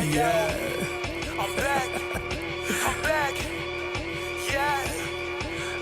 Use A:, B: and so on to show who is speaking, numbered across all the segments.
A: Yeah. I'm back. I'm back. Yeah.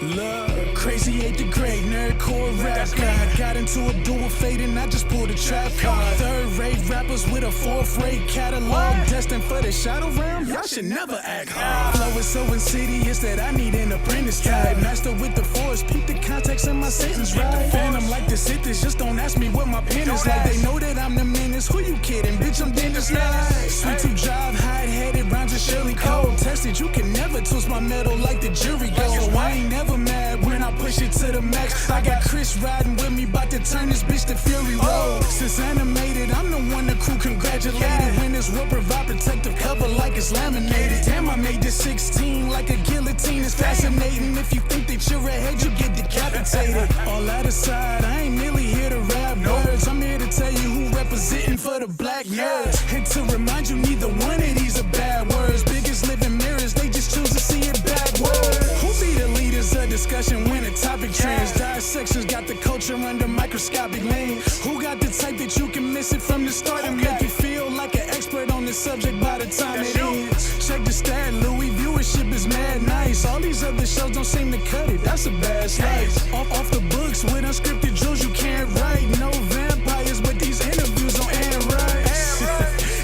A: Look, crazy ain't the great nerdcore rap guy. Got into a dual fate and I just pulled a trap card. Third-rate rappers with a fourth-rate catalog. Destined for the shadow realm, y'all should never act hard. Flow is so insidious that I need an apprentice type. Master with the force, peep the context in my sentence, right? Phantom like the Sithis, just don't ask me what my pen is like. They know that I'm the menace, who you kidding? Bitch, I'm Dennis Knight. Sweet to drive, hide-headed, rhymes are Shirley Cole. Tested, you can never twist my metal like the jury goes. So I ain't never mad when I push it to the max. I got Chris riding with me, bout to turn this bitch to Fury Road. Since animated, I'm the one the crew congratulated. When this will provide protective cover like it's laminated. Damn, I made this 16 like a guillotine. It's fascinating. If you think that you're ahead, you get decapitated. All that aside, I ain't merely here to rap words. I'm here to tell you who representing for the black nerds. And to remind you, neither one of these are bad words. Biggest living mirrors, they just choose to see it backwards. Who be the leaders of discussion when a topic trends? Dissections got the culture under microscopic lens. Who got the type that you can miss it from the start and make you feel like an expert on the subject by the time it ends? Check the stat, Louis, viewership is mad nice. All these other shows don't seem to cut it, that's a bad slice. Off the books with unscripted drills you can't write. No vampires, but these interviews on Anne Rice.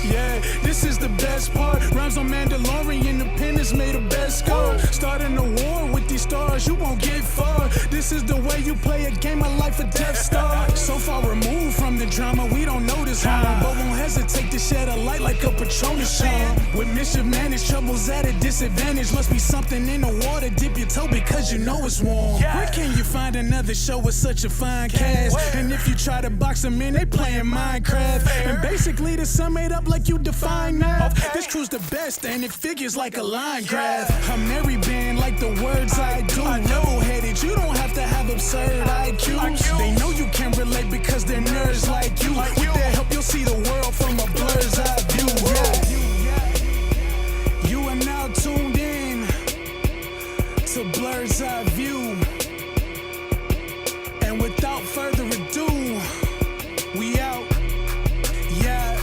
A: Yeah, this is the best part. Rhymes on Mandalorian, Independence made a best score. Starting a war with these stars, you won't get far. This is the way you play a game of life or Death Star. So far removed from the drama, we don't notice harm, but won't hesitate to shed a light like a Patronus charm. With mischief managed, troubles at a disadvantage. Must be something in the water, dip your toe because you know it's warm. Where can you find another show with such a fine cast? And if you try to box them in, they playing Minecraft. And basically to sum it up like you define math, this crew's the best and it figures like a line graph. I'm Mary band like the words I do. Level-headed, you don't have to have absurd IQs. They know you can relate because they're nerds like you. With their help, you'll see the world from a blur's eye view. Yeah. You are now tuned in to Blerd's Eye View. And without further ado, we out. Yeah.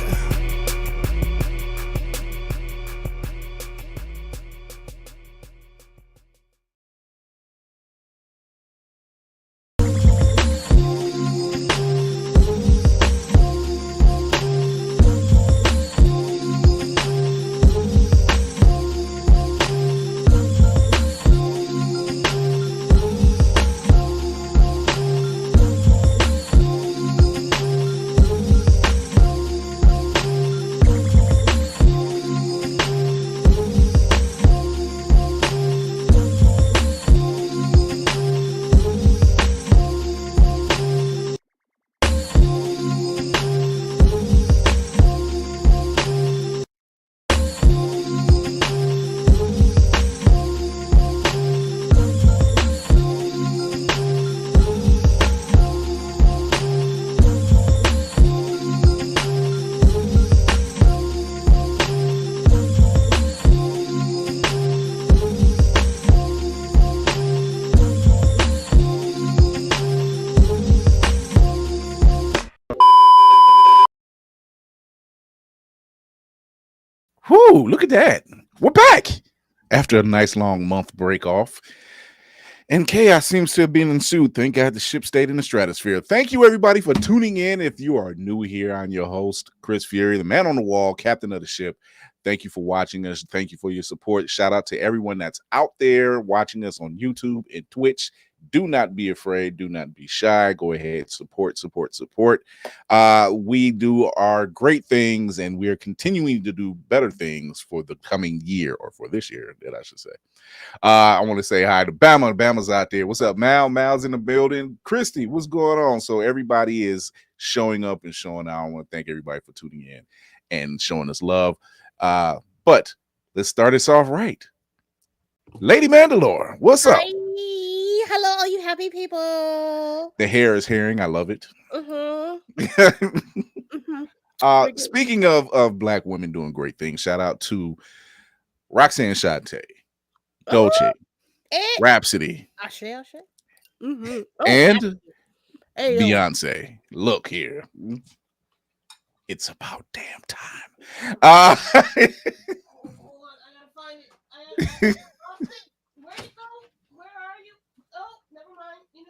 B: Whoo, look at that. We're back after a nice long month break off. And chaos seems to have been ensued. Thank God the ship stayed in the stratosphere. Thank you, everybody, for tuning in. If you are new here, I'm your host, Chris Fury, the man on the wall, captain of the ship. Thank you for watching us. Thank you for your support. Shout out to everyone that's out there watching us on YouTube and Twitch. Do not be afraid. Do not be shy. Go ahead. Support. We do our great things, and we are continuing to do better things for the coming year, or for this year, that I should say. I want to say hi to Bama. Bama's out there. What's up, Mal? Mal's in the building. Christy, what's going on? So everybody is showing up and showing out. I want to thank everybody for tuning in and showing us love. But let's start this off right. Lady Mandalore, what's up?
C: Hello, all you happy people.
B: The hair is hearing. I love it. Speaking of black women doing great things, shout out to Roxanne Shante, Dolce, Rhapsody, and Beyonce. Look here. It's about damn time.
C: Hold on, I gotta find it. Where'd it go? Where are you? Oh, never mind. You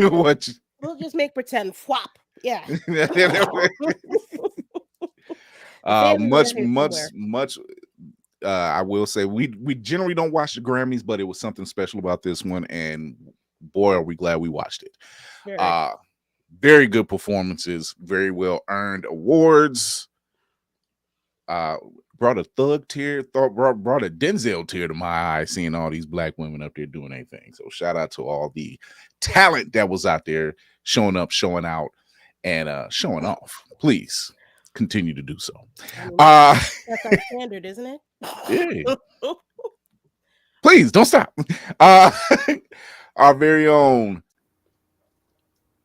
C: know what?
B: What?
C: We'll just make pretend. Flop. Yeah.
B: Much. I will say we generally don't watch the Grammys, but it was something special about this one, and boy, are we glad we watched it. Very good performances, very well earned awards. Brought a thug tear, brought a Denzel tear to my eye, seeing all these black women up there doing anything. So shout out to all the talent that was out there showing up, showing out, and showing off. Please continue to do so.
C: That's our standard, isn't it?
B: Yeah. Please don't stop. Our very own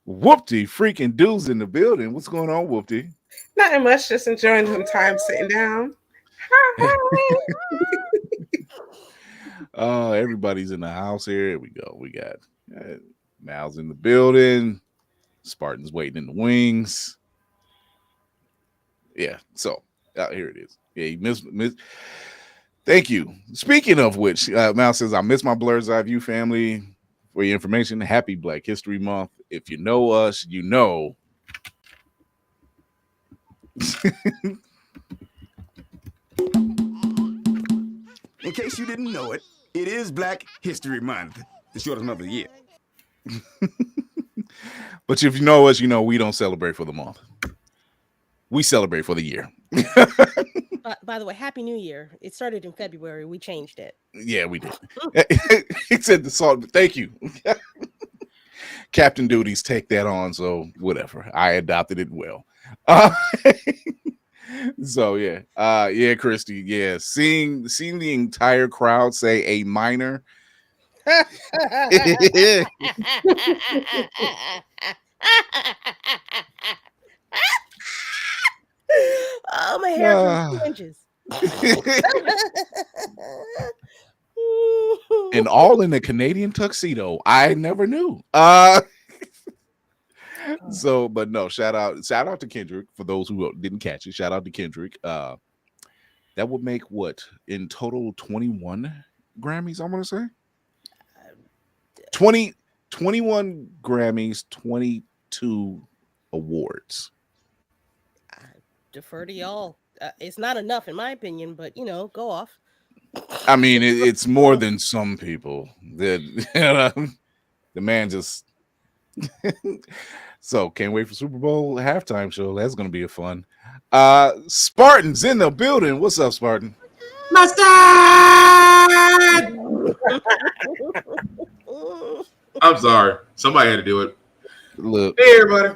B: Whoopty freaking dudes in the building. What's going on, Whoopty?
D: Nothing much, just enjoying some time sitting down.
B: Everybody's in the house here. Here we go. We got Mal's in the building. Spartan's waiting in the wings. Yeah, so here it is. Yeah, you missed. Thank you. Speaking of which, Mal says, I miss my Blerd's Eyeview family. For your information, happy Black History Month. If you know us, you know.
E: In case you didn't know it, it is Black History Month, the shortest month of the year.
B: But if you know us, you know we don't celebrate for the month. We celebrate for the year.
C: By the way, Happy New Year. It started in February. We changed it.
B: Yeah, we did. He said the salt. Thank you. Captain Duties take that on, so whatever. I adopted it well. So yeah. Yeah, Christy. Yeah. Seeing the entire crowd say a minor.
C: Oh, my hair from 2 inches.
B: And all in a Canadian tuxedo. I never knew. So, but no, shout out to Kendrick for those who didn't catch it. Shout out to Kendrick. That would make what in total 21 Grammys, I want to say. 21 Grammys, 22 awards.
C: I defer to y'all. It's not enough in my opinion, but go off.
B: I mean, it's more than some people. The man just. So can't wait for Super Bowl halftime show. That's gonna be a fun. Spartan's in the building. What's up, Spartan?
F: Mustard! I'm sorry. Somebody had to do it.
B: Look.
F: Hey, everybody.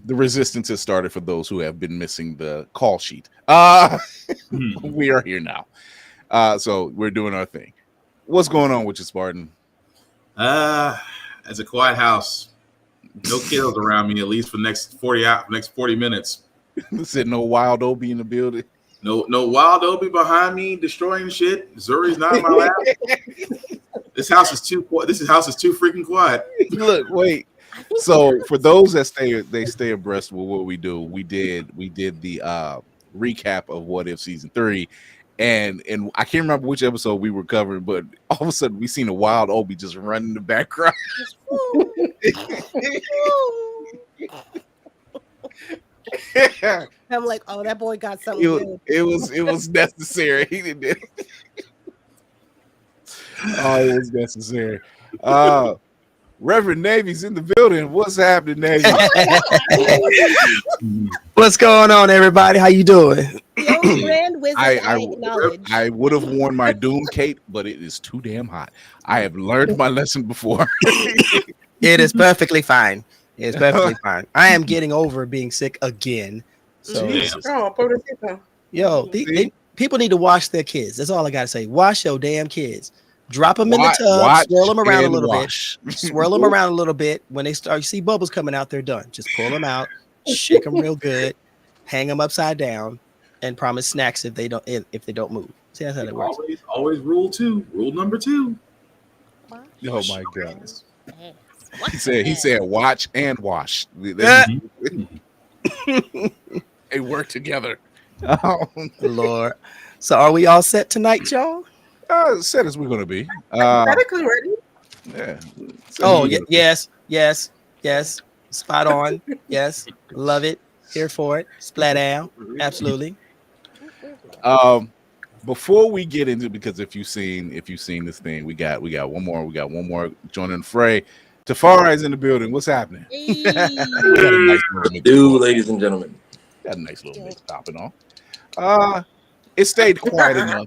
B: The resistance has started for those who have been missing the call sheet. We are here now. So we're doing our thing. What's going on with you, Spartan?
F: As a quiet house, no kills around me, at least for the next 40 minutes.
B: Said no wild Obie in the building.
F: No wild Obie behind me destroying shit. Zuri's not in my lap. This house is too freaking quiet.
B: Look, wait. So for those that stay abreast with what we do, we did the recap of What If Season 3. And I can't remember which episode we were covering, but all of a sudden we seen a wild Obie just run in the background.
C: I'm like, oh, that boy got something.
B: It was necessary. He didn't. It was necessary. Reverend Navy's in the building. What's happening, Navy?
G: What's going on, everybody? How you doing?
B: I would have worn my Doom cape, but it is too damn hot. I have learned my lesson before.
G: It is perfectly fine. It's perfectly fine. I am getting over being sick again. So, people need to wash their kids. That's all I gotta say. Wash your damn kids. Drop them in the tub, swirl them around a little bit. Swirl them around a little bit. When they start, you see bubbles coming out, they're done. Just pull them out, shake them real good, hang them upside down, and promise snacks if they don't move. See, that's how that works.
F: Always rule 2. Rule number 2.
B: Oh my goodness. He said watch and wash. They work together.
G: Lord. So are we all set tonight, y'all?
B: Set as we're gonna be.
D: Medically ready.
B: Yeah.
G: Oh, yes. Spot on. Yes. Love it. Here for it. Splat out. Absolutely.
B: Before we get into, because if you've seen this thing, we got one more joining the fray. Tafara is in the building. What's happening?
H: Dude, ladies and gentlemen.
B: Got a nice little mix popping on. It stayed quiet enough.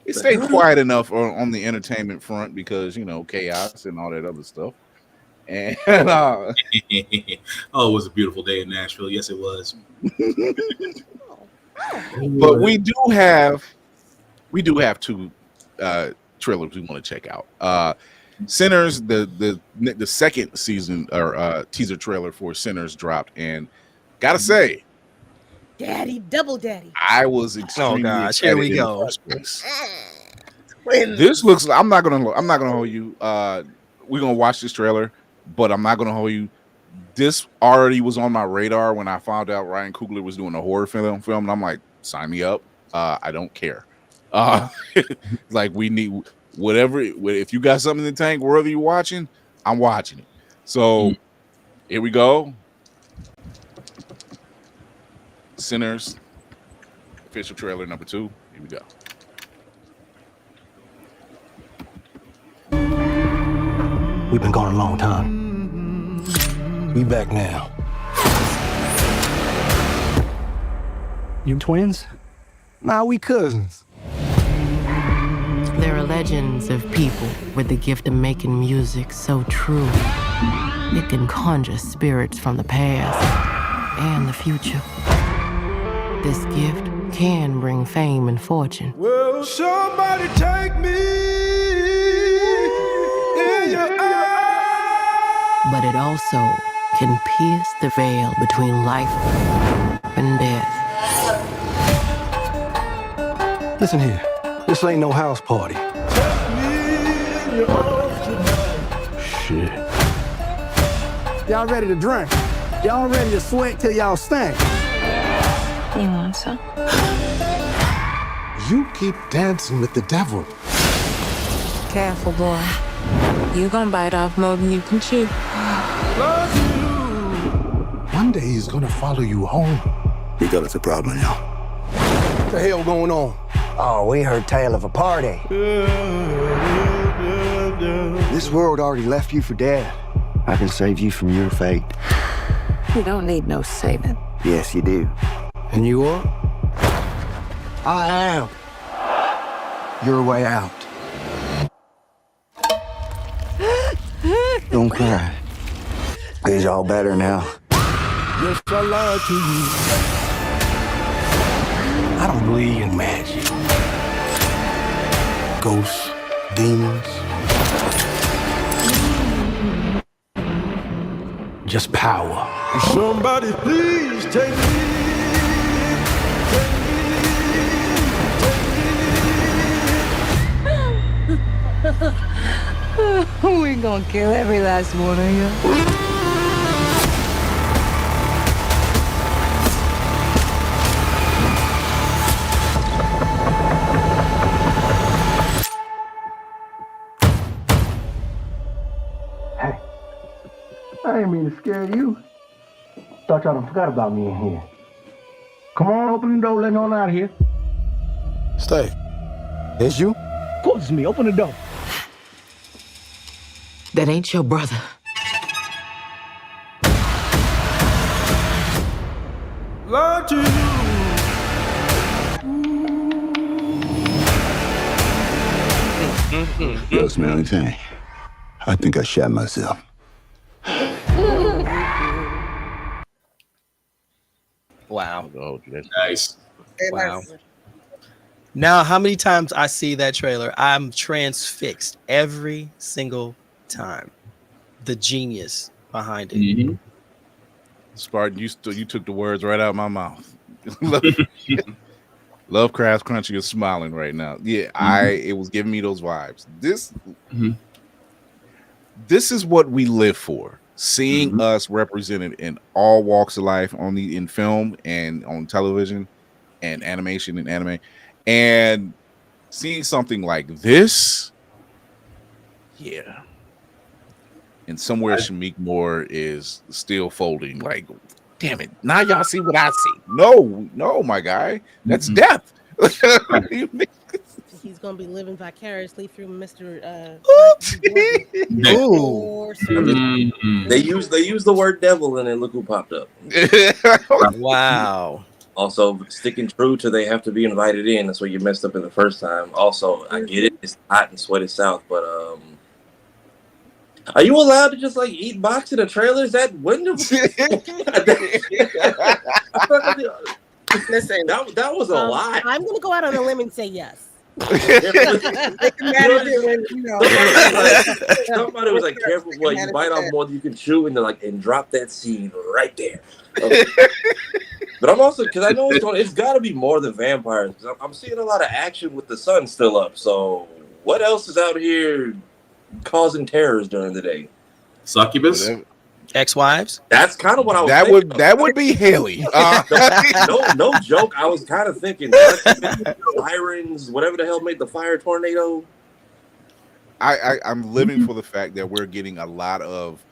B: It stayed quiet enough on the entertainment front because chaos and all that other stuff. And
F: oh, it was a beautiful day in Nashville. Yes, it was.
B: But we do have two trailers we want to check out. Sinners, the second season or teaser trailer for Sinners dropped, and gotta say,
C: Daddy, double daddy.
B: I was extremely excited.
G: Here we go.
B: This looks. I'm not gonna hold you. We're gonna watch this trailer, but I'm not gonna hold you. This already was on my radar when I found out Ryan Coogler was doing a horror film, and I'm like, sign me up. I don't care. Like, we need whatever. If you got something in the tank, wherever you're watching, I'm watching it. So here we go. Sinners official trailer number 2. Here we go.
I: We've been gone a long time. We back now. You twins? Nah, we cousins.
J: There are legends of people with the gift of making music so true. It can conjure spirits from the past and the future. This gift can bring fame and fortune.
A: Will somebody take me in your eyes?
J: But it also can pierce the veil between life and death.
I: Listen here, this ain't no house party. Shit.
K: Y'all ready to drink? Y'all ready to sweat till y'all stink?
L: You want some?
K: You keep dancing with the devil.
L: Careful, boy. You gonna bite off more than you can chew.
K: One day he's gonna follow you home.
I: We got us a problem now.
K: What the hell going on?
I: Oh, we heard tale of a party. This world already left you for dead. I can save you from your fate.
L: You don't need no saving.
I: Yes, you do. And you are? I am. Your way out. Don't cry. It's all better now.
K: Yes, I lied to you.
I: I don't believe in magic. Ghosts, demons. Just power.
A: Somebody please take me.
L: We're gonna kill every last one of you.
I: Hey, I didn't mean to scare you. Thought y'all done forgot about me in here. Come on, open the door, let me on out of here.
K: Stay. It's you?
I: Of course it's me, open the door.
J: That ain't your brother.
A: Lied to you.
I: Y'all smell anything? I think I shot myself.
G: Wow.
F: Nice.
G: Wow. Now, how many times I see that trailer, I'm transfixed every single time. The genius behind it.
B: Mm-hmm. Spartan, you took the words right out of my mouth. Lovecraft Country is smiling right now. Yeah, it was giving me those vibes. This this is what we live for. Seeing us represented in all walks of life in film and on television and animation and anime, and seeing something like this, yeah. And somewhere Shamik Moore is still folding. Like, damn it! Now y'all see what I see. No, my guy, that's death.
C: He's gonna be living vicariously through Mr.
H: They use the word devil, and then look who popped up.
G: Wow.
H: Also, sticking true to they have to be invited in. That's what you messed up in the first time. Also, I get it. It's hot and sweaty south, but are you allowed to just like eat box in a trailer? Is that window?
D: Listen,
H: that was a lot.
C: I'm gonna go out on a limb and say yes.
H: Somebody was like, "Careful, boy! You bite off more than you can chew," and they're like, "And drop that scene right there." Okay. But I'm also because I know it's got to be more than vampires. I'm seeing a lot of action with the sun still up. So what else is out here causing terrors during the day?
F: Succubus,
G: ex-wives.
H: That's kind of what I was.
B: That would be Haley.
H: No joke. I was kind of thinking sirens, whatever the hell made the fire tornado.
B: I'm living for the fact that we're getting a lot of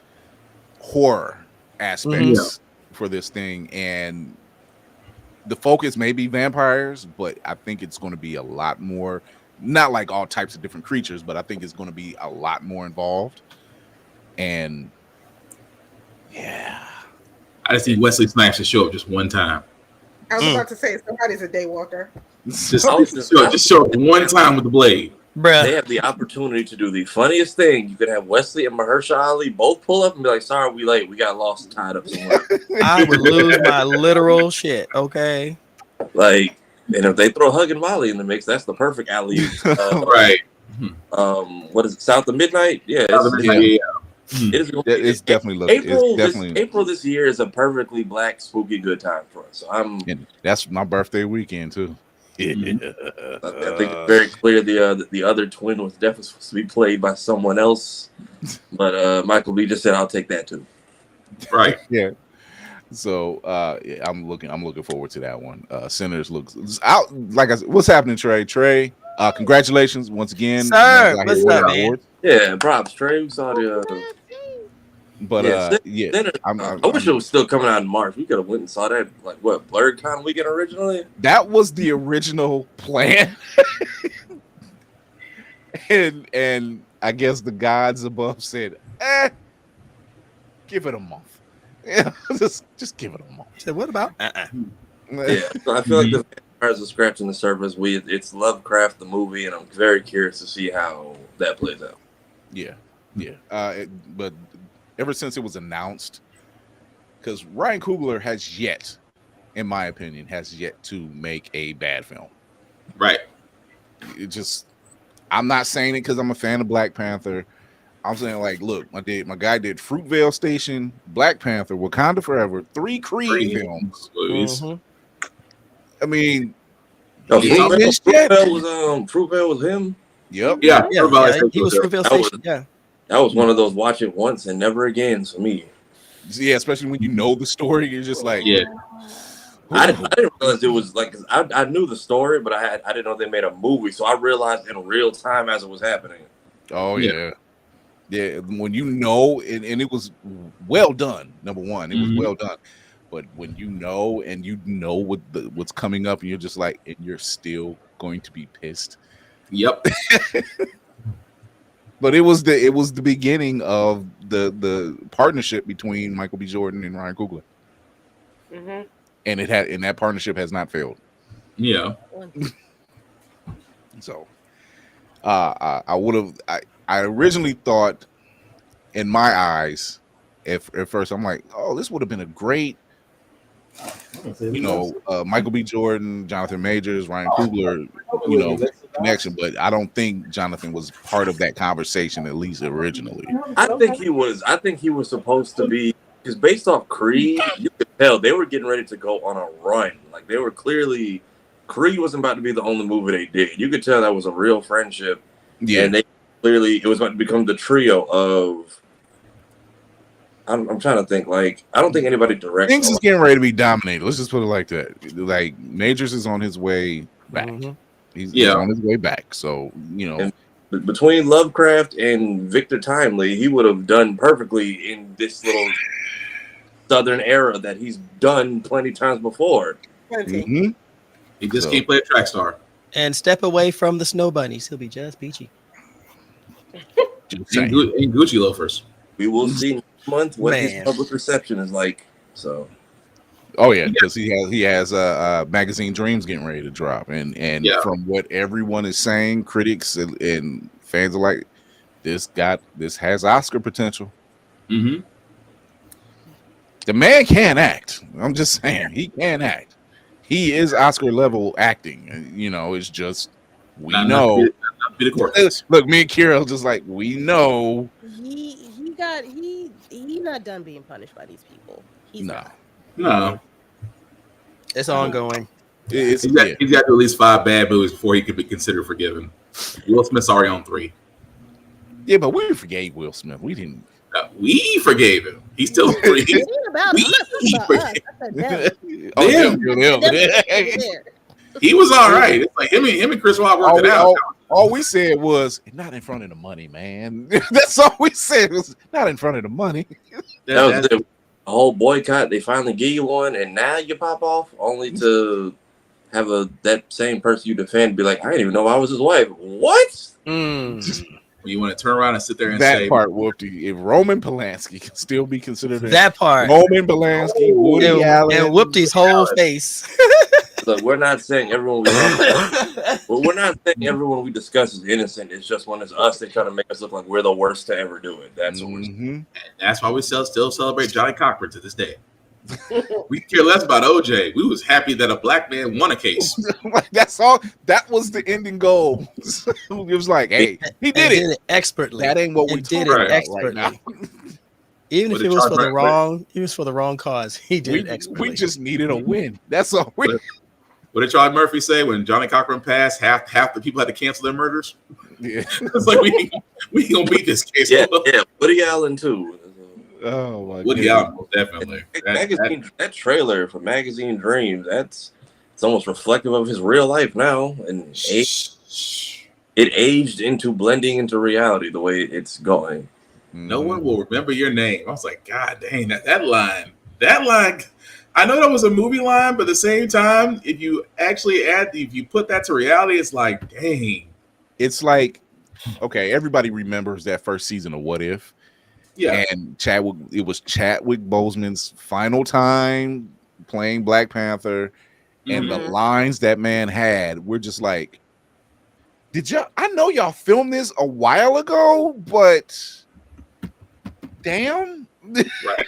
B: horror aspects for this thing, and the focus may be vampires, but I think it's going to be a lot more. Not like all types of different creatures, but I think it's going to be a lot more involved. And yeah,
F: I just need Wesley Snipes to show up just one time.
D: I was about to say somebody's a daywalker.
F: Just show up one time with the blade.
G: Bruh.
H: They have the opportunity to do the funniest thing. You could have Wesley and Mahershala Ali both pull up and be like, "Sorry, we late. We got lost and tied up somewhere."
G: I would lose my literal shit. Okay.
H: Like, and if they throw Hug and Molly in the mix, that's the perfect alley.
F: Right.
H: What is it? South of Midnight? Yeah.
B: It's definitely
H: April this year is a perfectly black, spooky good time for us. So
B: and that's my birthday weekend too.
H: I think it's very clear the other twin was definitely supposed to be played by someone else, but Michael B just said I'll take that too.
F: Right.
B: Yeah. So I'm looking forward to that one. Sinners looks out. Like I said, what's happening, Trey? Congratulations once again,
G: sir. What's up, man?
H: Yeah, props, Trey. We saw the.
B: But
H: I wish it was still coming out in March. We could have went and saw that like what BlerdCon weekend originally.
B: That was the original plan, and I guess the gods above said, give it a month. Yeah, just give it a month.
G: Said, what about?
H: Yeah, so I feel like the vampires are scratching the surface. It's Lovecraft the movie, and I'm very curious to see how that plays out.
B: Yeah. But ever since it was announced, because Ryan Coogler has yet, in my opinion, to make a bad film.
F: Right.
B: I'm not saying it because I'm a fan of Black Panther. I'm saying, like, look, my guy did Fruitvale Station, Black Panther, Wakanda Forever, 3 Creed films. I mean,
H: Fruitvale was him.
B: Yep.
F: Yeah.
G: He was Fruitvale Station. Yeah.
H: That was one of those watch it once and never again for me.
B: Yeah, especially when you know the story, you're just like,
F: yeah.
H: I didn't realize it was like I knew the story, but I didn't know they made a movie. So I realized in real time as it was happening.
B: Oh yeah. When you know, and it was well done. Number one, it was well done. But when you know what's coming up, and you're just like, and you're still going to be pissed.
F: Yep.
B: But it was the beginning of the partnership between Michael B. Jordan and Ryan Coogler. And that partnership has not failed.
F: Yeah.
B: So I originally thought, in my eyes, at first, I'm like, oh, this would have been a great, Michael B. Jordan, Jonathan Majors, Ryan Coogler, connection. But I don't think Jonathan was part of that conversation, at least originally.
H: I think he was supposed to be, because based off Creed, you could tell they were getting ready to go on a run. Like they were clearly, Creed wasn't about to be the only movie they did. You could tell that was a real friendship.
B: Yeah.
H: And clearly it was going to become the trio of. I'm trying to think. Like, I don't think anybody directs.
B: Things is getting ready to be dominated. Let's just put it like that. Like, Majors is on his way back. He's on his way back. So, you know.
H: And between Lovecraft and Victor Timely, he would have done perfectly in this little Southern era that he's done plenty times before.
F: He just can't play a track star.
G: And step away from the snow bunnies. He'll be just peachy.
F: And Gucci loafers.
H: We will see next month what his public reception is like. So,
B: because he has Magazine Dreams getting ready to drop, and from what everyone is saying, critics and fans are like, this has Oscar potential.
F: Mm-hmm.
B: The man can act. I'm just saying, he can act. He is Oscar level acting. You know, it's just Look, me and Kira just like, we know
C: he's not done being punished by these people.
F: No.
G: It's ongoing.
F: He's got to at least 5 bad movies before he could be considered forgiven. Will Smith's already on 3.
B: Yeah, but we forgave Will Smith. We didn't.
F: We forgave him. He's still 3. He was all right. It's like him and Chris Rock worked it out.
B: All we said was not in front of the money, man. That's all we said was not in front of the money.
H: That was the whole boycott. They finally give you one, and now you pop off only to have that same person you defend be like, I didn't even know I was his wife. What?
F: You want to turn around and sit there and
B: that
F: say
B: part, Whoopty. If Roman Polanski can still be considered
G: that part,
B: Roman Polanski, Woody Allen,
G: and Whoopty's whole face.
H: Look, we're not saying everyone we discuss is innocent. It's just when it's us, they try to make us look like we're the worst to ever do it. That's what we're saying.
F: And that's why we still celebrate Johnny Cochran to this day. We care less about OJ. We was happy that a black man won a case.
B: That's all. That was the ending goal. It was like, hey, he did it
G: expertly.
B: That ain't what we
G: did
B: it
G: expertly.
B: Right now.
G: Even if it was for the wrong cause, he did it expertly.
B: We just needed a win. That's all.
F: What did Charlie Murphy say when Johnny Cochran passed? Half the people had to cancel their murders.
B: Yeah,
F: it's like we gonna beat this case.
H: Yeah. Woody Allen too.
B: Oh my
F: Woody Allen, definitely.
H: That trailer for Magazine Dreams, it's almost reflective of his real life now, and it aged into blending into reality the way it's going.
F: No one will remember your name. I was like, God dang, that line. I know that was a movie line, but at the same time, if you put that to reality, it's like, dang.
B: It's like, okay, everybody remembers that first season of What If.
F: Yeah,
B: and it was Chadwick Boseman's final time playing Black Panther, and the lines that man had, we're just like, I know y'all filmed this a while ago, but damn.
F: Right.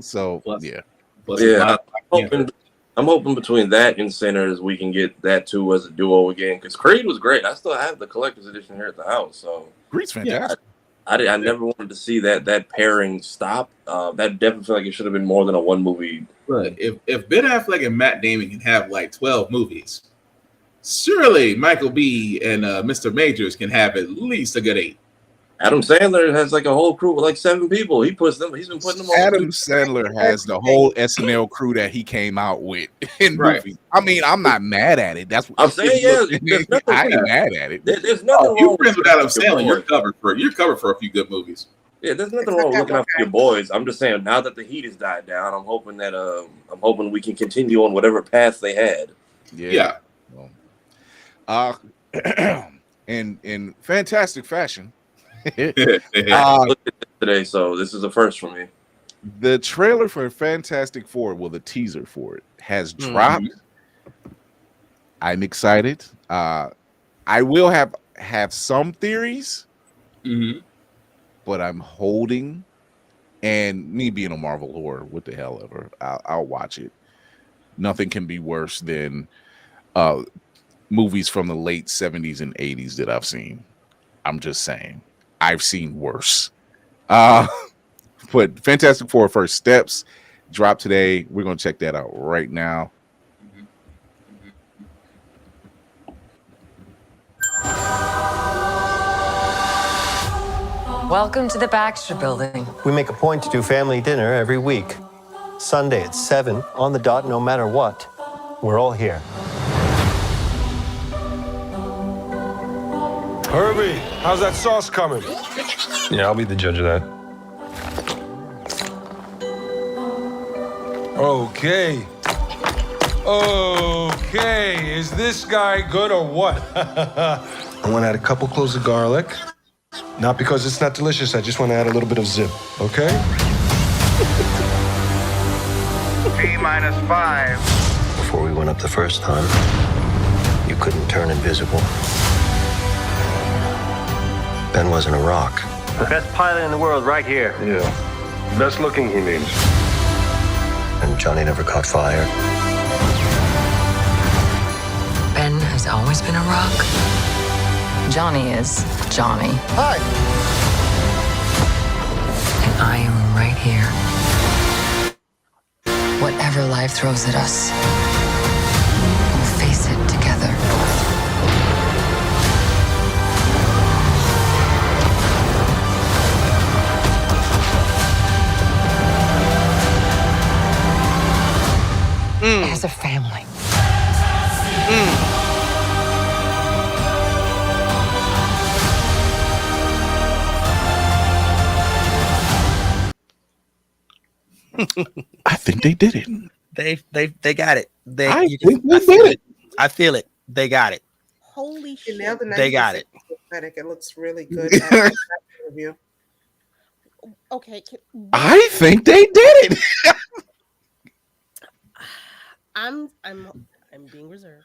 B: So
H: I'm hoping between that and Sinners we can get that too as a duo again, because Creed was great. I still have the collector's edition here at the house, so
B: Creed's fantastic.
H: I never wanted to see that pairing stop. That definitely felt like it should have been more than a one movie.
F: But if Ben Affleck and Matt Damon can have like 12 movies, surely Michael B. and Mr. Majors can have at least a good 8.
H: Adam Sandler has like a whole crew with like 7 people. He's been putting them on.
B: Adam Sandler has the whole SNL crew that he came out with in movies. I mean, I'm not mad at it. That's what
H: I'm saying. Yeah,
B: I ain't mad at it.
H: There's nothing wrong.
F: You're friends with Adam Sandler. You're covered for a few good movies.
H: Yeah, there's nothing wrong with looking out for your boys. I'm just saying, now that the heat has died down, I'm hoping we can continue on whatever path they had.
B: Yeah. In fantastic fashion.
H: I looked at it today, so this is a first for me.
B: The trailer for Fantastic Four, the teaser for it, has dropped. I'm excited. I will have some theories, but I'm holding. And me being a Marvel whore, what the hell ever, I'll watch it. Nothing can be worse than movies from the late 70s and 80s that I've seen. I'm just saying. I've seen worse. But Fantastic Four First Steps dropped today. We're going to check that out right now.
L: Welcome to the Baxter Building.
M: We make a point to do family dinner every week. Sunday at 7, on the dot, no matter what. We're all here.
N: Herbie, how's that sauce coming? Yeah, I'll be the judge of that. Okay. Okay, is this guy good or what? I want to add a couple cloves of garlic. Not because it's not delicious, I just want to add a little bit of zip, okay?
M: T-5. Before we went up the first time, you couldn't turn invisible. Ben wasn't a rock. The best pilot in the world right here.
N: Yeah. Best looking, he means.
M: And Johnny never caught fire.
L: Ben has always been a rock. Johnny is Johnny.
M: Hi.
L: And I am right here. Whatever life throws at us, we'll face it together. As a family.
B: I think they did it.
G: They got it.
B: I think they did it.
G: I feel it. They got it.
D: Holy shit! Now
G: They got it.
D: It looks really good. Review.
C: Okay.
B: I think they did it.
C: I'm being reserved.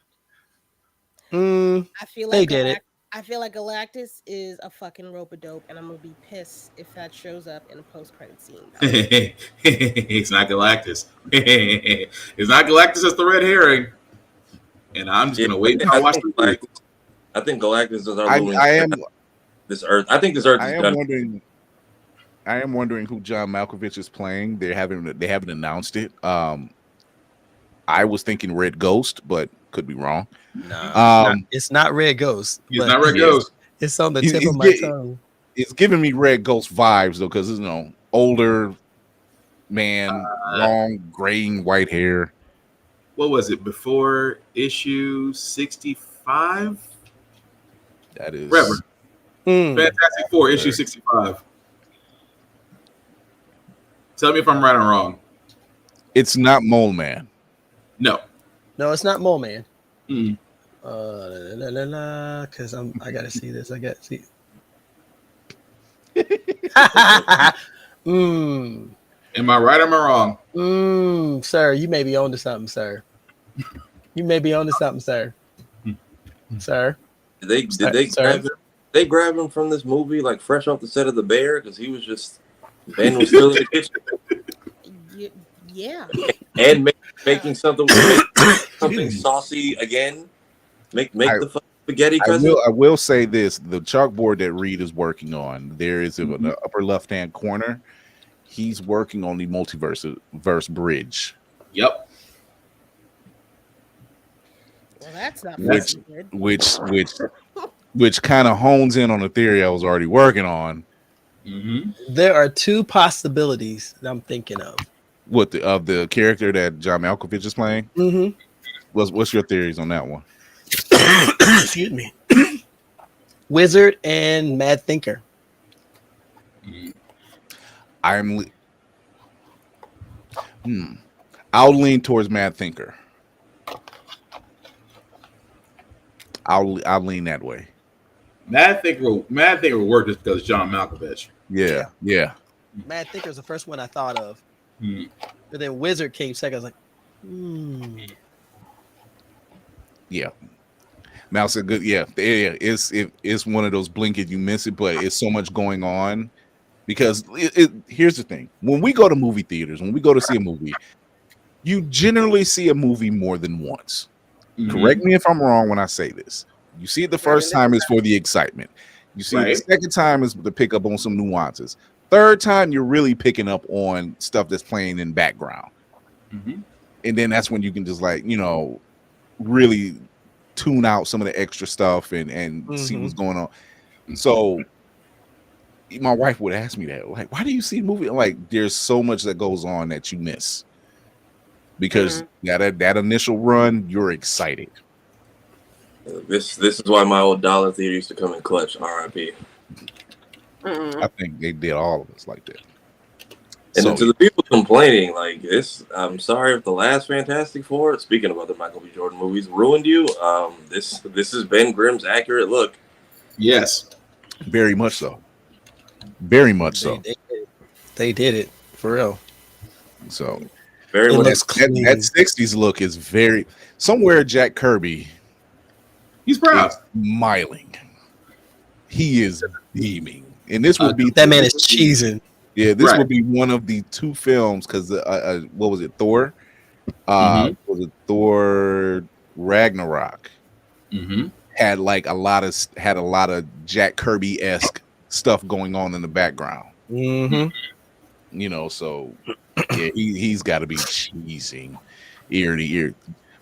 G: I
C: feel
G: they
C: like
G: did it.
C: I feel like Galactus is a fucking rope-a-dope, and I'm gonna be pissed if that shows up in a post-credit scene.
F: It's not Galactus. It's not Galactus. It's the red herring. And I'm just gonna wait until I watch the movie.
H: I think Galactus is our
B: I am
H: this Earth. I think this Earth.
B: I
H: is
B: am
H: done.
B: wondering. I am wondering who John Malkovich is playing. They haven't announced it. I was thinking Red Ghost, but could be wrong.
G: No, it's not Red Ghost.
F: It's not Red Ghost.
G: It's on the tip of my tongue.
B: It's giving me Red Ghost vibes though, because older man, long graying white hair.
F: What was it before issue 65?
B: That is
F: Reverend. Fantastic Four, issue 65. Tell me if I'm right or wrong.
B: It's not Mole Man.
F: No,
G: it's not Mole Man.
F: Mm.
G: Because I gotta see this. I gotta see.
F: Am I right or am I wrong?
G: Sir, you may be on to something, sir. You may be on to something, sir. Sir.
H: Did they grab him from this movie like fresh off the set of The Bear? Because he was just Ben was still in the kitchen.
C: Yeah.
H: And making something saucy again. Make the spaghetti cousin.
B: I will say this: the chalkboard that Reed is working on, there is in the upper left-hand corner. He's working on the multiverse bridge.
F: Yep.
C: Well, that's not good.
B: Which kind of hones in on the theory I was already working on.
G: There are two possibilities that I'm thinking of.
B: What of the character that John Malkovich is playing? What's your theories on that one?
G: Excuse me. Wizard and Mad Thinker.
B: I'll lean towards Mad Thinker. I'll lean that way.
F: Mad Thinker will work just because John Malkovich.
B: Yeah.
G: Mad Thinker is the first one I thought of. But then Wizard came second. I was like,
B: Yeah. Mouse said good. Yeah. It's one of those blink it, you miss it, but it's so much going on. Because here's the thing. When we go to movie theaters, when we go to see a movie, you generally see a movie more than once. Correct me if I'm wrong when I say this. You see it the first time is for the excitement. You see it the second time is to pick up on some nuances. Third time, you're really picking up on stuff that's playing in background. And then that's when you can just really tune out some of the extra stuff and see what's going on. So my wife would ask me that, like, why do you see the movie? Like, there's so much that goes on that you miss because that initial run, you're excited.
H: This is why my old dollar theater used to come in clutch. R.I.P.
B: I think they did all of us like that.
H: And
B: So,
H: to the people complaining, like this, I'm sorry if the last Fantastic Four, speaking of other Michael B. Jordan movies, ruined you. This is Ben Grimm's accurate look.
F: Yes,
B: very much so. Very much so.
G: They did it for real.
B: So
H: very
B: that,
H: much
B: that 60s look is very somewhere. Jack Kirby,
F: he's proud,
B: smiling. He is beaming, and this would be
G: that man is cheesing.
B: Yeah, this would be one of the two films because what was it? Thor. Was it Thor Ragnarok? Had like a lot of Jack Kirby-esque stuff going on in the background. You know, so yeah, he's got to be cheesing ear to ear.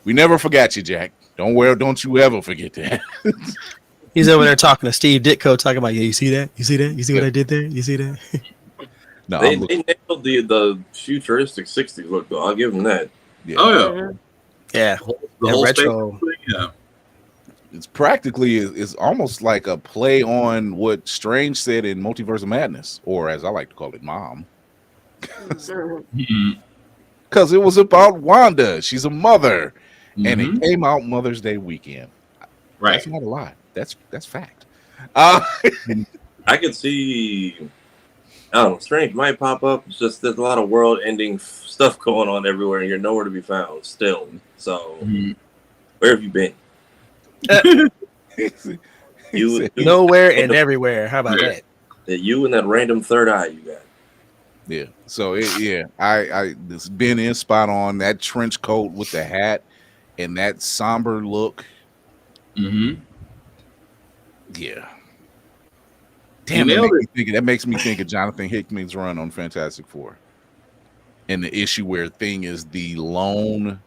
B: We never forgot you, Jack. Don't you ever forget that.
G: He's over there talking to Steve Ditko, talking about, yeah, you see that? You see that? You see what I did there? You see that?
B: No,
H: they nailed the futuristic 60s look, though. I'll give them that.
B: Yeah.
F: Oh
G: yeah.
F: The whole
G: retro.
F: Yeah.
B: It's practically it's almost like a play on what Strange said in Multiverse of Madness, or as I like to call it, Mom. Because it was about Wanda. She's a mother, and it came out Mother's Day weekend.
F: Right.
B: That's not a lie. That's fact.
H: I could see. I don't know. Strange might pop up. It's just there's a lot of world-ending stuff going on everywhere, and you're nowhere to be found still. So, where have you been? You
G: nowhere and everywhere. How about that?
H: You and that random third eye you got.
B: Yeah. So this Ben is spot on. That trench coat with the hat and that somber look. Yeah. Damn, that makes me think of Jonathan Hickman's run on Fantastic Four. And the issue where Thing is the lone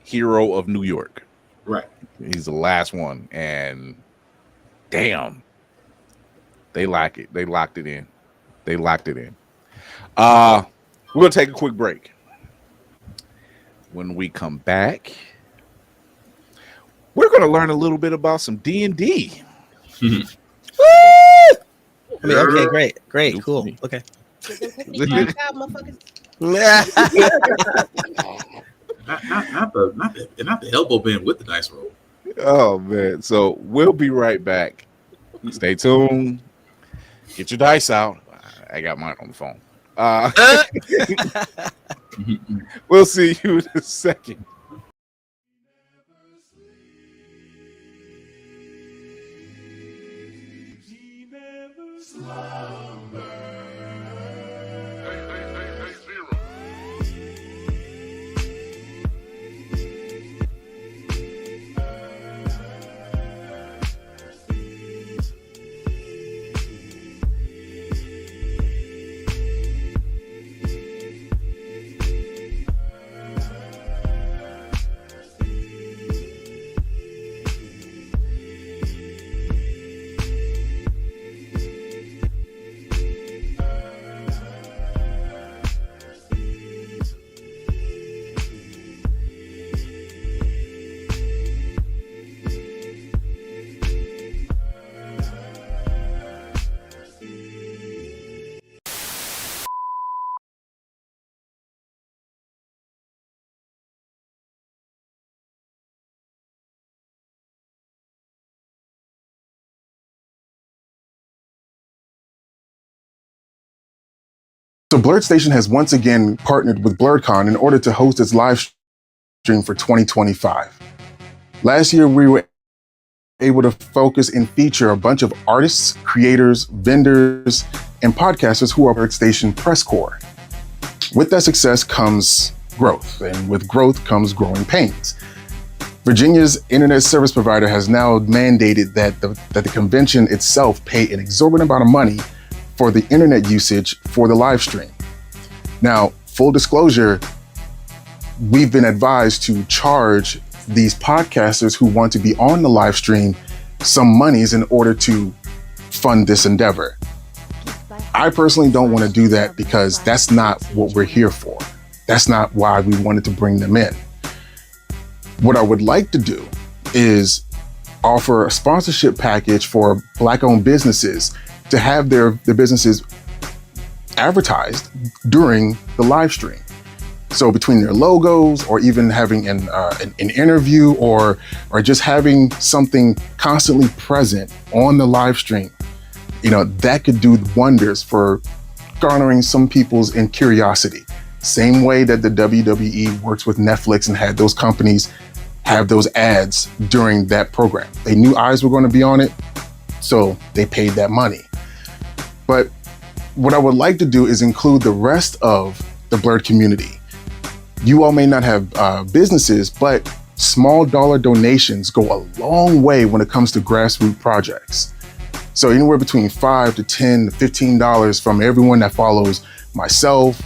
B: hero of New York.
F: Right.
B: He's the last one. And damn. They like it. They locked it in. We're gonna take a quick break. When we come back, we're gonna learn a little bit about some D&D.
G: I mean, okay, great, cool. Okay.
F: Not the elbow bend with the dice roll.
B: Oh man. So we'll be right back. Stay tuned. Get your dice out. I got mine on the phone. We'll see you in a second.
O: So Blerd Station has once again partnered with BlerdCon in order to host its live stream for 2025. Last year, we were able to focus and feature a bunch of artists, creators, vendors, and podcasters who are Blerd Station press corps. With that success comes growth, and with growth comes growing pains. Virginia's internet service provider has now mandated that the convention itself pay an exorbitant amount of money for the internet usage for the live stream. Now, full disclosure, we've been advised to charge these podcasters who want to be on the live stream some monies in order to fund this endeavor. I personally don't want to do that because that's not what we're here for. That's not why we wanted to bring them in. What I would like to do is offer a sponsorship package for Black-owned businesses to have their businesses advertised during the live stream. So between their logos, or even having an interview, or just having something constantly present on the live stream, that could do wonders for garnering some people's curiosity. Same way that the WWE works with Netflix and had those companies have those ads during that program. They knew eyes were going to be on it, so they paid that money. But what I would like to do is include the rest of the Blerd community. You all may not have businesses, but small dollar donations go a long way when it comes to grassroots projects. So anywhere between $5 to $10 to $15 from everyone that follows myself,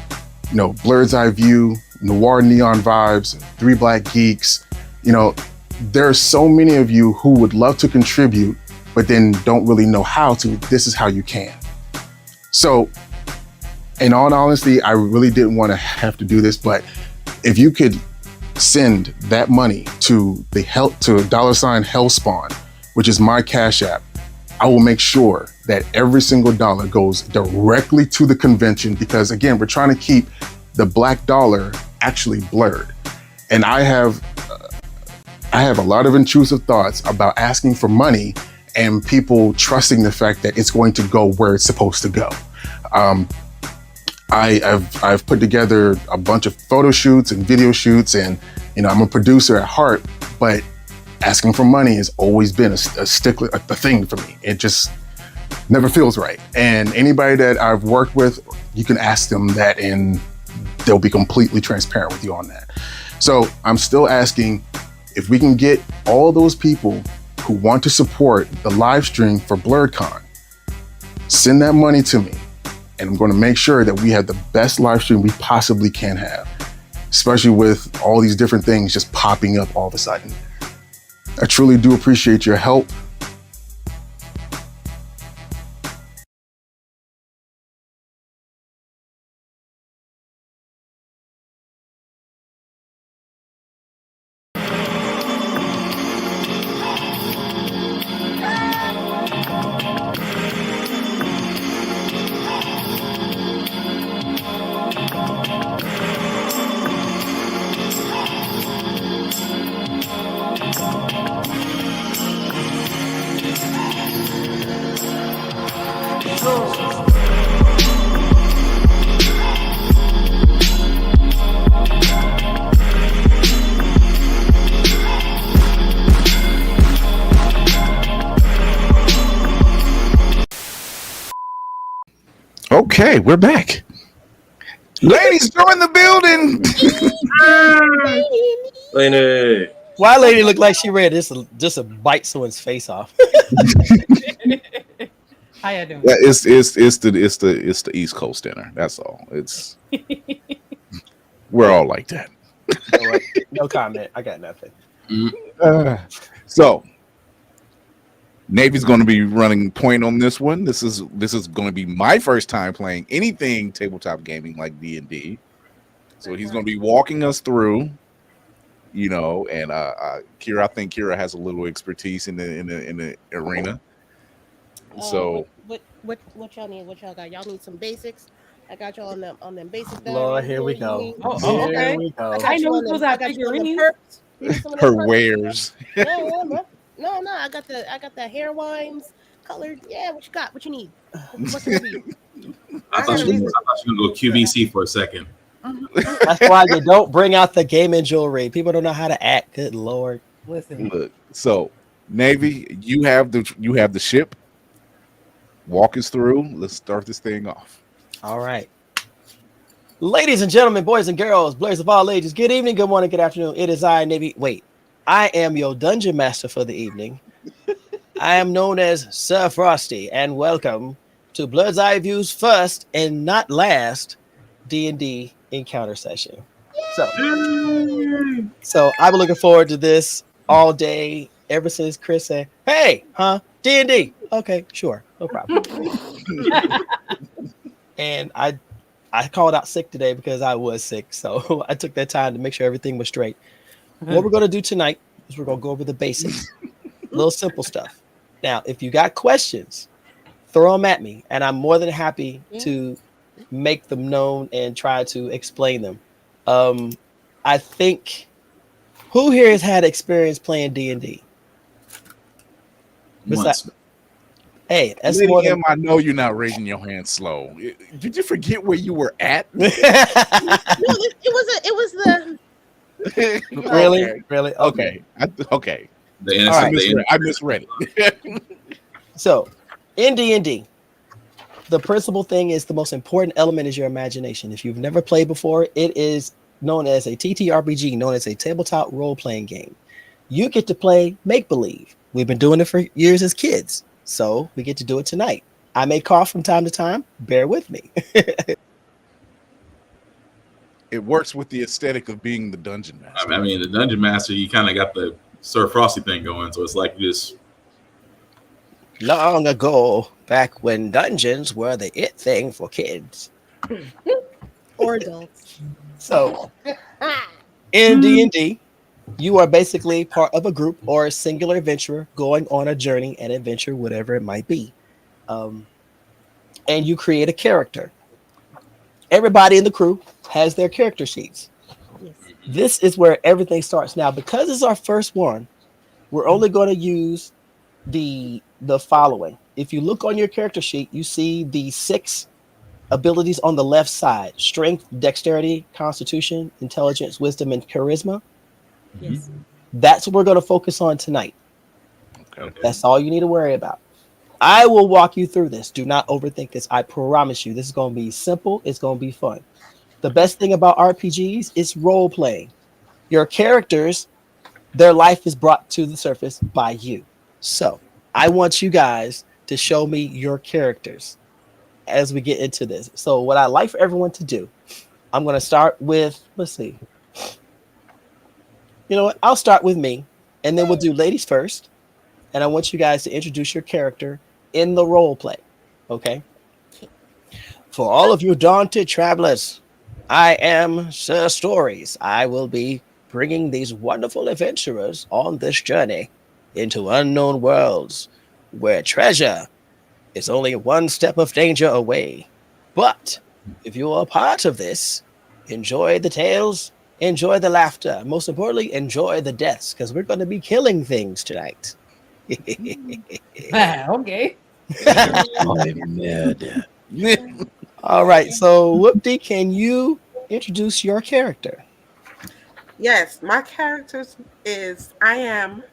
O: Blerd's Eyeview, Noir Neon Vibes, Three Black Geeks. There are so many of you who would love to contribute, but then don't really know how to. This is how you can. So, in all honesty, I really didn't want to have to do this, but if you could send that money to $$ Hellspawn, which is my Cash App, I will make sure that every single dollar goes directly to the convention, because again, we're trying to keep the black dollar actually blurred. And I have a lot of intrusive thoughts about asking for money and people trusting the fact that it's going to go where it's supposed to go. I've put together a bunch of photo shoots and video shoots, and I'm a producer at heart, but asking for money has always been a stickler, a thing for me. It just never feels right. And anybody that I've worked with, you can ask them that and they'll be completely transparent with you on that. So I'm still asking if we can get all those people who want to support the live stream for BlerdCon, send that money to me. And I'm going to make sure that we have the best live stream we possibly can have, especially with all these different things just popping up all of a sudden. I truly do appreciate your help.
B: Okay, we're back. Ladies, join the building.
H: Lady.
G: Why lady look like she ready just to bite someone's face off?
P: How you doing?
B: Yeah, it's the East Coast dinner. That's all. It's we're all like that.
G: No comment. I got nothing.
B: So Navy's going to be running point on this one. This is going to be my first time playing anything tabletop gaming like D&D. So he's going to be walking us through, and Kira, I think Kira has a little expertise in the arena. So
C: what y'all need? What y'all got? Y'all need some basics. I got y'all on them basics.
G: Lord, here we go.
C: Okay.
G: Here we go.
P: I know those are figurines.
B: her wares.
C: No, I got the hair wines colored. Yeah, what you got? What you need? What can I be?
F: I thought you were gonna go QVC for a second.
G: That's why you don't bring out the gaming jewelry. People don't know how to act. Good Lord.
P: Listen.
B: Look, so Navy, you have the ship. Walk us through. Let's start this thing off.
G: All right. Ladies and gentlemen, boys and girls, blurs of all ages, good evening, good morning, good afternoon. It is I, Navy. Wait, I am your dungeon master for the evening. I am known as Sir Frosty, and welcome to Blerd's Eyeview's first and not last D&D encounter session. So I've been looking forward to this all day ever since Chris said, "Hey, D&D." Okay, sure, no problem. And I called out sick today because I was sick. So I took that time to make sure everything was straight. What we're going to do tonight is we're going to go over the basics, little simple stuff. Now, if you got questions, throw them at me, and I'm more than happy to make them known and try to explain them. I think, who here has had experience playing D&D?
F: Once.
G: Hey, that's
B: Lady
G: more than...
B: M, I know you're not raising your hand slow. Did you forget where you were at?
C: No, it was the
G: Really?
B: Okay.
G: Really? Okay.
B: Okay. I misread it.
G: So, in D&D, the principal thing is the most important element is your imagination. If you've never played before, it is known as a TTRPG, known as a tabletop role-playing game. You get to play make-believe. We've been doing it for years as kids, so we get to do it tonight. I may cough from time to time. Bear with me.
B: It works with the aesthetic of being the dungeon master.
F: I mean, the dungeon master, you kind of got the Sir Frosty thing going, so it's like you just...
G: Long ago, back when dungeons were the it thing for kids.
C: or adults.
G: So, in D&D, you are basically part of a group or a singular adventurer going on a journey, an adventure, whatever it might be. And you create a character. Everybody in the crew has their character sheets.
C: Yes.
G: This is where everything starts. Now, because it's our first one, we're only going to use the following. If you look on your character sheet, you see the 6 abilities on the left side: strength, dexterity, constitution, intelligence, wisdom, and charisma.
C: Yes.
G: That's what we're going to focus on tonight.
B: Okay.
G: That's all you need to worry about. I will walk you through this. Do not overthink this. I promise you, this is going to be simple. It's going to be fun. The best thing about RPGs is role playing. Your characters, their life is brought to the surface by you. So I want you guys to show me your characters as we get into this. So what I like for everyone to do, I'm going to start with, let's see. You know what? I'll start with me, and then we'll do ladies first. And I want you guys to introduce your character in the role play. Okay? For all of you daunted travelers, I am Sir Stories. I will be bringing these wonderful adventurers on this journey into unknown worlds where treasure is only one step of danger away. But if you are part of this, enjoy the tales, enjoy the laughter. Most importantly, enjoy the deaths, because we're going to be killing things tonight.
P: Okay.
G: All right. So, Whoopty, can you introduce your character?
D: Yes, my character is I am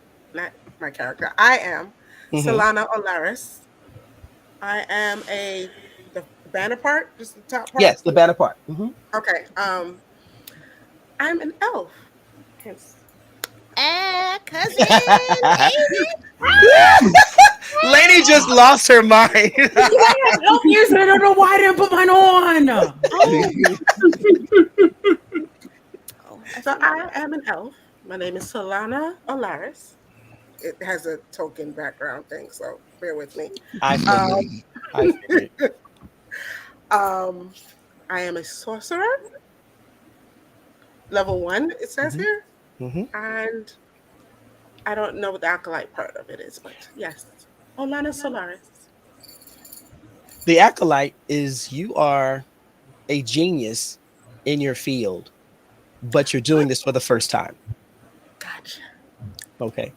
D: Solana Olaris. I am the banner part, just the top part.
G: Yes, the banner part. Mm-hmm.
D: Okay. I'm an elf. Hence.
C: Cousin.
G: Lady just lost her mind.
P: I don't know why I didn't put mine on.
D: So I am an elf. My name is Solana Olaris. It has a token background thing, so bear with me.
G: I
D: am a sorcerer. Level 1, it says here.
G: Mm-hmm.
D: And I don't know what the acolyte part of it is, but yes. Solana Solaris.
G: The acolyte is you are a genius in your field, but you're doing this for the first time.
D: Gotcha.
G: Okay.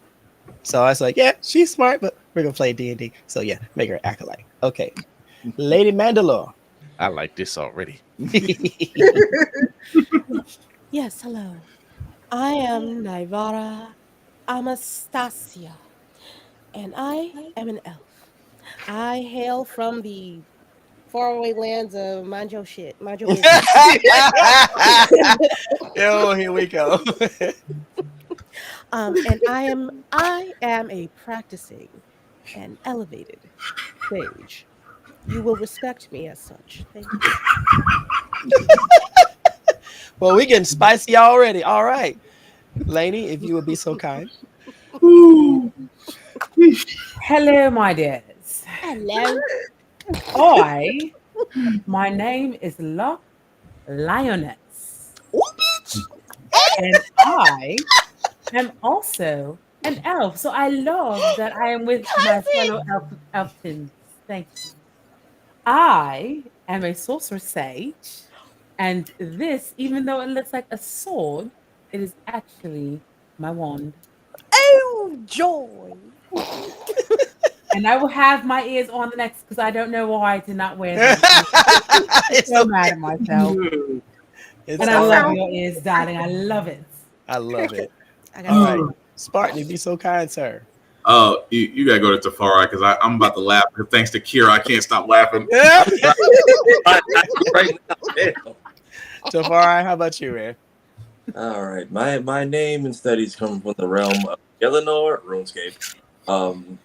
G: So I was like, yeah, she's smart, but we're going to play D&D. So yeah, make her acolyte. Okay. Lady Mandalore.
B: I like this already.
C: Yes, hello. I am Naivara Amastasia, and I am an elf. I hail from the faraway lands of mind your shit. Mind your business.
G: Yo, here we go.
C: And I am a practicing and elevated sage. You will respect me as such. Thank you.
G: Well, we getting spicy already. All right. Lainey, if you would be so kind.
P: Hello, my dears.
C: Hello.
P: I My name is La Lioness. And I am also an elf. So I love that I am with my fellow elftons. Thank you. I am a sorcerer sage. And this, even though it looks like a sword, it is actually my wand.
C: Oh, joy.
P: And I will have my ears on the next because I don't know why I did not wear them. I'm so mad at myself. And I love your ears, darling. I love it.
G: I love it. All right. Spartan, be so kind, sir.
F: Oh, you gotta go to Tafari because I'm about to laugh. Because thanks to Kira, I can't stop laughing.
G: Yeah. Tafari, how about you, man?
H: All right, my name and studies come from the realm of Eleanor RuneScape. I'm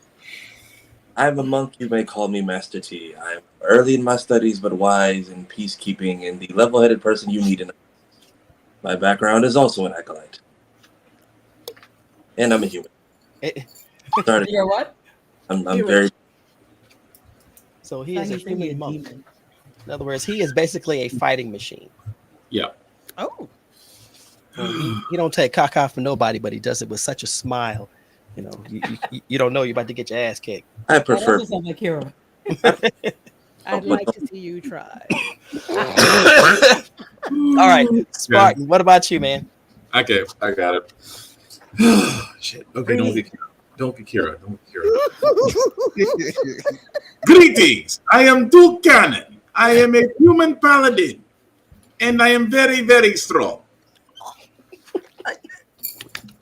H: a monk. You may call me Master T. I'm early in my studies, but wise in peacekeeping and the level-headed person you need in. My background is also an acolyte, and I'm a human.
P: You're what?
H: I'm very.
G: So he is a human monk. In other words, he is basically a fighting machine.
F: Yeah.
C: Oh.
G: He don't take caca for nobody, but he does it with such a smile. You know, you don't know you're about to get your ass kicked.
H: I prefer.
C: I'd like to see you try.
G: All right, Spartan. What about you, man?
F: Okay, I got it. Shit. Okay, don't get Kira. Greetings. I am Duke Cannon. I am a human paladin, and I am very, very strong.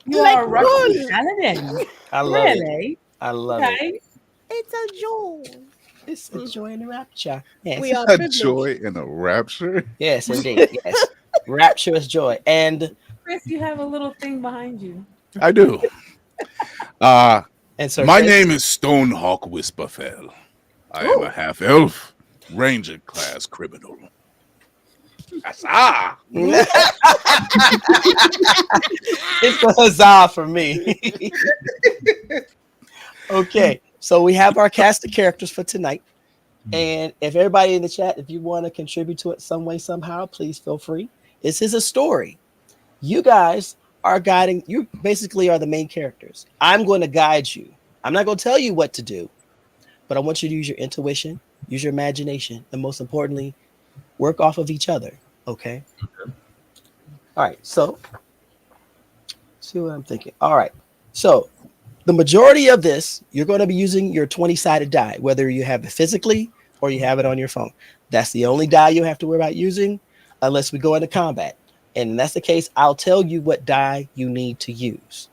P: You are a Russian paladin.
G: I love
P: really?
G: it. I love it.
C: It's a joy.
G: It's a joy and a rapture. Yes.
C: We are
B: A
C: privileged.
B: joy and a rapture.
G: Yes, indeed. Yes. Rapturous joy. And
P: Chris, you have a little thing behind you.
B: I do.
G: And so
B: my name is Stonehawk Whisperfell. I am a half elf, ranger class criminal.
G: It's a huzzah for me. Okay, so we have our cast of characters for tonight. And if everybody in the chat, if you want to contribute to it some way, somehow, please feel free. This is a story. You guys are guiding, you basically are the main characters. I'm going to guide you. I'm not going to tell you what to do, but I want you to use your intuition, use your imagination, and most importantly, work off of each other. Okay. All right. So, see what I'm thinking. All right. So, the majority of this, you're going to be using your 20-sided die, whether you have it physically or you have it on your phone. That's the only die you have to worry about using unless we go into combat. And if that's the case, I'll tell you what die you need to use.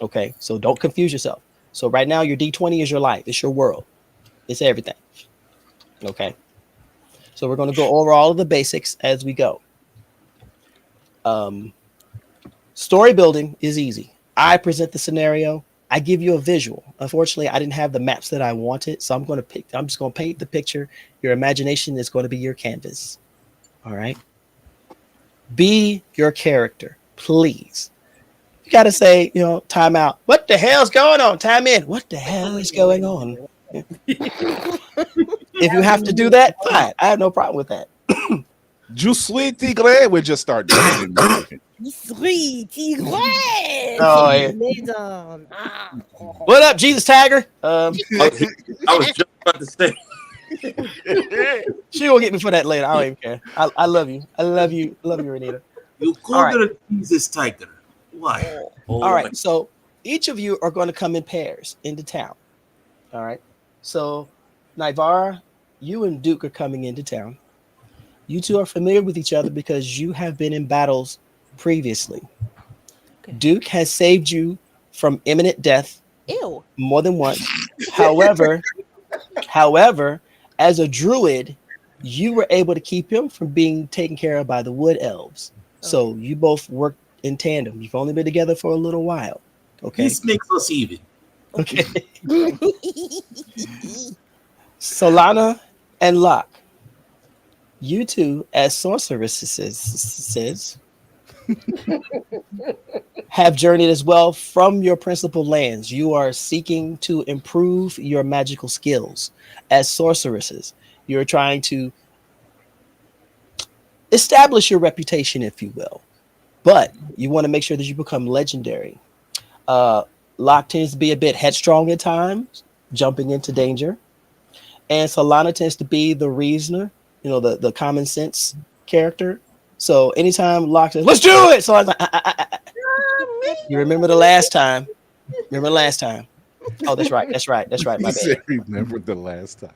G: Okay. So, don't confuse yourself. So, right now, your D20 is your life. It's your world. It's everything. Okay. So we're going to go over all of the basics as we go. Story building is easy. I present the scenario. I give you a visual. Unfortunately, I didn't have the maps that I wanted, so I'm just going to paint the picture. Your imagination is going to be your canvas. All right. Be your character, please. You got to say, time out. What the hell's going on? Time in. What the hell is going on? If you have to do that, fine. I have no problem with that.
B: Je suis tigre. We just start doing it.
G: Oh, yeah. What up, Jesus Tiger?
H: I was just about to say.
G: She will get me for that later. I don't even care. I love you. I love you. Love you, Renita.
F: You called her a Jesus Tiger. Why?
G: All right. So each of you are going to come in pairs into town. All right. So Naivara, you and Duke are coming into town. You two are familiar with each other because you have been in battles previously. Okay. Duke has saved you from imminent death more than once. However, as a druid, you were able to keep him from being taken care of by the wood elves. So you both worked in tandem. You've only been together for a little while. Okay.
F: This makes us even.
G: Okay. Solana and Locke, you two as sorceresses have journeyed as well from your principal lands. You are seeking to improve your magical skills as sorceresses. You're trying to establish your reputation, if you will, but you want to make sure that you become legendary. Locke tends to be a bit headstrong at times, jumping into danger, and Solana tends to be the reasoner, the common sense character. So anytime Locke says, "Let's do it," so I was like, "You remember the last time? Remember the last time?" Oh, that's right. My bad.
B: Remember the last time.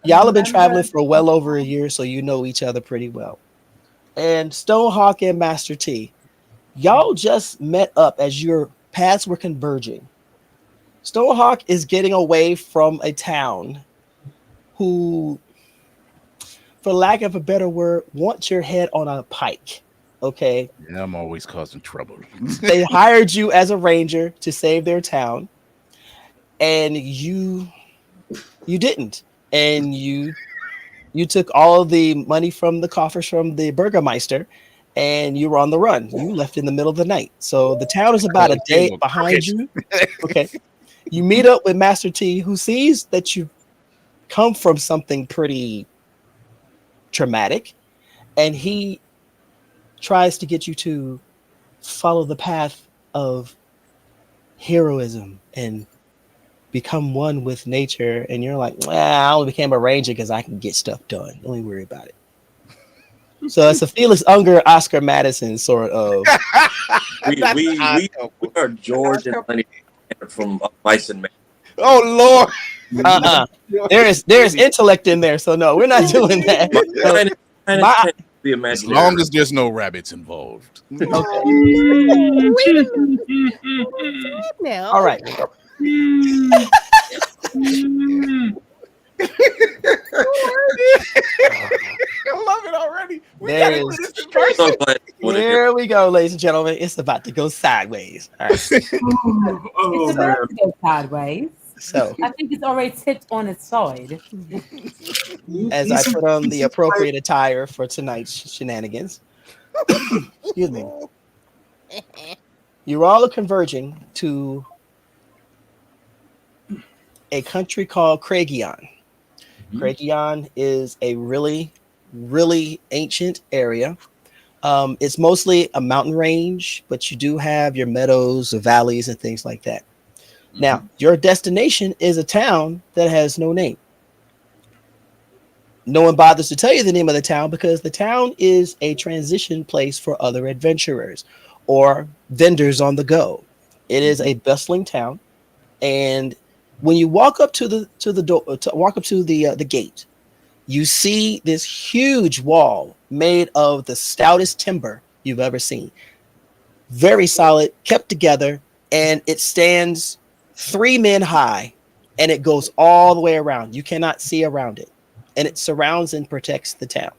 G: Y'all have been traveling for well over a year, so you know each other pretty well. And Stonehawk and Master T, y'all just met up as your paths were converging. Stonehawk is getting away from a town who, for lack of a better word, wants your head on a pike. Okay.
B: Yeah, I'm always causing trouble.
G: They hired you as a ranger to save their town, and you didn't. And you took all the money from the coffers from the Burgermeister, and you were on the run. You left in the middle of the night. So the town is about a day behind you. Okay. You meet up with Master T, who sees that you come from something pretty traumatic, and he tries to get you to follow the path of heroism and become one with nature. And you're like, I only became a ranger because I can get stuff done. Don't even worry about it. So it's a Felix Unger, Oscar Madison sort of.
H: we are George and Lenny from Mice and Men.
B: Oh Lord.
G: There is intellect in there, so no, we're not doing that.
B: As long as there's no rabbits involved.
G: Okay.
C: Now.
G: All right.
B: I love it already.
G: Here we go, ladies and gentlemen. It's about to go sideways. All right.
P: It's about to go sideways.
G: So
P: I think it's already tipped on its side.
G: As I put on the appropriate attire for tonight's shenanigans. Excuse me. You all are converging to a country called Craigion. Craigion is a really, really ancient area. It's mostly a mountain range, but you do have your meadows, valleys, and things like that. Now, your destination is a town that has no name. No one bothers to tell you the name of the town because the town is a transition place for other adventurers or vendors on the go. It is a bustling town, and when you walk up to the door, walk up to the gate, you see this huge wall made of the stoutest timber you've ever seen. Very solid, kept together, and it stands 3 men high, and it goes all the way around. You cannot see around it, and it surrounds and protects the town.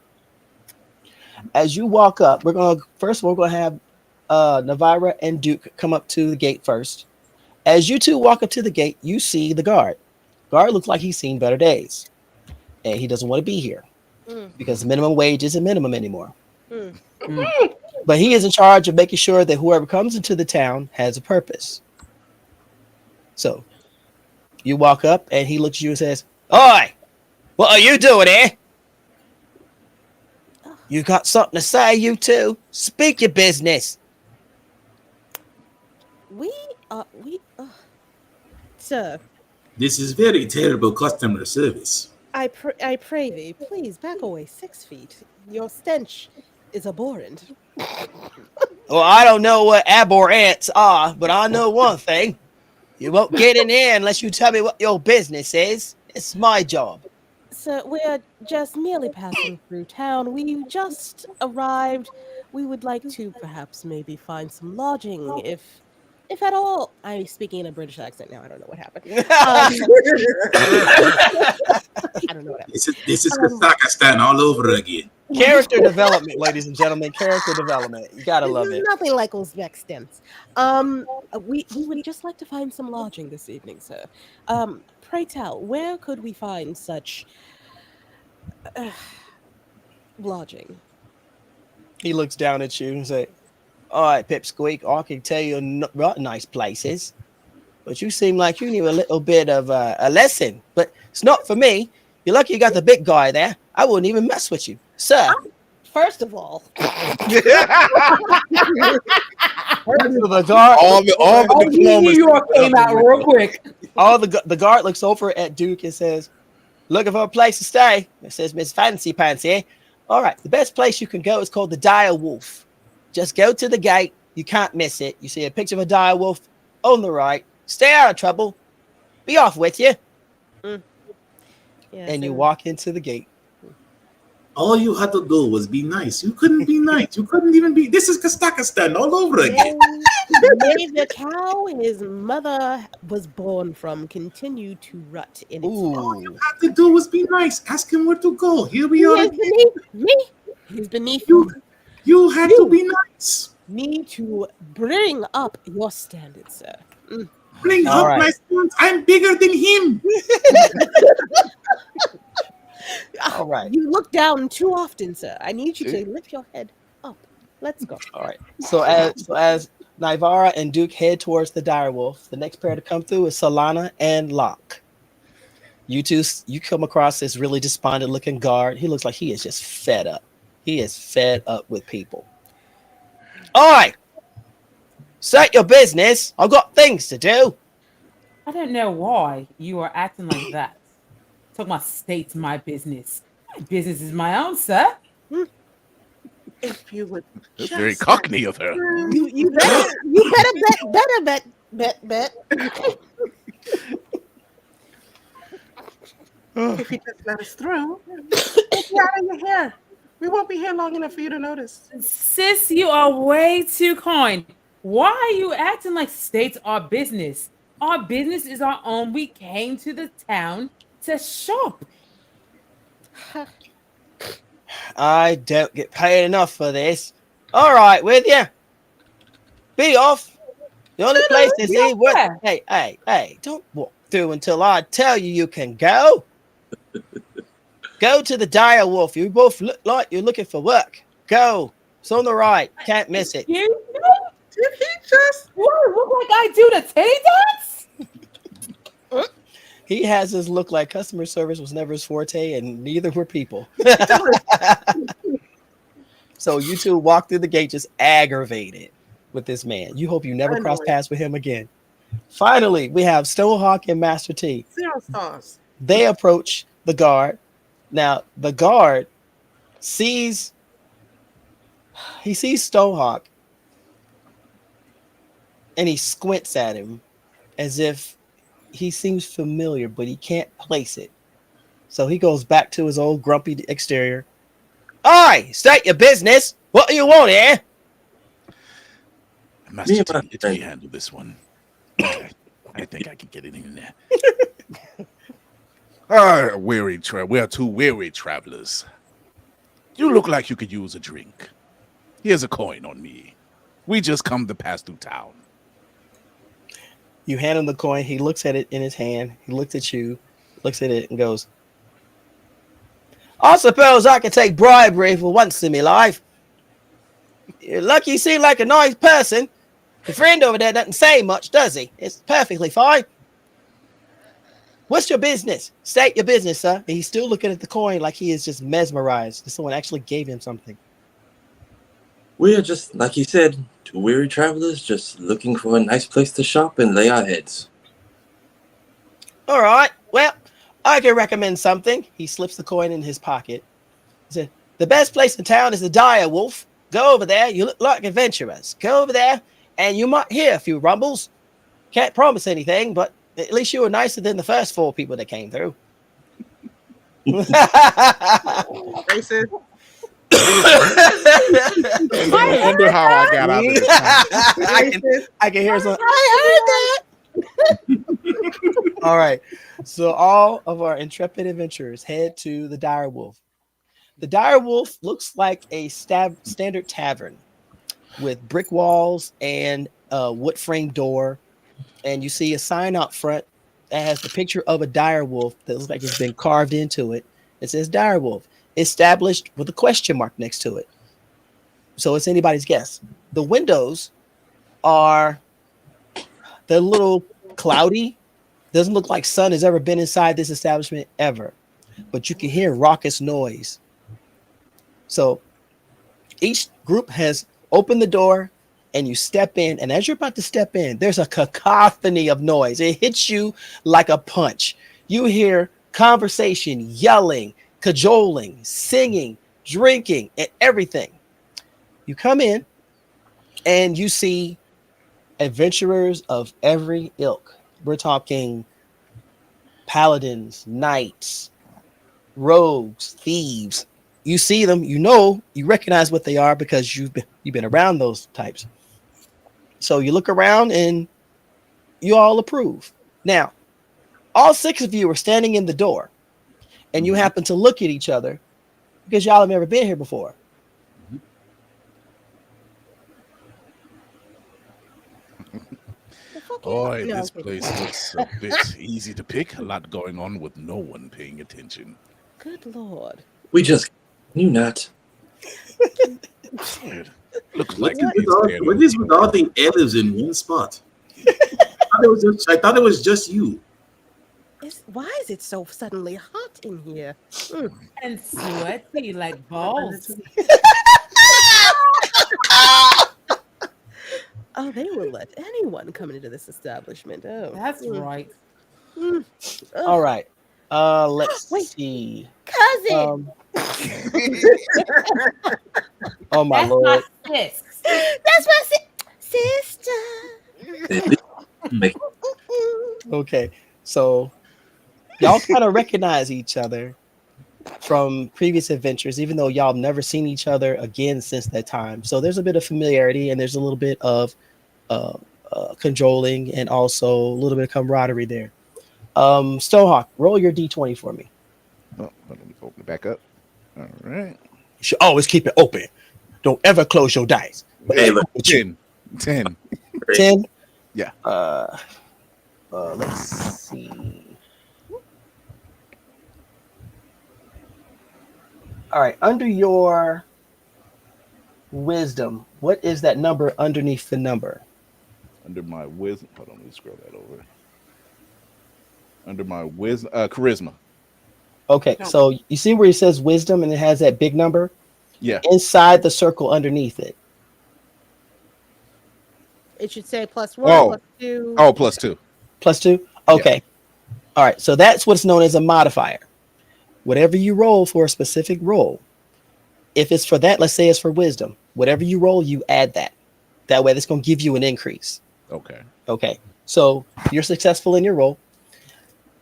G: As you walk up, we're gonna have Navira and Duke come up to the gate first. As you two walk up to the gate, you see the guard. Guard looks like he's seen better days, and he doesn't want to be here because minimum wage isn't minimum anymore. But he is in charge of making sure that whoever comes into the town has a purpose. So you walk up, and he looks at you and says, "Oi, what are you doing here? You got something to say, you two? Speak your business."
C: Sir,
F: This is very terrible customer service.
C: I pray thee, please back away 6 feet. Your stench is abhorrent.
G: Well, I don't know what abhorrents are, but I know one thing. You won't get in here unless you tell me what your business is. It's my job.
C: Sir, we're just merely passing through town. We just arrived. We would like to perhaps maybe find some lodging, if at all. I'm speaking in a British accent now. I don't know what happened. I don't know what happened.
F: This is Kazakhstan all over again.
G: Character development, ladies and gentlemen. Character development. You gotta love it.
C: Nothing like Uzbekistan. We would just like to find some lodging this evening, sir. Pray tell, where could we find such lodging?
G: He looks down at you and say, "All right, Pipsqueak, I can tell you nice places, but you seem like you need a little bit of a lesson. But it's not for me. You're lucky you got the big guy there. I wouldn't even mess with you, sir.
C: First of all,
G: The guard,
B: all the
P: New York came out real quick.
G: the guard looks over at Duke and says, "Looking for a place to stay?" It says, "Miss Fancy Pansy." All right, the best place you can go is called the Dire Wolf. Just go to the gate. You can't miss it. You see a picture of a dire wolf on the right. Stay out of trouble. Be off with you. And you walk into the gate.
F: All you had to do was be nice. You couldn't be nice. You couldn't even be. This is Kazakhstan all over again.
C: May the cow his mother was born from continue to rut in its
F: All you had to do was be nice. Ask him where to go. Here we
C: He
F: are.
C: is beneath me. He's beneath
F: you. You had to be nice.
C: Need to bring up your standards, sir.
F: Bring
G: All
F: up
G: right.
F: my sons. I'm bigger than him.
G: All right.
C: You look down too often, sir. I need you to lift your head up. Let's go.
G: All right. So as Naivara and Duke head towards the dire wolf, the next pair to come through is Solana and Locke. You two, you come across this really despondent looking guard. He looks like he is just fed up. He is fed up with people. All right. Set your business. I've got things to do.
P: I don't know why you are acting like that. Talking about state's my business. My business is my own, sir.
D: If you would
B: That's very cockney of her.
C: You better bet.
D: If you just let us through, get out of your hair. We won't be here long enough for you to notice.
P: Sis, you are way too kind. Why are you acting like state's our business? Our business is our own. We came to the town to shop.
G: I don't get paid enough for this. All right, with you. Be off. The only place to see what. Hey, don't walk through until I tell you can go. Go to the dire wolf. You both look like you're looking for work. Go. It's on the right. Can't miss it.
P: You
D: did he just
P: look like I do the titty dance?
G: He has this look like customer service was never his forte, and neither were people. So you two walk through the gate just aggravated with this man. You hope you never cross paths with him again. Finally, we have Stonehawk and Master T.
D: 0 stars.
G: They approach the guard. Now, the guard sees Stonehawk, and he squints at him as if he seems familiar, but he can't place it. So he goes back to his old grumpy exterior. Aye, state your business. What do you want here?
B: Master T, let me handle this one. Okay. I think I can get it in there. We are two weary travelers. You look like you could use a drink. Here's a coin on me. We just come to pass through town.
G: You hand him the coin. He looks at it in his hand. He looks at you, looks at it, and goes, I suppose I can take bribery for once in my life. You're lucky you seem like a nice person. Your friend over there doesn't say much, does he? It's perfectly fine. What's your business? State your business, sir. And he's still looking at the coin like he is just mesmerized. Someone actually gave him something.
H: We are just, like you said, two weary travelers just looking for a nice place to shop and lay our heads.
G: All right. Well, I can recommend something. He slips the coin in his pocket. He said, the best place in town is the Dire Wolf. Go over there. You look like adventurers. Go over there, and you might hear a few rumbles. Can't promise anything, but at least you were nicer than the first 4 people that came through.
D: Racist.
B: I wonder how I got out of this.
G: I can hear some. I heard that. All right. So all of our intrepid adventurers head to the Dire Wolf. The Dire Wolf looks like a standard tavern with brick walls and a wood frame door. And you see a sign out front that has the picture of a dire wolf that looks like it's been carved into it. It says Dire Wolf, established with a question mark next to it. So it's anybody's guess. The windows they're a little cloudy. Doesn't look like sun has ever been inside this establishment ever. but you can hear raucous noise. So each group has opened the door and you step in, and as you're about to step in, there's a cacophony of noise. It hits you like a punch. You hear conversation, yelling, cajoling, singing, drinking, and everything. You come in and you see adventurers of every ilk. We're talking paladins, knights, rogues, thieves. You see them, you recognize what they are because you've been around those types. So you look around and you all approve. Now, all 6 of you are standing in the door and you happen to look at each other because y'all have never been here before.
B: Boy, this place looks a bit easy to pick. A lot going on with no one paying attention.
C: Good Lord.
H: We just knew not.
B: Looks
F: What
B: like
F: is with all the elves in one spot? I thought it was just you.
C: Why is it so suddenly hot in here?
P: And sweaty like balls.
C: Oh, they will let anyone come into this establishment. Oh,
P: that's right.
G: All right. Let's see.
C: Cousin.
G: Oh my
P: That's
G: Lord.
P: my sis.
C: That's my sister.
G: Okay. So y'all kind of recognize each other from previous adventures, even though y'all have never seen each other again since that time. So there's a bit of familiarity and there's a little bit of cajoling and also a little bit of camaraderie there. Stonehawk, roll your D20 for me.
B: Oh, let me open it back up. All right.
G: You should always keep it open. Don't ever close your dice.
H: Hey, look,
B: 10.
G: 10?
B: Yeah.
G: Let's see. All right, under your wisdom, what is that number underneath the number?
B: Under my wisdom, hold on, let me scroll that over. Under my wisdom, charisma.
G: Okay, so you see where it says wisdom and it has that big number?
B: Yeah.
G: Inside the circle underneath it.
C: It should say +1, +2.
B: Oh, +2.
G: +2? Okay. Yeah. All right, so that's what's known as a modifier. Whatever you roll for a specific roll, if it's for that, let's say it's for wisdom, whatever you roll, you add that. That way, that's going to give you an increase.
B: Okay.
G: Okay. So you're successful in your roll.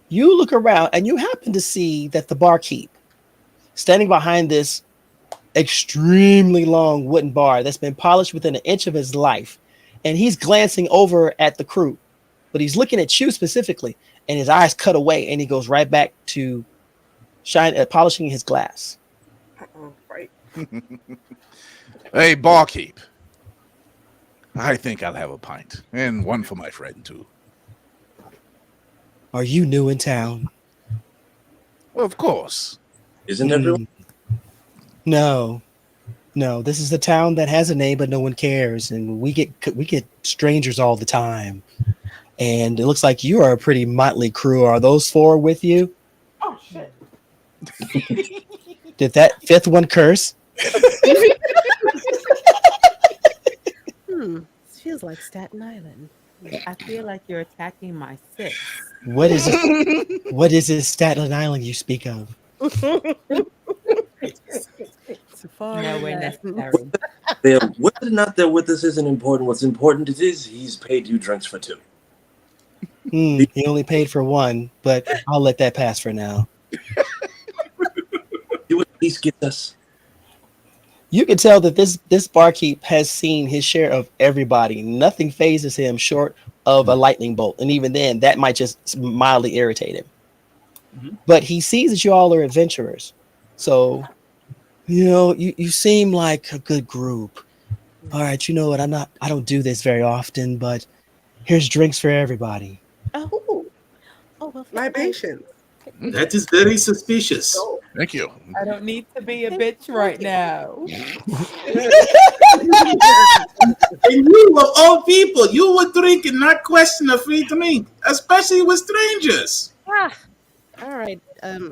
G: You look around and you happen to see that the barkeep standing behind this extremely long wooden bar that's been polished within an inch of his life. And he's glancing over at the crew, but he's looking at you specifically and his eyes cut away and he goes right back to polishing his glass.
D: Right.
B: Hey, barkeep. I think I'll have a pint and one for my friend too.
G: Are you new in town?
B: Well, of course.
H: Isn't everyone?
G: No. This is the town that has a name, but no one cares, and we get strangers all the time. And it looks like you are a pretty motley crew. Are those 4 with you?
D: Oh shit!
G: Did that 5th one curse?
C: This feels like Staten Island.
P: I feel like you're attacking my sis.
G: What is it? What is this Staten Island you speak of?
P: Nowhere necessary.
H: Whether or not they're with us isn't important. What's important is he's paid you drinks for 2.
G: He only paid for 1, but I'll let that pass for now.
H: You at least get us.
G: You can tell that this barkeep has seen his share of everybody. Nothing phases him short of a lightning bolt. And even then, that might just mildly irritate him. Mm-hmm. But he sees that you all are adventurers. So, you seem like a good group. All right, you know what? I don't do this very often, but here's drinks for everybody.
C: Oh, well,
D: libations.
F: That is very suspicious.
B: Thank you.
P: I don't need to be a bitch right now.
F: And you, of all people, you would drink and not question a free drink, especially with strangers.
C: All right,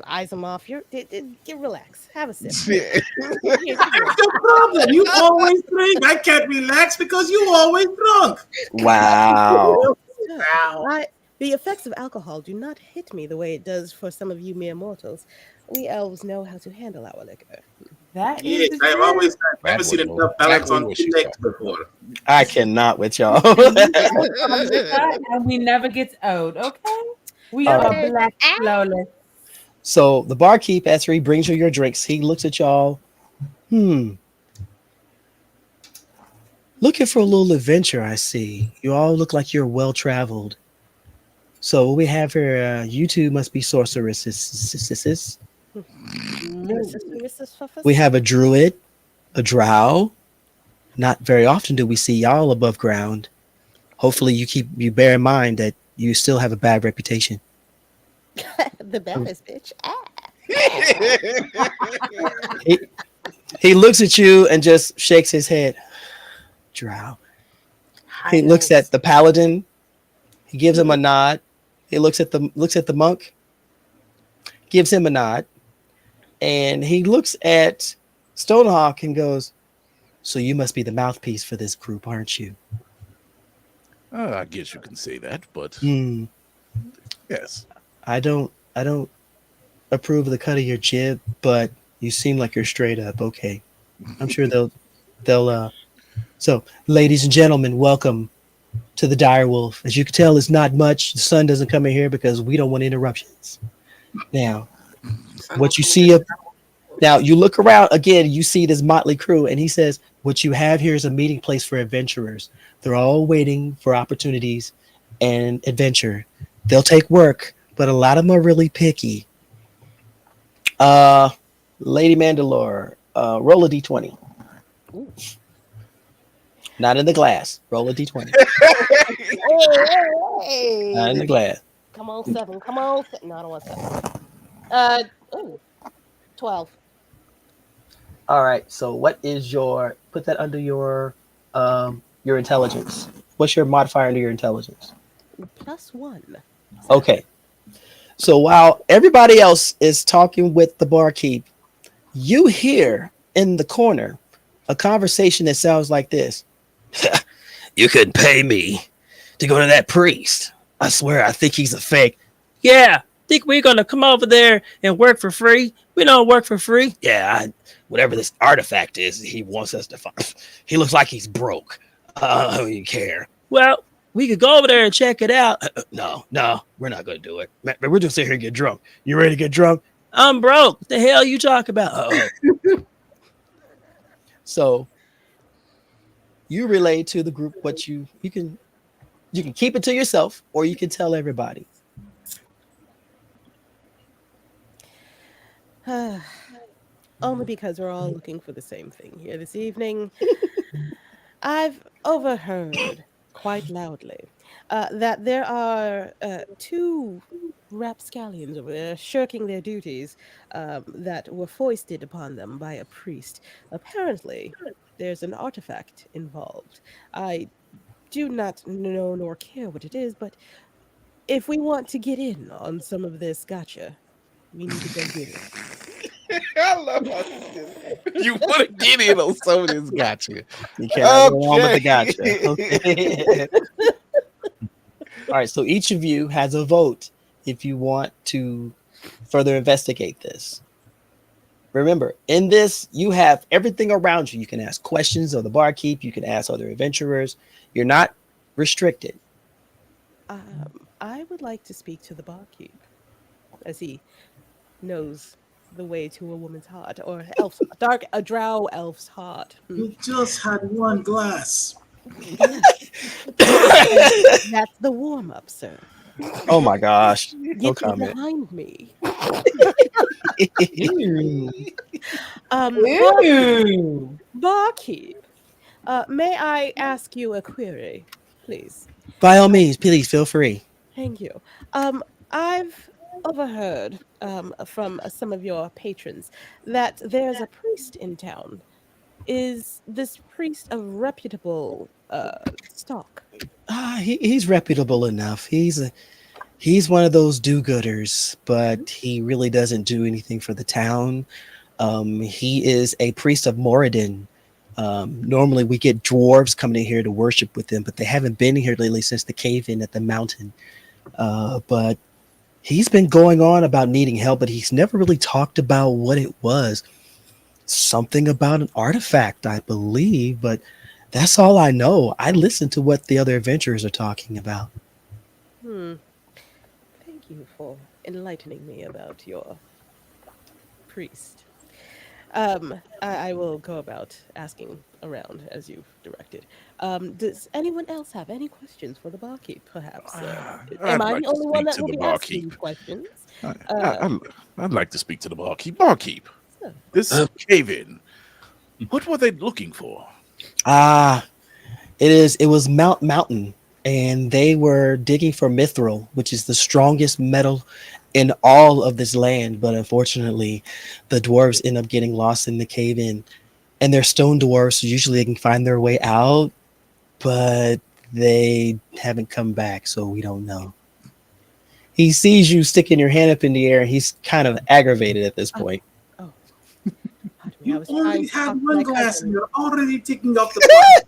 C: eyes them off. Get relax. Have a sip.
B: Yeah.
F: That's your problem. You always drink. I can't relax because you always drunk.
G: Wow.
C: The effects of alcohol do not hit me the way it does for some of you mere mortals. We elves know how to handle our liquor.
P: That is
F: Yes,
P: the
F: I have
P: truth.
F: always never
B: That
F: seen
B: was
F: enough balance
B: exactly
F: on
B: what
F: two
B: she
F: legs
B: thought.
F: before.
G: I cannot with y'all.
P: And we never get owed, okay? We
G: All
P: are
G: right.
P: black flawless.
G: So the barkeep, after he brings you your drinks, he looks at y'all. Looking for a little adventure, I see. You all look like you're well traveled. So what we have here, you two must be sorceresses. We have a druid, a drow. Not very often do we see y'all above ground. Hopefully you bear in mind that you still have a bad reputation.
C: The baddest bitch.
G: He looks at you and just shakes his head. Drow. He looks at the paladin. He gives him a nod. He looks at the monk. Gives him a nod. And he looks at Stonehawk and goes, "So you must be the mouthpiece for this group, aren't you?"
B: I guess you can say that, but yes.
G: I don't approve of the cut of your jib, but you seem like you're straight up. Okay. I'm sure they'll so ladies and gentlemen, welcome to the Dire Wolf. As you can tell, it's not much. The sun doesn't come in here because we don't want interruptions. Now, what you see up now, you look around again, you see this motley crew, and he says, "What you have here is a meeting place for adventurers. They're all waiting for opportunities and adventure. They'll take work, but a lot of them are really picky. Lady Mandalore, roll a d20.
C: Ooh.
G: Not in the glass. Roll a d20.
C: Hey.
G: Not in the glass.
C: Come on, 7. Come on. No, I don't want 7. 12.
G: All right. So what is put that under your intelligence. What's your modifier under your intelligence?
C: +1.
G: Okay. So while everybody else is talking with the barkeep, you hear in the corner a conversation that sounds like this. "You could pay me to go to that priest. I swear, I think he's a fake." "Yeah, think we're going to come over there and work for free? We don't work for free." "Yeah, whatever this artifact is, he wants us to find. He looks like he's broke. I don't even care." "Well, we could go over there and check it out." No, we're not going to do it. We're just sitting here and get drunk." "You ready to get drunk?" "I'm broke. What the hell you talking about?" So you relay to the group what you can keep it to yourself, or you can tell everybody.
C: Only because we're all looking for the same thing here this evening. I've overheard quite loudly that there are 2 rapscallions over there shirking their duties that were foisted upon them by a priest. Apparently, there's an artifact involved. I do not know nor care what it is, but if we want to get in on some of this gotcha, we need to go get it.
B: I love how you want to get in on some of this gotcha.
G: You cannot go wrong with the gotcha. Okay. All right, so each of you has a vote if you want to further investigate this. Remember, in this, you have everything around you. You can ask questions of the barkeep. You can ask other adventurers. You're not restricted.
C: I would like to speak to the barkeep, as he knows the way to a woman's heart, or a drow elf's heart.
F: You just had one glass.
C: That's the warm up, sir.
G: Oh my gosh! No
C: Get
G: comment.
C: behind me. Barkeep, may I ask you a query, please?
G: By all means, please feel free.
C: Thank you. I've overheard from some of your patrons that there's a priest in town. Is this priest of reputable stock?
G: He's reputable enough. He's He's one of those do-gooders, but he really doesn't do anything for the town. He is a priest of Moradin. Normally we get dwarves coming in here to worship with him, but they haven't been here lately since the cave-in at the mountain. But he's been going on about needing help, but he's never really talked about what it was. Something about an artifact, I believe, but that's all I know. I listen to what the other adventurers are talking about.
C: Thank you for enlightening me about your priest. I will go about asking around as you've directed. Does anyone else have any questions for the barkeep, perhaps? Am I
B: like
C: the
B: to
C: only one
B: speak
C: that
B: to
C: will
B: the
C: be asking
B: barkeep.
C: questions?
B: I'd like to speak to the barkeep. Barkeep, this cave-in, what were they looking for?
G: It was Mountain, and they were digging for mithril, which is the strongest metal in all of this land. But unfortunately, the dwarves end up getting lost in the cave-in, and they're stone dwarves, so usually they can find their way out, but they haven't come back, so we don't know. He sees you sticking your hand up in the air, and he's kind of aggravated at this point.
F: You only had one glass and you're already taking off the pot.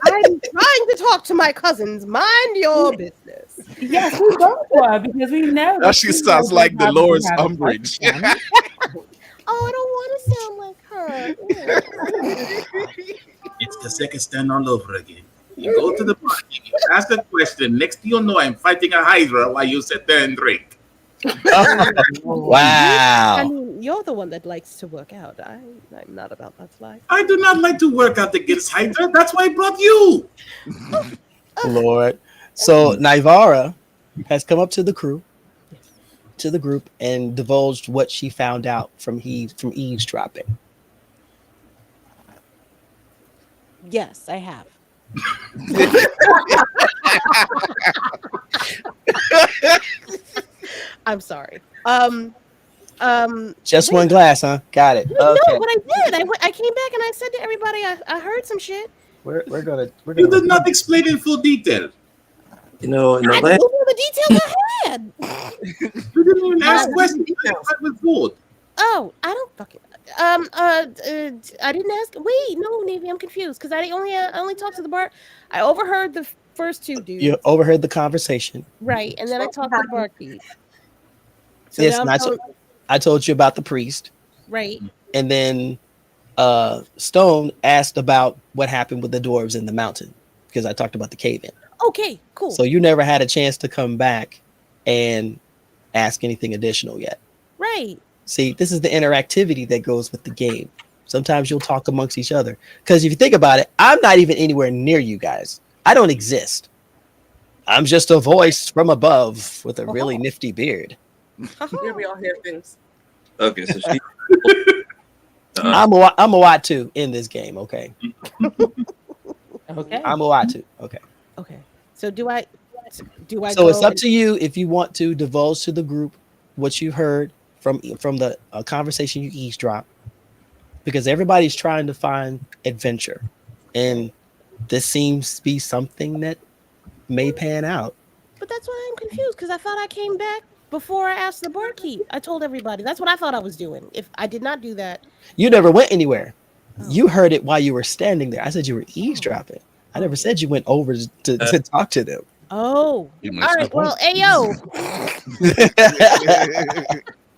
C: I'm trying to talk to my cousins. Mind your business.
P: Yes, we both were because we know.
B: Now she sounds like Dolores Umbridge.
C: Oh, I don't want to sound like her.
F: It's Kazakhstan all over again. You go to the party, you ask a question. Next thing you know, I'm fighting a Hydra while you sit there and drink.
G: Wow.
C: I mean, you're the one that likes to work out. I'm not about that life.
F: I do not like to work out against Hydra. That's why I brought you.
G: Lord. So Naivara has come up to the crew, to the group, and divulged what she found out from eavesdropping.
C: Yes, I have. I'm sorry.
G: Just one glass, huh? Got it.
C: No,
G: Okay.
C: but I did. I came back and I said to everybody, I heard some shit.
G: We're gonna.
F: You did not explain in full detail.
H: You know, in
C: I
H: the
C: told you the details I had.
F: You didn't even ask questions. With food.
C: Oh, I don't fucking. I didn't ask. Wait, no, Navy, I'm confused because I only talked to the bar. I overheard the first two dudes.
G: You overheard the conversation.
C: Right, and then I talked to the barkeep. So
G: Yes,
C: now
G: and I told you about the priest.
C: Right.
G: And then Stone asked about what happened with the dwarves in the mountain because I talked about the cave-in.
C: Okay, cool.
G: So you never had a chance to come back and ask anything additional yet.
C: Right.
G: See, this is the interactivity that goes with the game. Sometimes you'll talk amongst each other. Because if you think about it, I'm not even anywhere near you guys. I don't exist. I'm just a voice from above with a really nifty beard.
D: Here we all hear things.
H: Okay, so she.
G: I'm a Watu in this game, okay?
C: Okay.
G: I'm a Watu, okay.
C: Okay. So do I?
G: So it's up to you if you want to divulge to the group what you heard from the conversation you eavesdrop, because everybody's trying to find adventure, and this seems to be something that may pan out.
C: But that's why I'm confused because I thought I came back before I asked the barkeep. I told everybody. That's what I thought I was doing. If I did not do that,
G: You never went anywhere. You heard it while you were standing there. I said you were eavesdropping. I never said you went over to talk to them.
C: oh,
G: You
C: all
G: missed
C: right.
G: the
C: Well,
G: point.
C: ayo.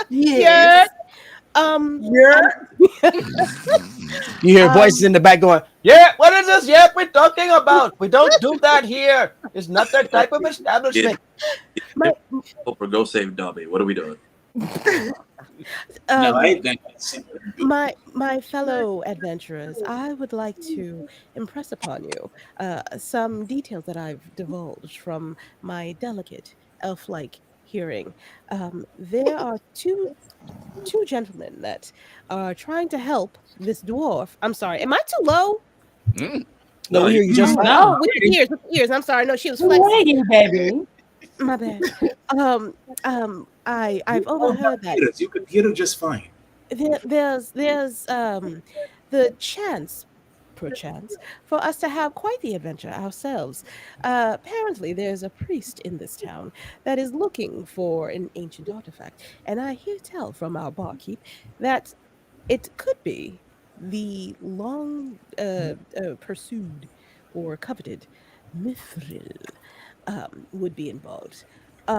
C: Yeah.
G: You hear voices in the back going, "Yeah, what is this? Yeah, we're talking about. We don't do that here. It's not that type of establishment."
H: Or go save Dummy. What are we doing?
C: My fellow adventurers, I would like to impress upon you some details that I've divulged from my delicate elf-like hearing. There are two gentlemen that are trying to help this dwarf. I'm sorry, am I too low?
G: No, we hear you just fine.
C: No, with the ears. I'm sorry. No, she was flexing.
P: Waiting, baby.
C: My bad. I've overheard that.
F: You could hear it just fine.
C: There's the chance, perchance, for us to have quite the adventure ourselves. Apparently, there's a priest in this town that is looking for an ancient artifact, and I hear tell from our barkeep that it could be the long pursued or coveted mithril would be involved.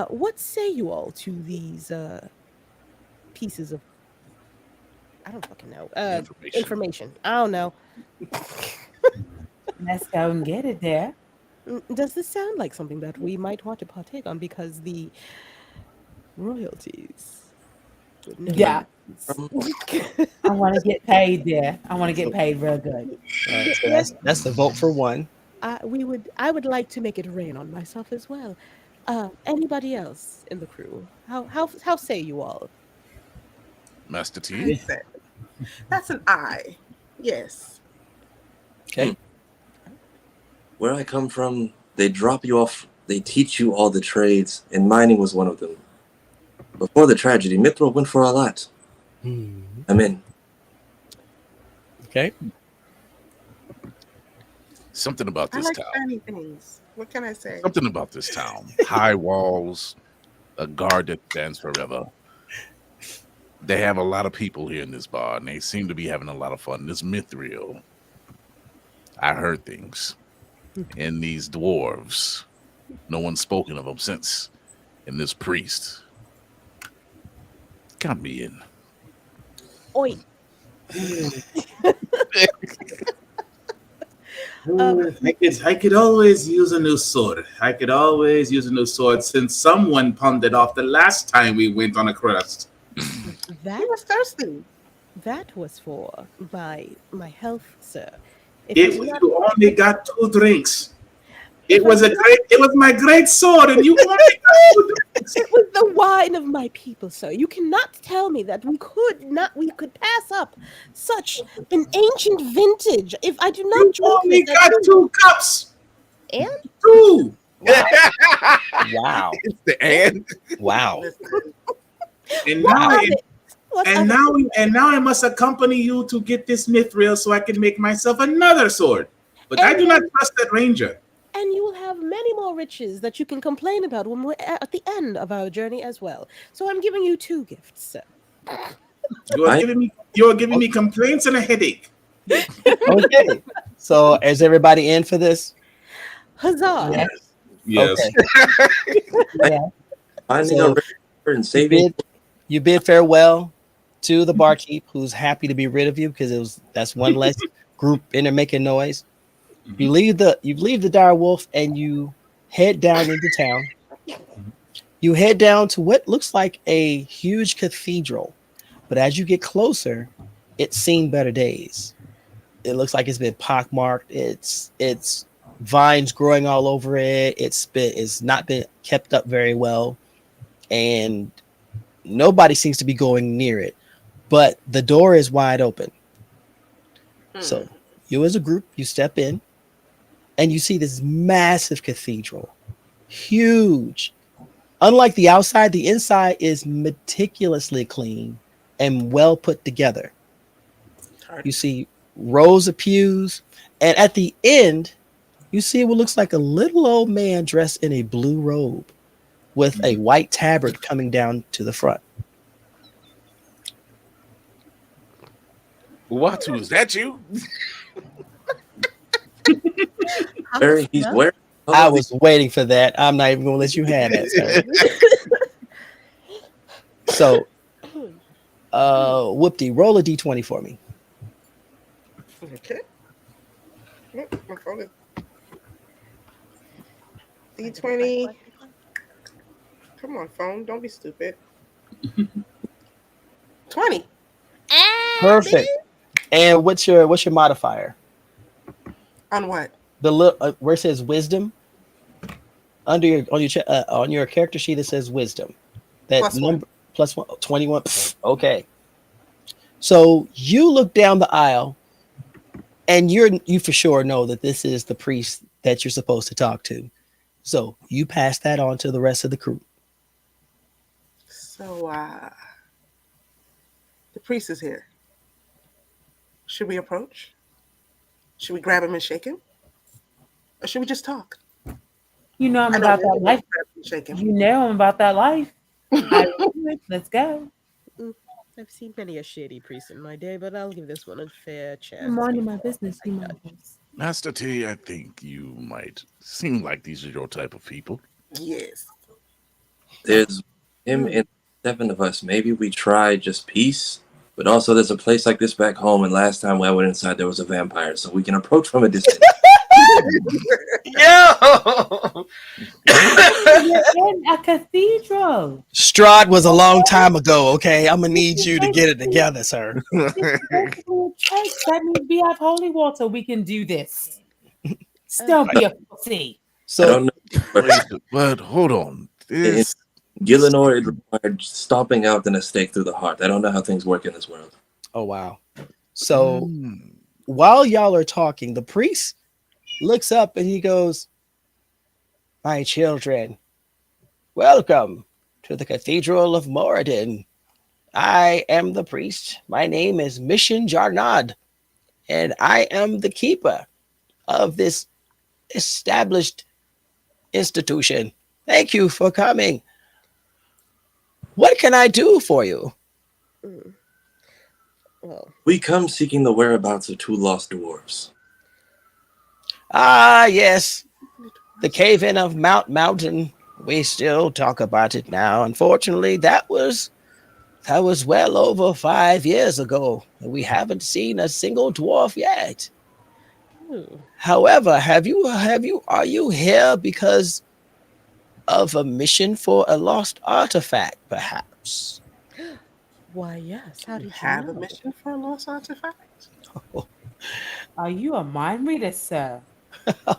C: What say you all to these pieces of I don't fucking know information? I don't know.
P: Let's go and get it there.
C: Does this sound like something that we might want to partake on because the royalties would know?
P: Yeah. I want to get paid there. I want to get paid real good.
G: So that's the vote for one.
C: I would like to make it rain on myself as well. Anybody else in the crew? How say you all?
B: Master T.
D: That's an I. Yes.
G: Okay.
H: Where I come from, they drop you off. They teach you all the trades, and mining was one of them. Before the tragedy, Mithril went for a lot. I'm in.
G: Okay.
B: Something about this
D: I like
B: town.
D: shiny things. What can I say?
B: Something about this town. High walls, a guard that stands forever. They have a lot of people here in this bar, and they seem to be having a lot of fun. This mithril, I heard things. And these dwarves, no one's spoken of them since. And this priest got me in.
C: Oi.
F: I could always use a new sword. I could always use a new sword since someone pawned it off the last time we went on a quest.
C: That
D: was thirsty.
C: That was for my health, sir.
F: You only got 2 drinks. It was my great sword, and you only got 2 drinks.
C: It was the wine of my people, sir. You cannot tell me that we could pass up such an ancient vintage if I do not
F: You only got 2 cups.
C: And
F: 2.
G: Wow.
B: It's the end.
G: Wow.
F: And now I must accompany you to get this mithril so I can make myself another sword. But I do not trust that ranger.
C: And you will have many more riches that you can complain about when we're at the end of our journey as well. So I'm giving you 2 gifts, sir.
F: You're giving me complaints and a headache.
G: Okay. So is everybody in for this?
C: Huzzah!
F: Yes.
G: Okay.
H: So you bid farewell to the barkeep, who's happy to be rid of you because that's one less group in there making noise. You leave the dire wolf and you head down into town. You head down to what looks like a huge cathedral, but as you get closer, it's seen better days. It looks like it's been pockmarked. It's vines growing all over it. It's not been kept up very well, and nobody seems to be going near it. But the door is wide open. So you as a group, you step in. And you see this massive cathedral, huge. Unlike the outside, the inside is meticulously clean and well put together. You see rows of pews, and at the end, you see what looks like a little old man dressed in a blue robe with a white tabard coming down to the front.
B: Watu, is that you?
H: He's wearing.
G: I was waiting for that. I'm not even going to let you have that, sir. So, Whoopty, roll a d20 for me.
D: Okay. My phone is D20. Come on, phone. Don't be stupid. 20.
G: Perfect. And what's your modifier?
D: On what?
G: The where it says wisdom. On your character sheet it says wisdom. That
D: Plus
G: number plus 1, 21. Okay. So you look down the aisle, and you for sure know that this is the priest that you're supposed to talk to. So you pass that on to the rest of the crew.
D: So the priest is here. Should we approach? Should we grab him and shake him? Or should we just talk?
P: You know I'm
D: I know
P: about
D: Mary
P: that life.
D: grab him and shake him.
P: You know I'm about that life. Let's go.
C: I've seen many a shady priest in my day, but I'll give this one a fair chance.
P: I'm minding my business. You know.
B: Master T, I think you might seem like these are your type of people.
D: Yes.
H: There's him and 7 of us. Maybe we try just peace. But also, there's a place like this back home, and last time I went inside, there was a vampire, so we can approach from a distance.
G: Yo!
P: You're in a cathedral.
G: Strahd was a long time ago, okay? I'm gonna need you to get it together, sir.
P: That means we have holy water. We can do this. Still be a pussy.
H: So, I don't know,
B: but hold on.
H: This... Gillinor, it required stomping out and a stake through the heart. I don't know how things work in this world.
G: Oh, wow. So while y'all are talking, the priest looks up and he goes, "My children, welcome to the Cathedral of Moradin. I am the priest. My name is Mission Jarnad, and I am the keeper of this established institution. Thank you for coming. What can I do for you?"
C: Well,
H: we come seeking the whereabouts of 2 lost dwarves.
G: Ah, yes. The cave-in of Mount Mountain. We still talk about it now. Unfortunately, that was well over 5 years ago. And we haven't seen a single dwarf yet. However, are you here because of a mission for a lost artifact, perhaps?
C: Why, yes. How did you
D: have
C: know?
D: a mission for a lost artifact?
P: Are you a mind reader, sir?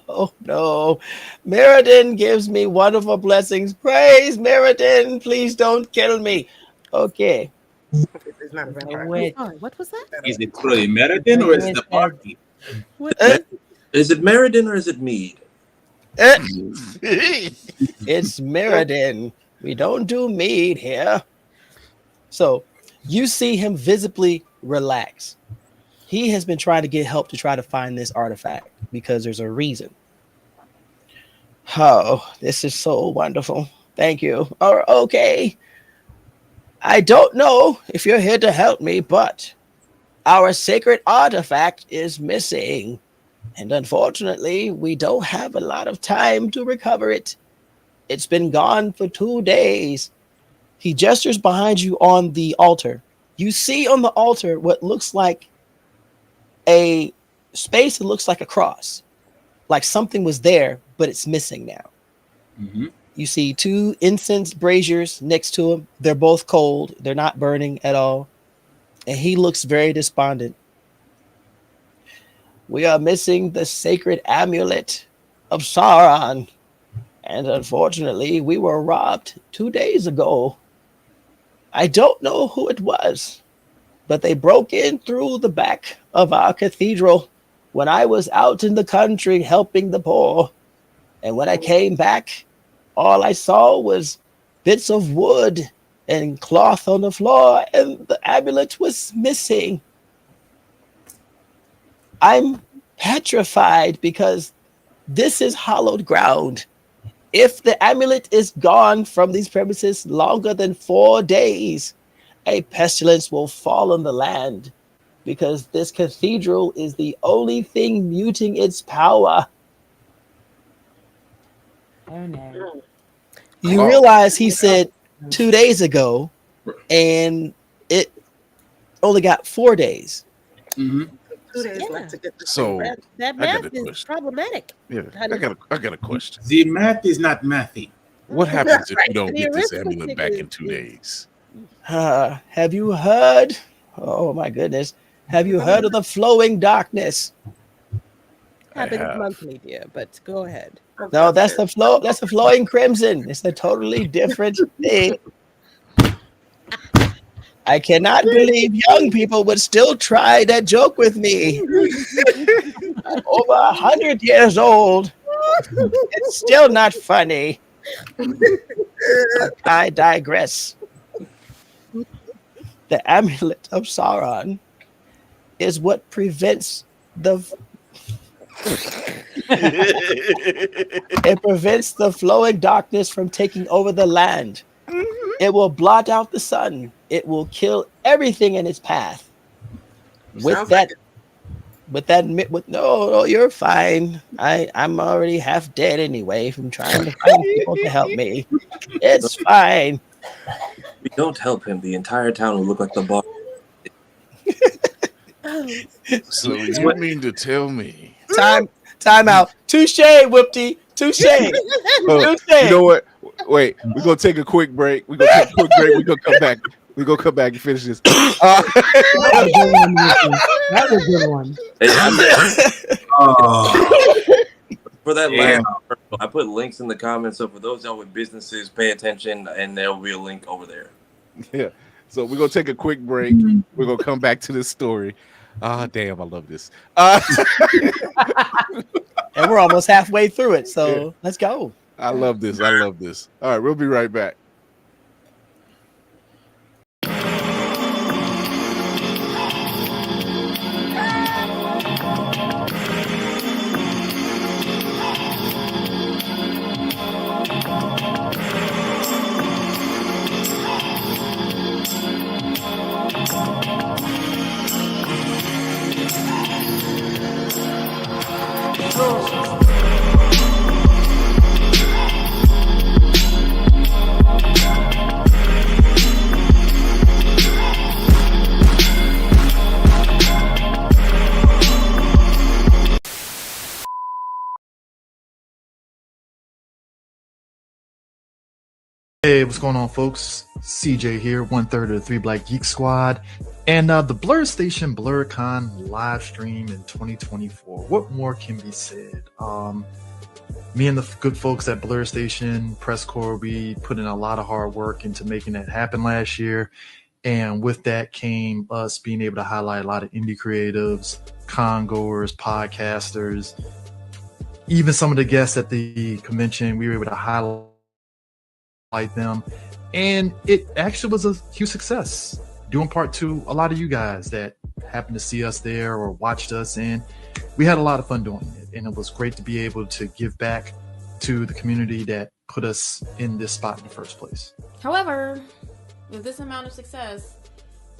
G: Oh, no. Meriden gives me wonderful blessings. Praise Meriden. Please don't kill me. Okay.
D: It's not a vampire.
C: What was that?
F: Is it truly Meriden or is it the party?
H: Is it Meriden or is it Mead?
G: It's Meriden. We don't do mead here. So you see him visibly relax. He has been trying to get help to try to find this artifact because there's a reason. Oh, this is so wonderful. Thank you. Okay. I don't know if you're here to help me, but our sacred artifact is missing. And unfortunately, we don't have a lot of time to recover it. It's been gone for 2 days. He gestures behind you on the altar. You see on the altar what looks like a space that looks like a cross. Like something was there, but it's missing now.
F: Mm-hmm.
G: You see 2 incense braziers next to him. They're both cold. They're not burning at all. And he looks very despondent. We are missing the sacred amulet of Sauron. And unfortunately, we were robbed 2 days ago. I don't know who it was, but they broke in through the back of our cathedral when I was out in the country helping the poor. And when I came back, all I saw was bits of wood and cloth on the floor, and the amulet was missing. I'm petrified because this is hallowed ground. If the amulet is gone from these premises longer than 4 days, a pestilence will fall on the land because this cathedral is the only thing muting its power.
P: Oh, no.
G: You realize he said 2 days ago, and it only got 4 days.
F: Mm-hmm.
D: 2 days left to get the
B: So
C: That math is problematic.
B: Yeah, I got a question.
F: The math is not mathy.
B: What happens if you don't
C: The
B: get this
C: arithmetic
B: amulet back
C: is-
B: in 2 days?
G: Have you heard? Oh my goodness. Have you heard of the flowing darkness?
C: Happens
B: have.
C: monthly, dear, but go ahead.
G: No, that's the flow. That's the flowing crimson. It's a totally different thing. I cannot believe young people would still try that joke with me. Over 100 years old. It's still not funny. I digress. The amulet of Sauron is what prevents the It prevents the flowing darkness from taking over the land. It will blot out the sun. It will kill everything in its path. No, you're fine. I'm already half dead anyway from trying to find people to help me. It's fine.
H: If we don't help him, the entire town will look like the bar.
B: So you mean to tell me?
G: Time out. Touche, Whoopty. Touche.
B: You know what? Wait, we're gonna take a quick break. We're gonna come back. We're gonna come back and finish this.
P: That was a good one.
H: For that last, I put links in the comments. So for those y'all with businesses, pay attention, and there will be a link over there.
B: Yeah. So we're gonna take a quick break. We're gonna come back to this story. Damn, I love this.
G: And we're almost halfway through it, so let's go.
B: I love this. All right, we'll be right back.
Q: Hey, what's going on, folks? CJ here, 1/3 of the 3 Black Geek Squad, and the Blerd Station BlerdCon live stream in 2024. What more can be said? Me and the good folks at Blerd Station Press Corps, we put in a lot of hard work into making that happen last year, and with that came us being able to highlight a lot of indie creatives, con-goers, podcasters, even some of the guests at the convention. We were able to highlight them, and it actually was a huge success, due in part to a lot of you guys that happened to see us there or watched us, and we had a lot of fun doing it, and it was great to be able to give back to the community that put us in this spot in the first place.
R: However, with this amount of success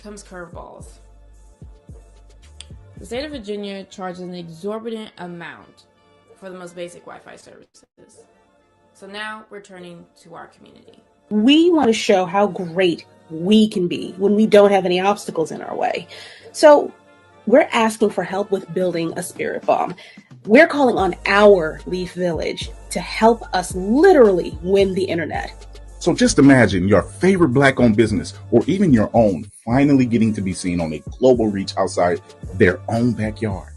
R: comes curveballs. The state of Virginia charges an exorbitant amount for the most basic Wi-Fi services. So now we're turning to our community.
S: We want to show how great we can be when we don't have any obstacles in our way. So we're asking for help with building a spirit bomb. We're calling on our Leaf Village to help us literally win the internet.
B: So just imagine your favorite Black-owned business, or even your own, finally getting to be seen on a global reach outside their own backyard.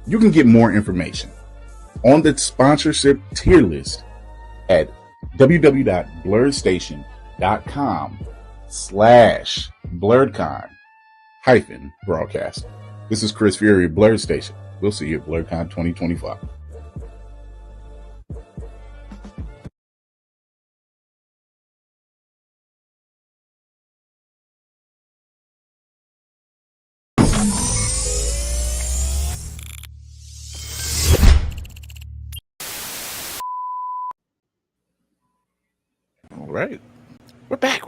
B: You can get more information on the sponsorship tier list at www.blerdstation.com/BlerdCon-broadcast. This is Chris Fury of Blerd Station. We'll see you at BlerdCon 2025. All right. We're back.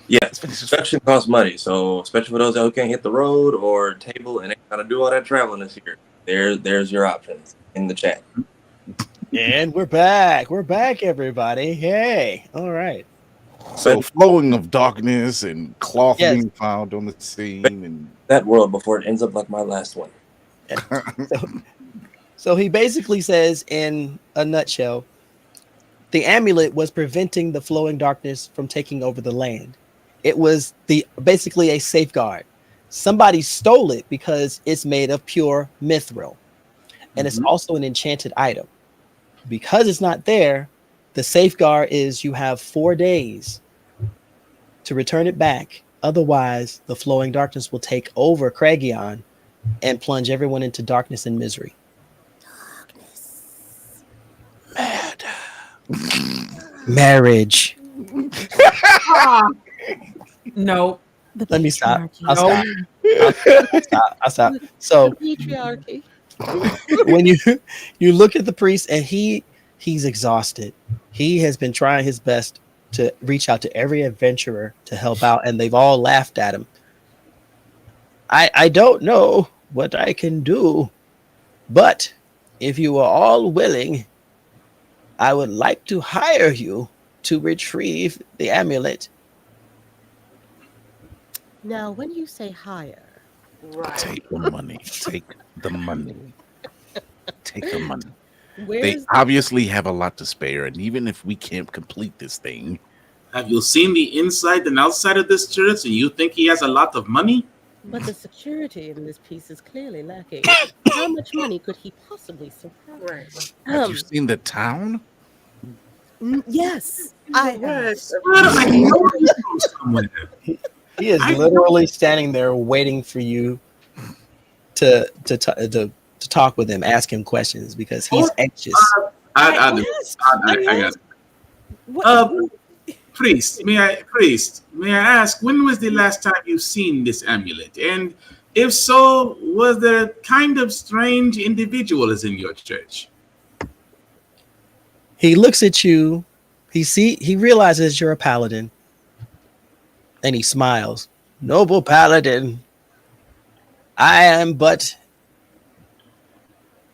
H: Yeah, construction costs money, so especially for those who can't hit the road or table and ain't gotta do all that traveling this year, there's your options in the chat.
G: And we're back. We're back, everybody. Hey. All right.
B: So flowing of darkness and cloth being found on the scene, and
H: that world before it ends up like my last one.
G: So he basically says, in a nutshell, the amulet was preventing the flowing darkness from taking over the land. It was basically a safeguard. Somebody stole it because it's made of pure mithril, and it's also an enchanted item. Because it's not there, the safeguard is you have 4 days to return it back. Otherwise, the flowing darkness will take over Craigion and plunge everyone into darkness and misery. Marriage.
P: No.
G: Let me stop. I'll
C: No.
G: stop. I'll stop. So
C: patriarchy.
G: When you look at the priest and he's exhausted. He has been trying his best to reach out to every adventurer to help out, and they've all laughed at him. I don't know what I can do, but if you are all willing, I would like to hire you to retrieve the amulet.
C: Now, when you say hire,
B: Take the money. Take the money. Take the money.
C: Where's
B: They obviously have a lot to spare, and even if we can't complete this thing,
F: have you seen the inside and outside of this church, and you think he has a lot of money?
C: But the security in this piece is clearly lacking. How much money could he possibly surprise?
B: have you seen the town?
C: Yes, I have.
G: He is literally standing there waiting for you to talk with him, ask him questions because he's anxious.
F: I got it. Priest, may I ask, when was the last time you've seen this amulet? And if so, was there a kind of strange individuals in your church?
G: He looks at you. He realizes you're a paladin, and he smiles. Noble paladin, I am but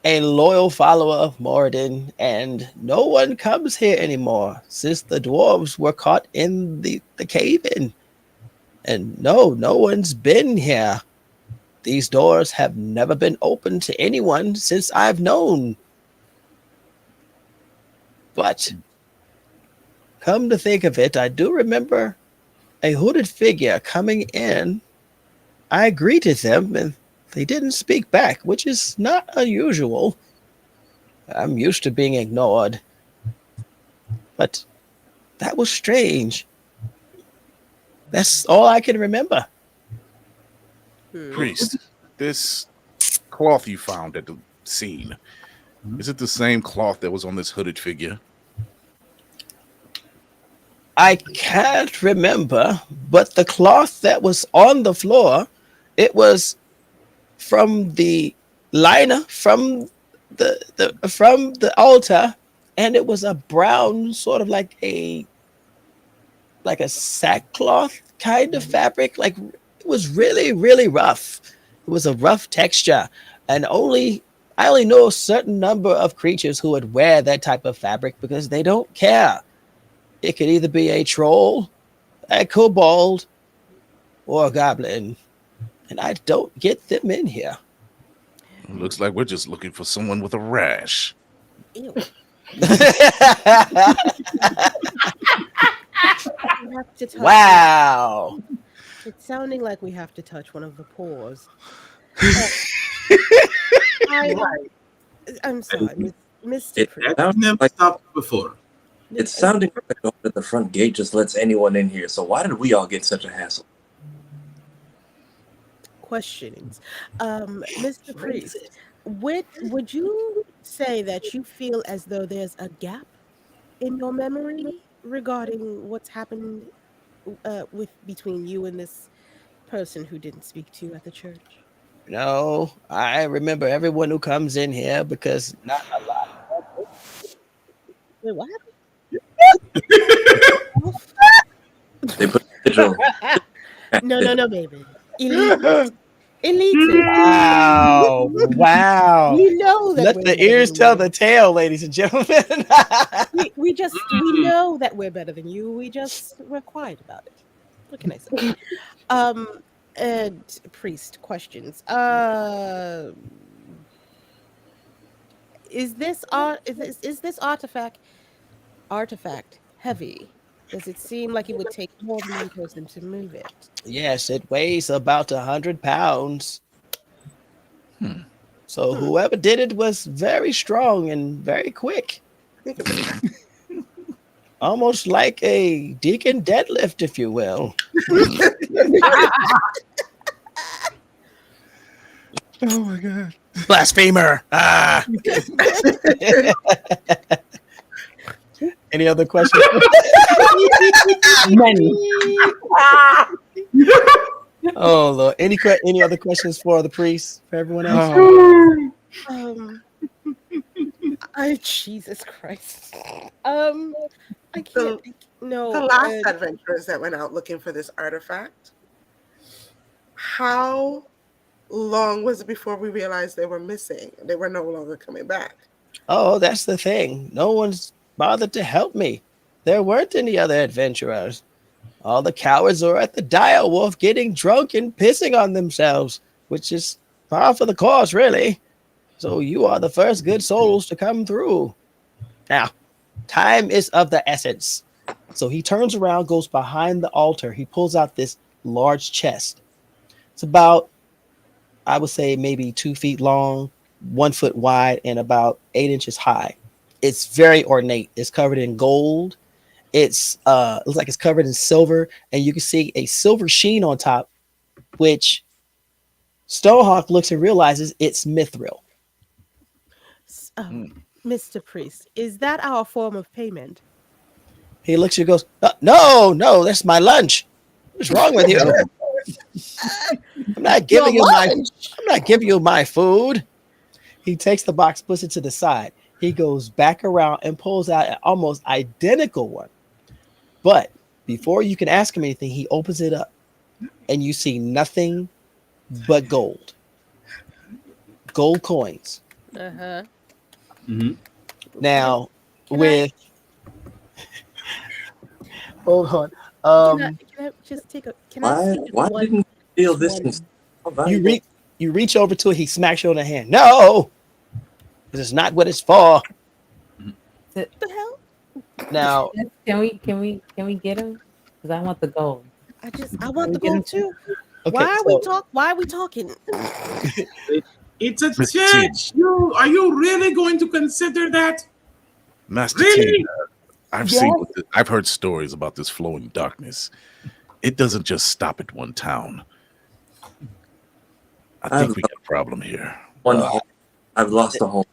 G: a loyal follower of Moradin, and no one comes here anymore since the dwarves were caught in the cave-in. And no one's been here. These doors have never been opened to anyone since I've known. But come to think of it, I do remember a hooded figure coming in. I greeted them, and they didn't speak back, which is not unusual. I'm used to being ignored. But that was strange. That's all I can remember.
B: Priest, this cloth you found at the scene, is it the same cloth that was on this hooded figure?
G: I can't remember, but the cloth that was on the floor, it was from the liner from the altar, and it was a brown, sort of like a sackcloth kind of fabric. Like, it was really, really rough. It was a rough texture, and I only know a certain number of creatures who would wear that type of fabric because they don't care. It could either be a troll, a kobold, or a goblin, and I don't get them in here.
B: Looks like we're just looking for someone with a rash.
C: Ew.
G: Wow.
C: It's sounding like we have to touch one of the pores. I'm sorry, Mr.
H: I've never
F: stopped before.
H: It's sounding like the at the front gate just lets anyone in here. So why did we all get such a hassle?
C: Questionings. Mr. Priest, would you say that you feel as though there's a gap in your memory regarding what's happened between you and this person who didn't speak to you at the church?
G: No, I remember everyone who comes in here because not a lot.
C: Wait, what happened?
H: They put digital.
C: No, baby. Elite.
G: Wow.
C: You know that.
G: Let the ears tell the tale, ladies and gentlemen.
C: we know that we're better than you. We're quiet about it. What can I say? And Priest, questions. Is this artifact heavy? Does it seem like it would take more than one person to move it?
G: Yes, it weighs about 100 pounds. So whoever did it was very strong and very quick. Almost like a deacon deadlift, if you will.
B: Oh my God.
G: Blasphemer. Any other questions?
S: Many.
G: Oh Lord. Any other questions for the priest? For everyone else?
C: Jesus Christ. I can't think. No.
D: The last adventurers that went out looking for this artifact, how long was it before we realized they were missing? They were no longer coming back.
G: Oh, that's the thing. No one's bothered to help me. There weren't any other adventurers. All the cowards were at the Dire Wolf getting drunk and pissing on themselves, which is par for the course, really. So you are the first good souls to come through. Now, time is of the essence. So he turns around, goes behind the altar. He pulls out this large chest. It's about, I would say, maybe 2 feet long, 1 foot wide, and about 8 inches high. It's very ornate. It's covered in gold. It's looks like it's covered in silver, and you can see a silver sheen on top, which Stonehawk looks and realizes it's mithril.
C: Mr. Priest, is that our form of payment?
G: He looks and goes, no, that's my lunch. What's wrong with you? I'm not giving you my food. He takes the box, puts it to the side. He goes back around and pulls out an almost identical one. But before you can ask him anything, he opens it up and you see nothing but gold. Gold coins.
C: Uh-huh.
F: Mm-hmm.
G: Now, hold on.
C: Can I just take a?
H: Why didn't you feel this?
G: You reach over to it. He smacks you on the hand. No, this is not what it's for.
C: What the hell?
G: Now,
P: can we get him? Because I want the gold.
C: I want the gold too.
G: Okay,
C: Why are we talking?
F: It's a church. Are you really going to consider that?
B: Master
F: Really?
B: T, I've heard stories about this flowing darkness. It doesn't just stop at one town. I think we got a problem here.
H: I've lost a home.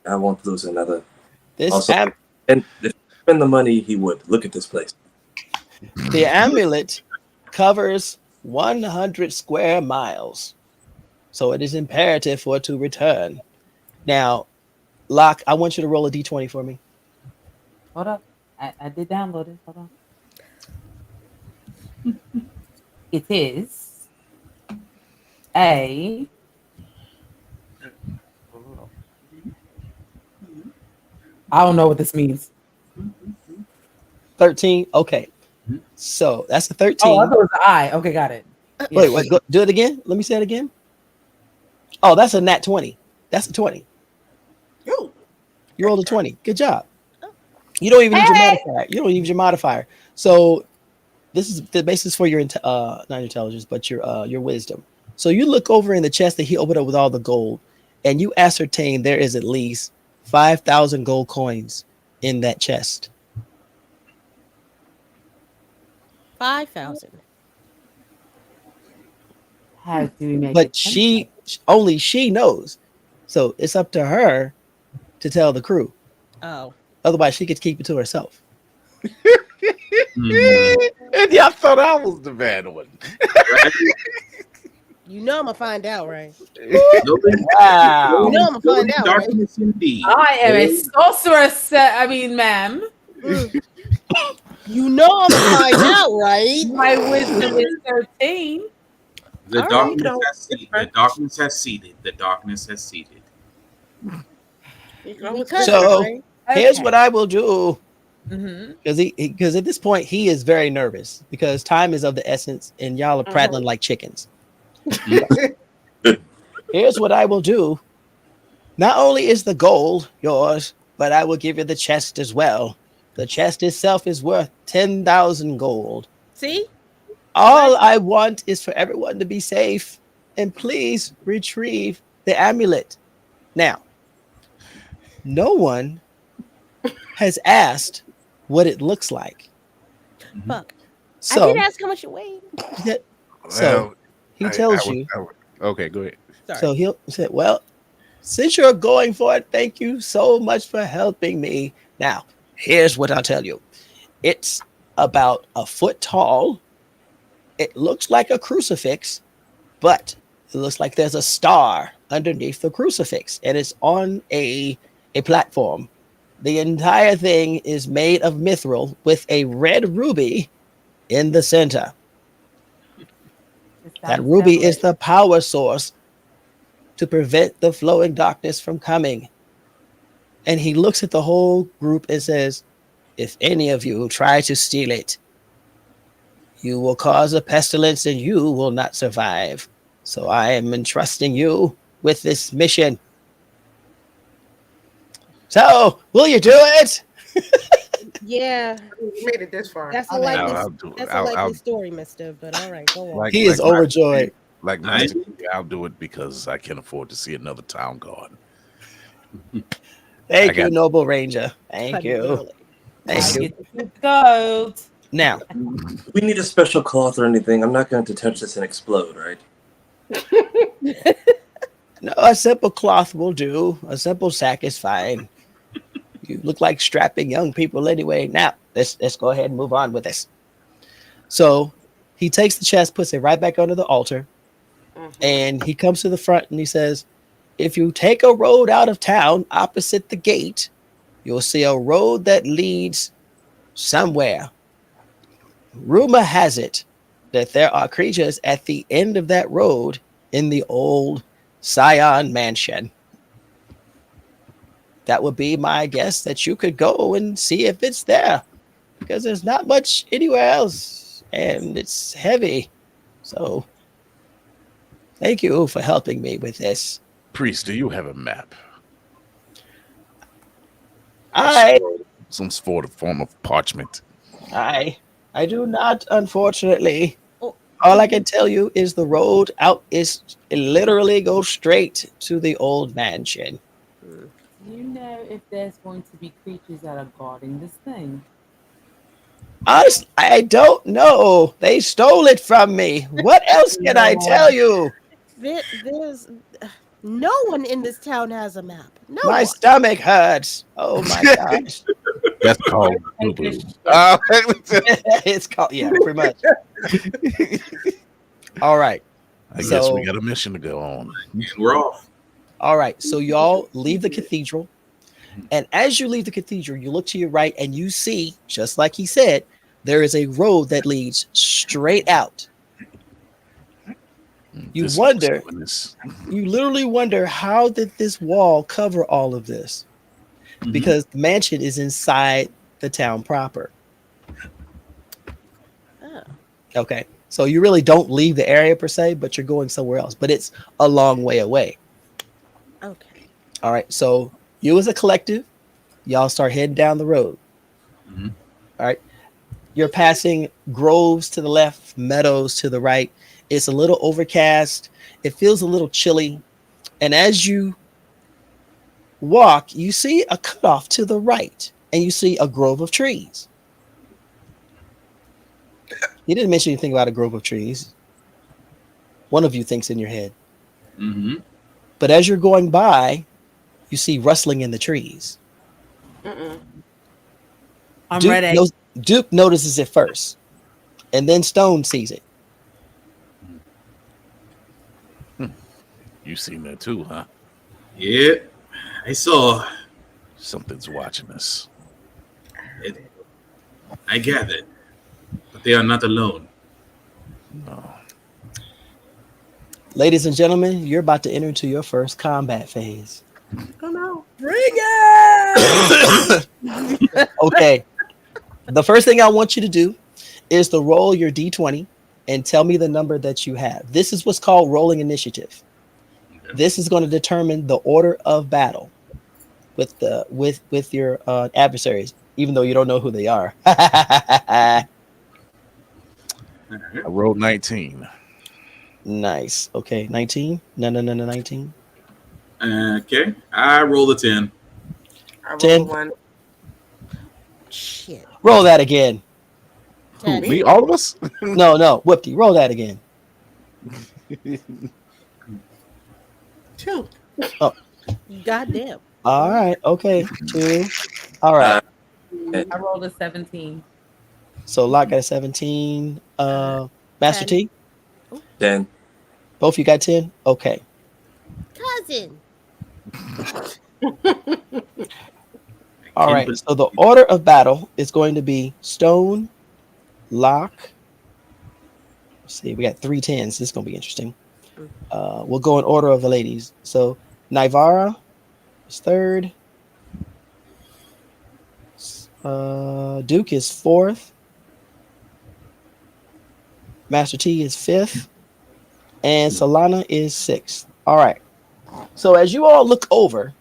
H: I won't lose another.
G: And
H: if he spend the money, he would. Look at this place.
G: The amulet covers 100 square miles. So it is imperative for it to return. Now, Locke, I want you to roll a d20 for me.
P: Hold up. I did download it. Hold on. It is a I don't know what this means.
G: 13. Okay. So that's a 13.
P: Oh, I thought it was an I. Okay, got it.
G: Wait, do it again. Let me say it again. Oh, that's a nat 20. That's a 20.
D: You
G: rolled a 20. Good job. You don't even need your modifier. You don't use your modifier. So this is the basis for your not intelligence, but your wisdom. So you look over in the chest that he opened up with all the gold, and you ascertain there is at least 5,000 gold coins in that chest.
C: 5,000.
P: How do we make
G: But
P: it?
G: only she knows. So it's up to her to tell the crew.
C: Oh.
G: Otherwise, she could keep it to herself.
B: And y'all thought I was the bad one.
C: You know I'm gonna find out, right?
G: Wow.
C: You know I'm gonna find out, right?
F: Indeed.
P: I am a sorceress. Ma'am.
C: You know I'm gonna find out, right?
P: My wisdom is 13.
F: The darkness has seeded. The darkness has seeded. The darkness has seeded.
G: So here's what I will do.
P: Mm-hmm.
G: Because at this point he is very nervous because time is of the essence and y'all are prattling like chickens. Here's what I will do. Not only is the gold yours, but I will give you the chest as well. The chest itself is worth 10,000 gold.
C: See?
G: All I want is for everyone to be safe and please retrieve the amulet. Now, no one has asked what it looks like.
C: Fuck.
G: So,
C: I did ask how much it weighed.
G: So he tells you.
B: Okay, go ahead.
C: Sorry.
G: So he'll say, well, since you're going for it, thank you so much for helping me. Now, here's what I'll tell you. It's about a foot tall. It looks like a crucifix, but it looks like there's a star underneath the crucifix, and it's on a platform. The entire thing is made of mithril with a red ruby in the center. That ruby is the power source to prevent the flowing darkness from coming. And he looks at the whole group and says, if any of you try to steal it, you will cause a pestilence and you will not survive. So I am entrusting you with this mission. So, will you do it?
C: Yeah.
D: You made it this far.
C: That's a likely story, mister, but all right, go on.
G: He is overjoyed.
B: Like Master Key, I'll do it because I can't afford to see another town guard.
G: Thank you, Noble Ranger. Thank you. Thank you.
P: Gold.
G: Now,
H: we need a special cloth or anything. I'm not going to touch this and explode, right?
G: No, a simple cloth will do. A simple sack is fine. You look like strapping young people anyway. Now, let's go ahead and move on with this. So he takes the chest, puts it right back under the altar, and he comes to the front and he says, if you take a road out of town opposite the gate, you'll see a road that leads somewhere. Rumor has it that there are creatures at the end of that road in the old Scion Mansion. That would be my guess, that you could go and see if it's there, because there's not much anywhere else and it's heavy. So thank you for helping me with this.
B: Priest, do you have a map? Some sort of form of parchment.
G: I do not, unfortunately. All I can tell you is the road out is it literally goes straight to the old mansion.
P: Do you know if there's going to be creatures that are guarding this thing?
G: Honestly, I don't know. They stole it from me. What else can I tell you?
C: There's no one in this town has a map. No
G: My
C: one.
G: stomach hurts. Oh my gosh.
B: That's called boo-boo.
G: It's called, yeah, pretty much. All right.
B: I guess we got a mission to go on.
F: And we're off.
G: All right. So y'all leave the cathedral. And as you leave the cathedral, you look to your right and you see, just like he said, there is a road that leads straight out. You literally wonder, how did this wall cover all of this? Because the mansion is inside the town proper.
C: Oh.
G: Okay. So you really don't leave the area per se, but you're going somewhere else. But it's a long way away.
C: Okay.
G: All right. So you as a collective, y'all start heading down the road. All right. You're passing groves to the left, meadows to the right. It's a little overcast. It feels a little chilly. And as you walk, you see a cutoff to the right, and you see a grove of trees. He didn't mention anything about a grove of trees. One of you thinks in your head. But as you're going by, you see rustling in the trees.
P: I'm ready.
G: Duke notices it first, and then Stone sees it.
B: You seen that too, huh?
F: Yeah, I saw.
B: Something's watching us.
F: I gathered, but they are not alone.
B: No.
G: Ladies and gentlemen, you're about to enter into your first combat phase.
D: Oh no.
C: Bring it!
G: Okay. The first thing I want you to do is to roll your D20 and tell me the number that you have. This is what's called rolling initiative. This is going to determine the order of battle with your adversaries, even though you don't know who they are.
B: I rolled 19.
G: Nice. Okay, 19. No, 19.
F: Okay, I rolled a 10.
D: I rolled
G: 10.
D: 1.
C: Shit.
G: Roll that again.
B: Who, me? All of us?
G: No, Whoopty. Roll that again.
D: 2.
G: Oh.
C: Goddamn.
G: All right. Okay. 2. All right.
P: I rolled a 17.
G: So Locke got a 17. Master
C: 10.
G: T?
H: 10.
G: Both of you got 10? Okay.
T: cousin.
G: All right. So the order of battle is going to be stone, lock. Let's see, we got 3 10s. This is going to be interesting. We'll go in order of the ladies. So Naivara is third. Duke is fourth. Master T is fifth. And Solana is sixth. All right. So as you all look over,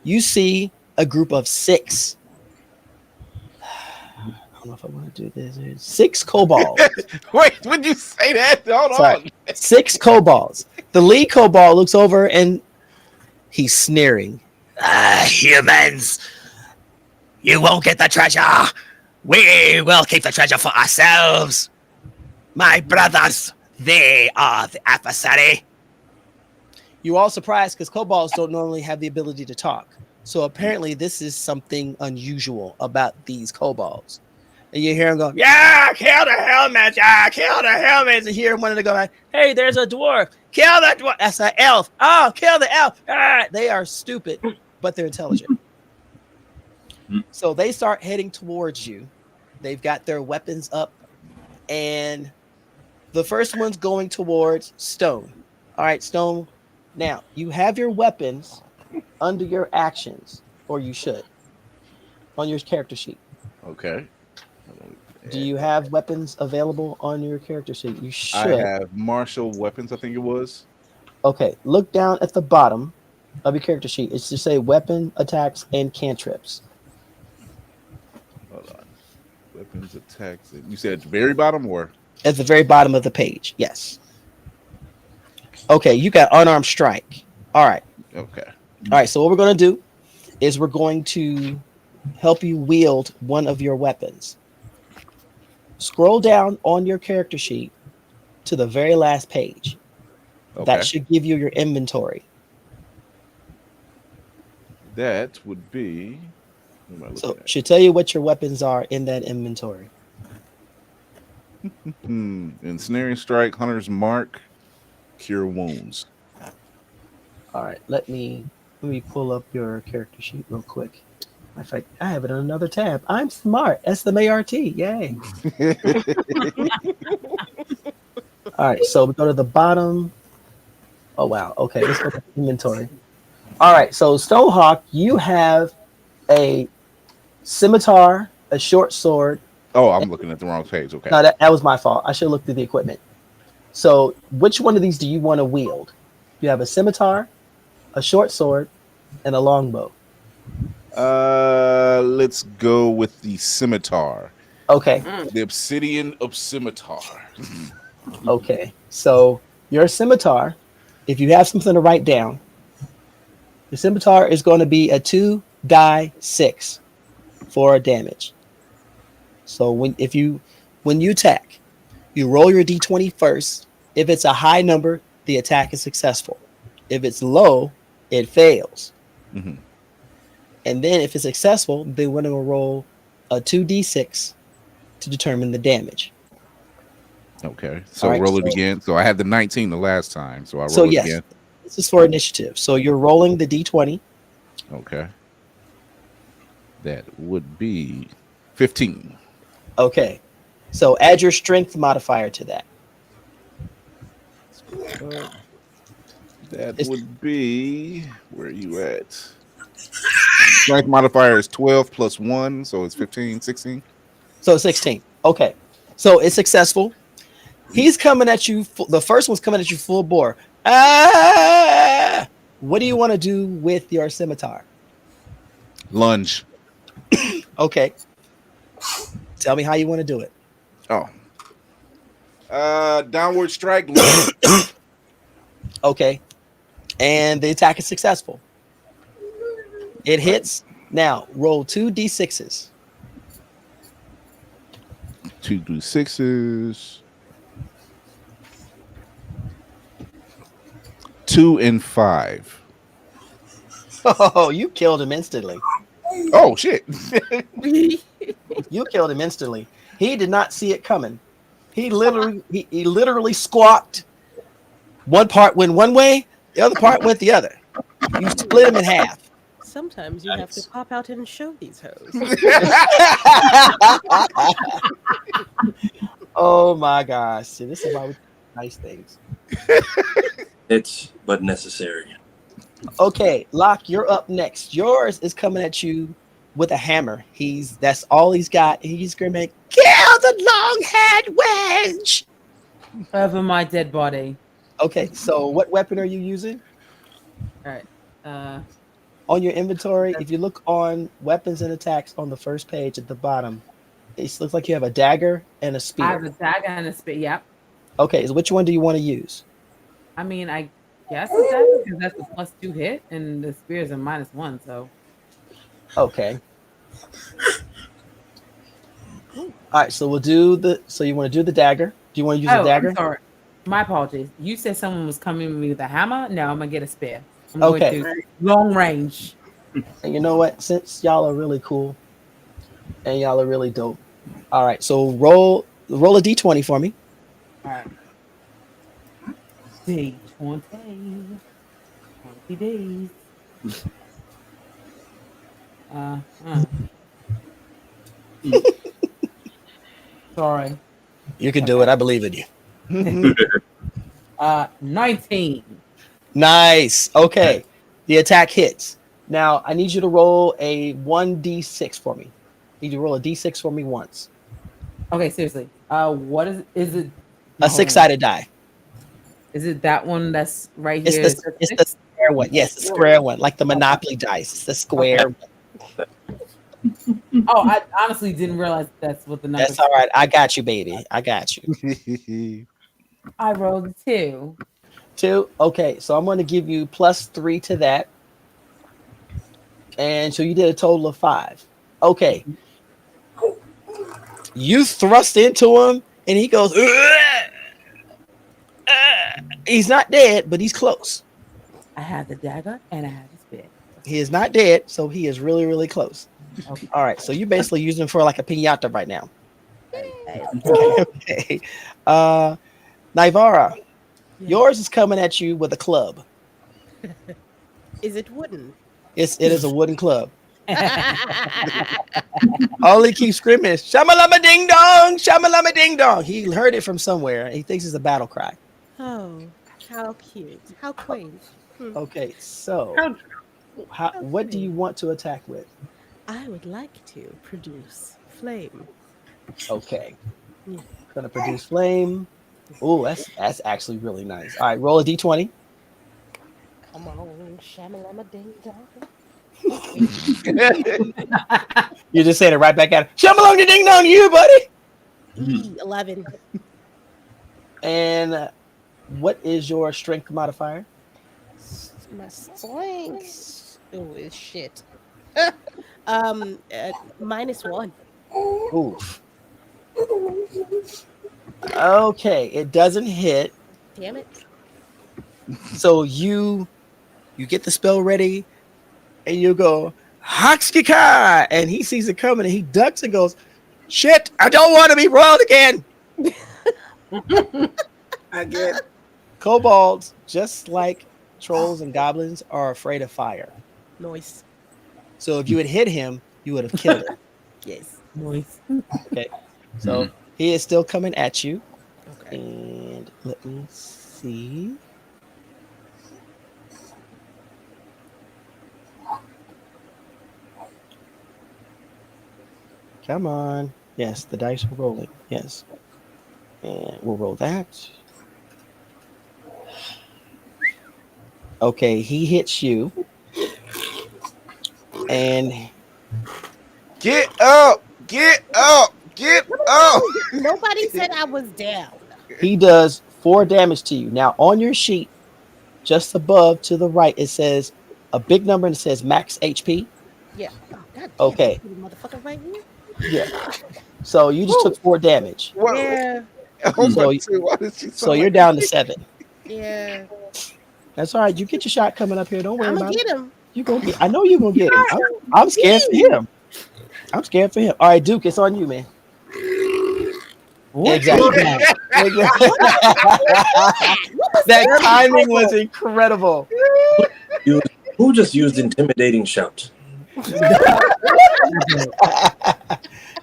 G: you see a group of 6. I don't know if I want to do this. 6 kobolds.
B: Wait, would you say that? Hold on.
G: 6 kobolds. The lead kobold looks over and he's sneering.
U: Humans, you won't get the treasure. We will keep the treasure for ourselves. My brothers, they are the adversary.
G: You all surprised because kobolds don't normally have the ability to talk. So apparently this is something unusual about these kobolds. And you hear them go, yeah, kill the helmets, yeah, kill the helmets. And you hear one of them go like, hey, there's a dwarf. Kill the dwarf. That's an elf. Oh, kill the elf. Ah, they are stupid, but they're intelligent. So they start heading towards you. They've got their weapons up. And the first one's going towards Stone. All right, Stone. Now, you have your weapons under your actions, or you should, on your character sheet.
B: Okay.
G: Do you have weapons available on your character sheet? You should.
B: I have martial weapons, I think it was.
G: Okay, look down at the bottom of your character sheet. It's to say weapon, attacks, and cantrips.
B: Hold on. Weapons, attacks. You said at the very bottom or?
G: At the very bottom of the page, yes. Okay, you got unarmed strike. All right.
B: Okay.
G: All right, so what we're going to do is we're going to help you wield one of your weapons. Scroll down on your character sheet to the very last page.
B: Okay.
G: That should give you your inventory.
B: That would be...
G: So should tell you what your weapons are in that inventory.
B: Ensnaring strike, hunter's mark, cure wounds.
G: All right, let me pull up your character sheet real quick. In fact, I have it on another tab. I'm smart. SMART. Yay. All right, so we go to the bottom. Oh wow. Okay, let's go to inventory. All right, so Stonehawk, you have a scimitar, a short sword.
B: Oh, I'm looking at the wrong page. Okay.
G: No, that was my fault. I should look through the equipment. So which one of these do you want to wield? You have a scimitar, a short sword, and a longbow.
B: Let's go with the scimitar.
G: Okay.
B: The obsidian of scimitar.
G: Okay. So your scimitar, if you have something to write down, the scimitar is going to be a 2d6 for damage. So when you attack, you roll your d20 first. If it's a high number, the attack is successful. If it's low, it fails.
B: Mm-hmm.
G: And then if it's successful, they want to roll a 2d6 to determine the damage.
B: Okay. So
G: All right,
B: roll it again. So I had the 19 the last time. So I roll it
G: yes,
B: again.
G: This is for initiative. So you're rolling the d20.
B: Okay. That would be 15.
G: Okay. So add your strength modifier to that.
B: That would be, where are you at? Strength modifier is 12 plus 1, so it's 15, 16.
G: So 16. Okay. So it's successful. He's coming at you. The first one's coming at you full bore. Ah! What do you want to do with your scimitar?
B: Lunge.
G: Okay. Tell me how you want to do it.
B: Oh. Downward strike.
G: Okay. And the attack is successful. It hits. Now roll 2d6s.
B: 2d6s. 2 and 5.
G: Oh, you killed him instantly.
B: Oh shit.
G: You killed him instantly. He did not see it coming. He literally squawked. One part went one way, The other part went the other. You split him in half.
C: Sometimes you have to pop out and show these hoes.
G: Oh my gosh. See, this is why we do nice things.
H: It's but necessary.
G: Okay, Locke, you're up next. Yours is coming at you with a hammer. That's all he's got. He's screaming, "Kill the long-haired wench!"
P: Over my dead body.
G: Okay, so what weapon are you using?
P: All right.
G: On your inventory, if you look on weapons and attacks on the first page at the bottom, it looks like you have a dagger and a spear.
P: I have a dagger and a spear. Yep.
G: Okay, so which one do you want to use?
P: I mean, I guess a dagger because that's a +2 hit, and the spear is a -1. So.
G: Okay. All right, so we'll do the. So you want to do the dagger? Do you want to use a dagger?
P: I'm sorry. My apologies. You said someone was coming with me with a hammer. No, I'm gonna get a spear. I'm going to long range.
G: And you know what? Since y'all are really cool and y'all are really dope. All right, so roll a d20 for me.
P: All right. D20. 20 days. Sorry.
G: You can do it. I believe in you.
P: 19.
G: Nice. Okay. The attack hits. Now I need you to roll a 1d6 for me. I need you to roll a d6 for me once.
P: Okay, seriously. What is it?
G: A 6-sided die.
P: Is it that one that's right here?
G: It's the square one. Yes, the square one, like the Monopoly dice. It's the square.
P: Okay. Oh, I honestly didn't realize that's what the number.
G: That's all right. I got you, baby. I got you.
P: I rolled a 2.
G: 2. Okay, so I'm going to give you +3 to that. And so you did a total of 5. Okay. You thrust into him, and he goes, he's not dead, but he's close.
P: I have the dagger, and I have the spear.
G: He is not dead, so he is really, really close. Okay. All right, so you basically use him for like a piñata right now. Okay. Naivara, yours is coming at you with a club.
C: Is it wooden?
G: It is a wooden club. All he keeps screaming is shamalama ding dong, shamalama ding dong. He heard it from somewhere. He thinks it's a battle cry.
C: Oh, how cute. How quaint.
G: Okay, so what do you want to attack with?
C: I would like to produce flame.
G: Okay. Gonna produce flame. Oh, that's actually really nice. All right, roll a d20.
C: Come on, shamalama ding dong.
G: You just said it right back at him. Shamalama ding dong to you, buddy.
C: 11.
G: And what is your strength modifier?
C: My strength. Oh, it's shit. -1.
G: Oof. Okay, it doesn't hit.
C: Damn it.
G: So you get the spell ready, and you go Hakskika, and he sees it coming, and he ducks and goes, "Shit! I don't want to be roiled again."
D: I get
G: Kobolds, just like trolls and goblins, are afraid of fire.
C: Noise.
G: So if you had hit him, you would have killed him.
C: Yes.
P: Noise.
G: Okay. So he is still coming at you. Okay. And let me see. Come on. Yes, the dice are rolling. Yes. And we'll roll that. Okay, he hits you. And
B: get up, get up, get up.
C: Nobody said I was down.
G: He does 4 damage to you. Now on your sheet, just above to the right, it says a big number and it says max HP.
C: Yeah. Oh, God damn,
G: okay.
C: Motherfucker right here.
G: Yeah. So you just took 4 damage.
C: Yeah.
G: So you're down to 7.
C: Yeah.
G: That's all right. You get your shot coming up here. Don't worry about
C: get
G: it.
C: him.
G: You gonna get. I know you're gonna get him. I'm scared for him. I'm scared for him. All right, Duke, it's on you, man.
C: What
G: Exactly.
C: What
G: That timing was incredible.
H: Who just used intimidating shout?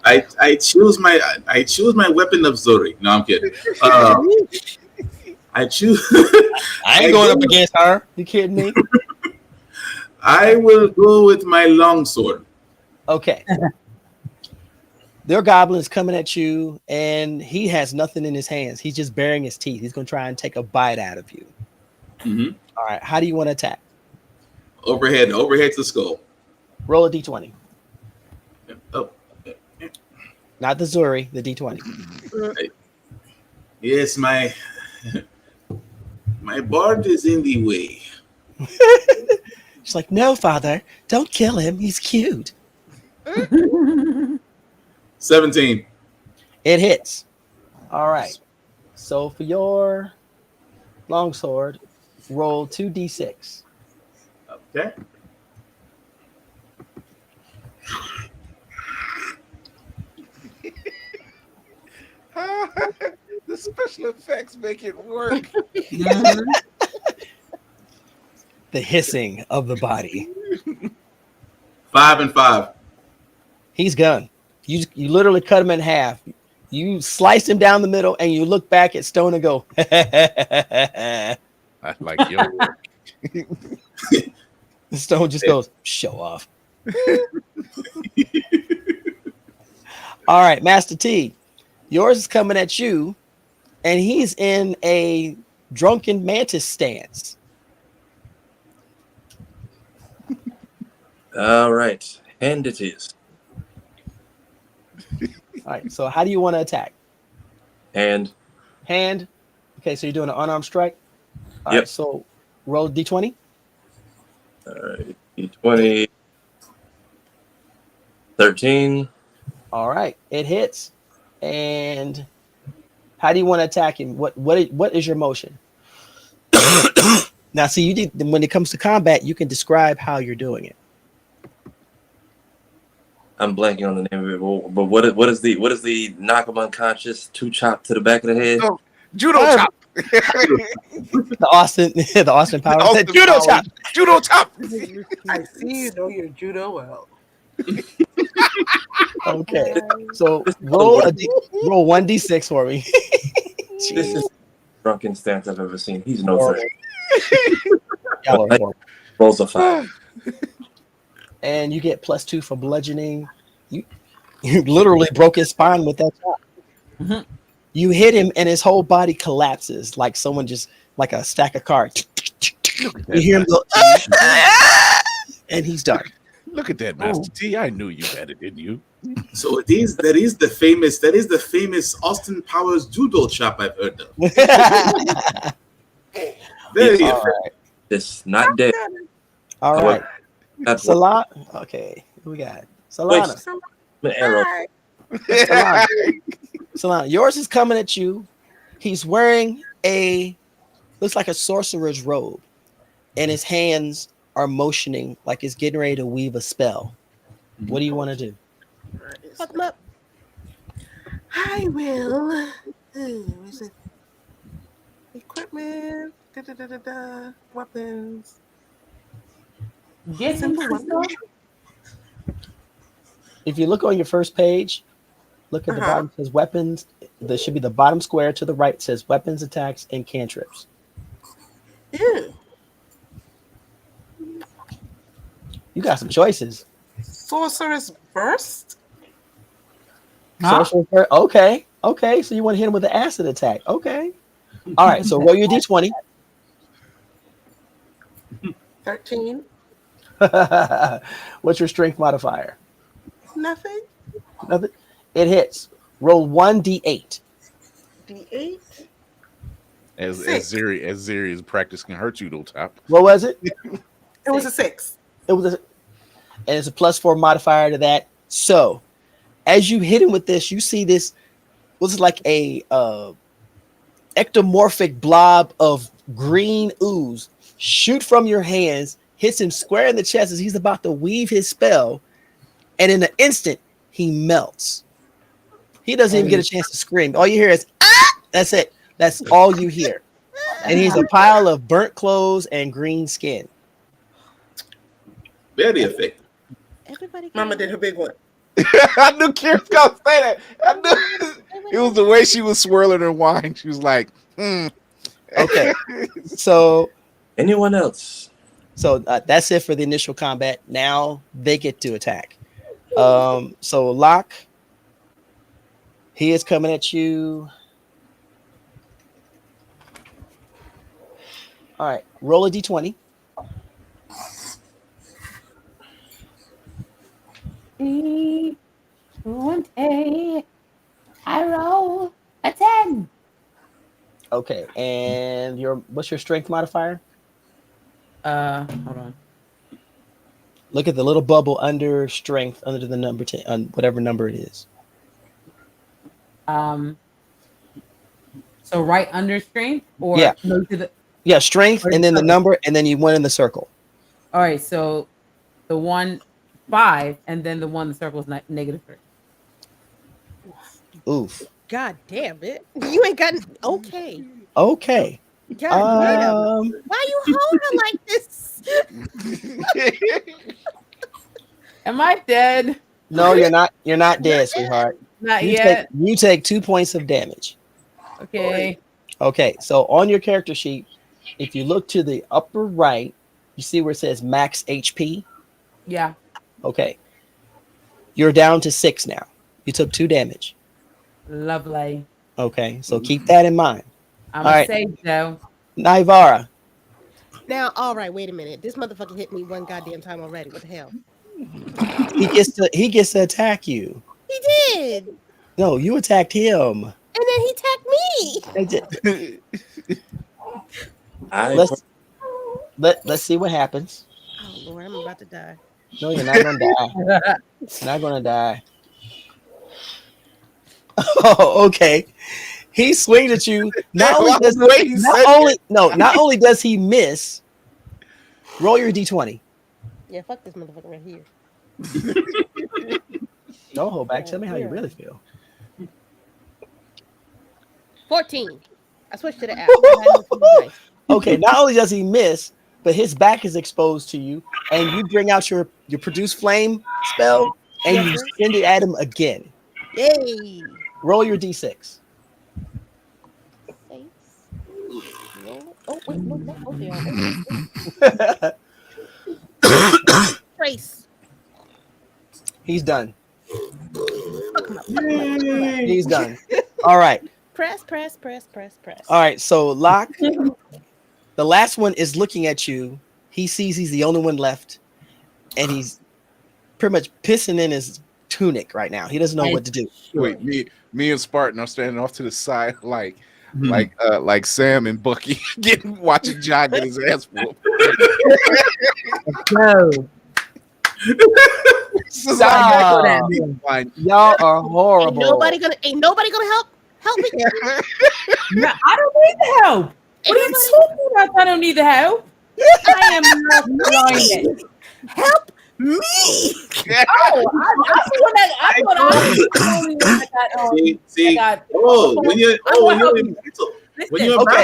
F: I choose my weapon of Zuri. No, I'm kidding. I choose.
G: I ain't going up against her. You kidding me?
F: I will go with my longsword.
G: Okay. Their goblin's coming at you, and he has nothing in his hands. He's just baring his teeth. He's going to try and take a bite out of you.
F: Mm-hmm.
G: All right. How do you want to attack?
F: Overhead to the skull.
G: Roll a d20.
F: Oh.
G: Not the Zuri, the d20.
F: Yes, my bard is in the way.
G: She's like, no, father, don't kill him. He's cute.
F: 17.
G: It hits. All right. So for your longsword, roll 2d6.
F: Okay.
B: The special effects make it work.
G: The hissing of the body.
F: 5 and 5.
G: He's gone. You literally cut him in half. You slice him down the middle, and you look back at Stone and go,
B: I like your work.
G: Stone just goes, show off. All right, Master T, yours is coming at you, and he's in a drunken mantis stance.
H: All right, hand it is.
G: All right, so how do you want to attack?
H: Hand.
G: Okay, so you're doing an unarmed strike? All
H: Yep.
G: right, so roll d20.
H: All right, d20. 13.
G: All right, it hits. And how do you want to attack him? What is your motion? Now, see, when it comes to combat, you can describe how you're doing it.
H: I'm blanking on the name of it, but what is the knock him unconscious 2 chop to the back of the head?
B: Oh, judo chop.
G: The Austin Powers. Judo chop.
B: Judo chop.
D: I see you know your judo well.
G: Okay, so roll 1d6 for me.
H: This is the drunken stance I've ever seen. He's no threat. Rolls a 5.
G: And you get +2 for bludgeoning. You literally broke his spine with that chop.
P: Mhm.
G: You hit him, and his whole body collapses like someone just like a stack of cards. You hear him go, and he's done.
B: Look at that, Master T. I knew you had it, didn't you?
F: So that is the famous Austin Powers judo chop I've heard of. Very
H: All right. It's not dead.
G: All right.
H: That's
G: Solana. Okay, who we got? Solana. Solana, yours is coming at you. He's wearing looks like a sorcerer's robe, and his hands are motioning like he's getting ready to weave a spell. What do you want to do?
D: Fuck him up. I will. Where's it? Equipment. Weapons.
P: Get some crystal.
G: If you look on your first page, look at the bottom. It says weapons. There should be the bottom square to the right. It says weapons, attacks, and cantrips.
D: Ew.
G: You got some choices.
D: Sorcerer's Burst?
G: Sorcerer's Burst. Okay. So you want to hit him with the acid attack. Okay. All right. So roll your d20.
D: 13.
G: What's your strength modifier?
D: Nothing.
G: Nothing. It hits. Roll 1d8.
D: D8.
B: As Ziri is practicing her judo chop.
G: What was it?
D: It was a 6.
G: It was and it's a +4 modifier to that. So as you hit him with this, you see this was like a ectomorphic blob of green ooze shoot from your hands, hits him square in the chest as he's about to weave his spell, and in an instant he melts. He doesn't even get a chance to scream. All you hear is ah! That's it. That's all you hear. And he's a pile of burnt clothes and green skin.
F: Very effective.
C: Everybody.
D: Mama did her big one.
B: I knew Kira was gonna say that. I knew it was the way she was swirling her wine. She was like,
G: Okay. So
H: anyone else?
G: So that's it for the initial combat. Now they get to attack. So Locke, he is coming at you. All right, roll a d20.
P: I roll a 10.
G: Okay, and what's your strength modifier?
P: Hold on.
G: Look at the little bubble under strength, under the number 10, on whatever number it is.
P: So right under strength, or
G: Yeah,
P: no, to the.
G: yeah, strength, and then the number, and then you went in the circle.
P: All right, so the 1, 5, and then the one the circle is -3.
G: Oof.
C: God damn it! You ain't got okay.
G: Okay.
C: God damn! Why you hold her like this?
P: Am I dead?
G: No, you're not. You're not dead, sweetheart.
P: Not
G: you
P: yet.
G: You take 2 points of damage.
P: Okay.
G: Okay, so on your character sheet, if you look to the upper right, you see where it says max HP.
P: Yeah.
G: Okay. You're down to 6 now. You took 2 damage.
P: Lovely.
G: Okay, so keep that in mind.
P: I'm
G: All right.
P: safe though.
G: Naivara.
C: Now, all right, wait a minute. This motherfucker hit me one goddamn time already. What the hell?
G: He gets to attack you.
C: He did.
G: No, you attacked him.
C: And then he attacked me.
G: Let's see what happens.
C: Oh Lord, I'm about to die.
G: No, you're not gonna die. You're not gonna die. Oh, okay. He swings at you. Not only does he miss. Roll your d20.
C: Yeah, fuck this motherfucker right here.
G: Don't hold back. Tell me how you really feel.
C: 14. I switched to the app.
G: Okay, not only does he miss, but his back is exposed to you, and you bring out your produce flame spell, and you send it at him again.
C: Yay!
G: Roll your d6.
C: Oh wait, no, that okay. Trace.
G: He's done. He's done. All right.
C: Press.
G: All right. So Locke, the last one is looking at you. He sees he's the only one left, and he's pretty much pissing in his tunic right now. He doesn't know what to do.
B: Wait, me and Spartan are standing off to the side, like Sam and Bucky watching John get his ass whooped.
G: No. Y'all are horrible.
C: Ain't nobody gonna help me.
P: No, I don't need the help. What are you talking about? I don't need the help. I am not lying.
C: Help me.
P: I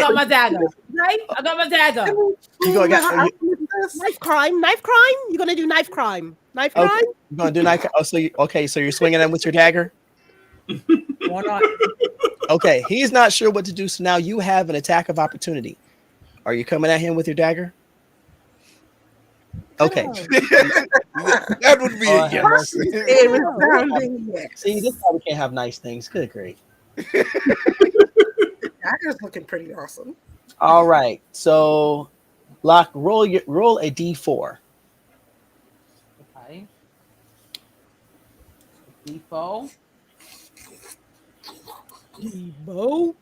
P: got my dagger. Right? I got my dagger.
C: Knife crime. You gonna do knife crime? Knife crime?
G: Okay. You're gonna do knife. Oh, so you're swinging him with your dagger.
P: Why not?
G: Okay, he's not sure what to do. So now you have an attack of opportunity. Are you coming at him with your dagger? Okay.
B: That would be a yes.
G: See, this probably can't have nice things. Good grief.
D: Dagger's looking pretty awesome.
G: All right. So Locke, roll a d4.
P: Okay. D4.
C: Bo?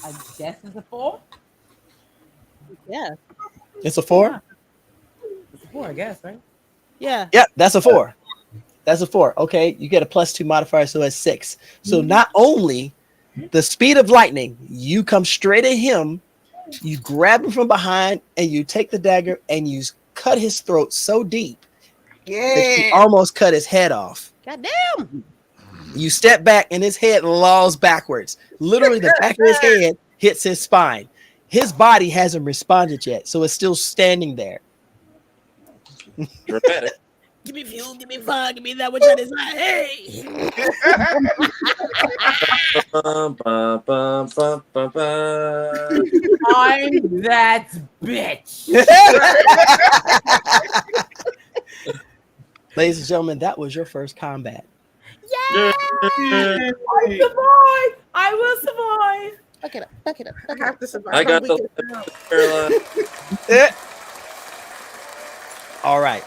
P: I guess it's a 4.
C: Yeah.
G: It's a 4?
P: It's a 4, I guess, right?
C: Yeah.
G: Yeah, that's a 4. That's a 4. Okay, you get a +2 modifier, so it's 6. So not only the speed of lightning, you come straight at him, you grab him from behind, and you take the dagger and you cut his throat so deep that you almost cut his head off.
C: God damn.
G: You step back and his head lolls backwards. Literally, the back of his head hits his spine. his body hasn't responded yet, so it's still standing there.
H: Dramatic.
U: Give me fuel, give me fire, give me that which I desire. Hey!
P: I'm that bitch.
G: Ladies and gentlemen, that was your first combat.
P: I survived. I will survive.
C: Back it up. Back it up.
D: I have to survive.
H: I got
D: We
H: the
D: can-
G: All right.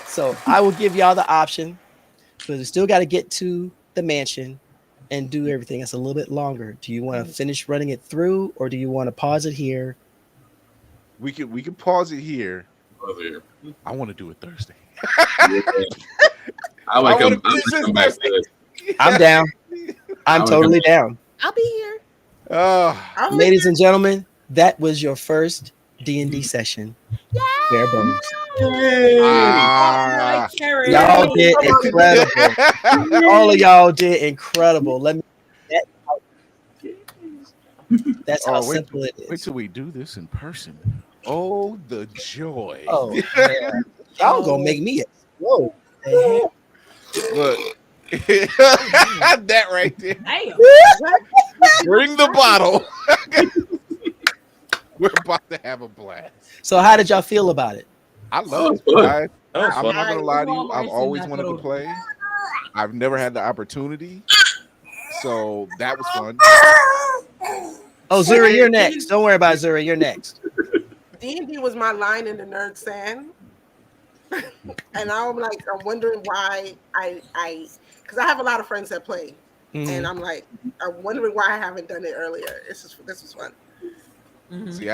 G: So I will give y'all the option, but we still got to get to the mansion and do everything. That's a little bit longer. Do you want to finish running it through, or do you want to pause it here?
B: We can pause it here. I want to do it Thursday.
F: I want to come back to this.
G: I'm down. I'm totally down.
C: I'll be here.
G: Ladies and gentlemen, that was your first D&D session. Bare bones. Y'all did incredible. All of y'all did incredible. Let me. That's how simple it is.
B: Wait till we do this in person. Oh, the joy!
G: Oh, man. Y'all gonna make me explode.
B: Look, that right there. Bring the bottle. We're about to have a blast.
G: So, how did y'all feel about it?
B: I love it. I'm not gonna lie to you. I've always wanted to play. I've never had the opportunity, so that was fun.
G: Oh, Zuri, you're next. Don't worry about it, Zuri. You're next.
D: D&D was my line in the nerd sand. And I'm wondering why because I have a lot of friends that play. And I'm wondering why I haven't done it earlier. This was fun.
B: See,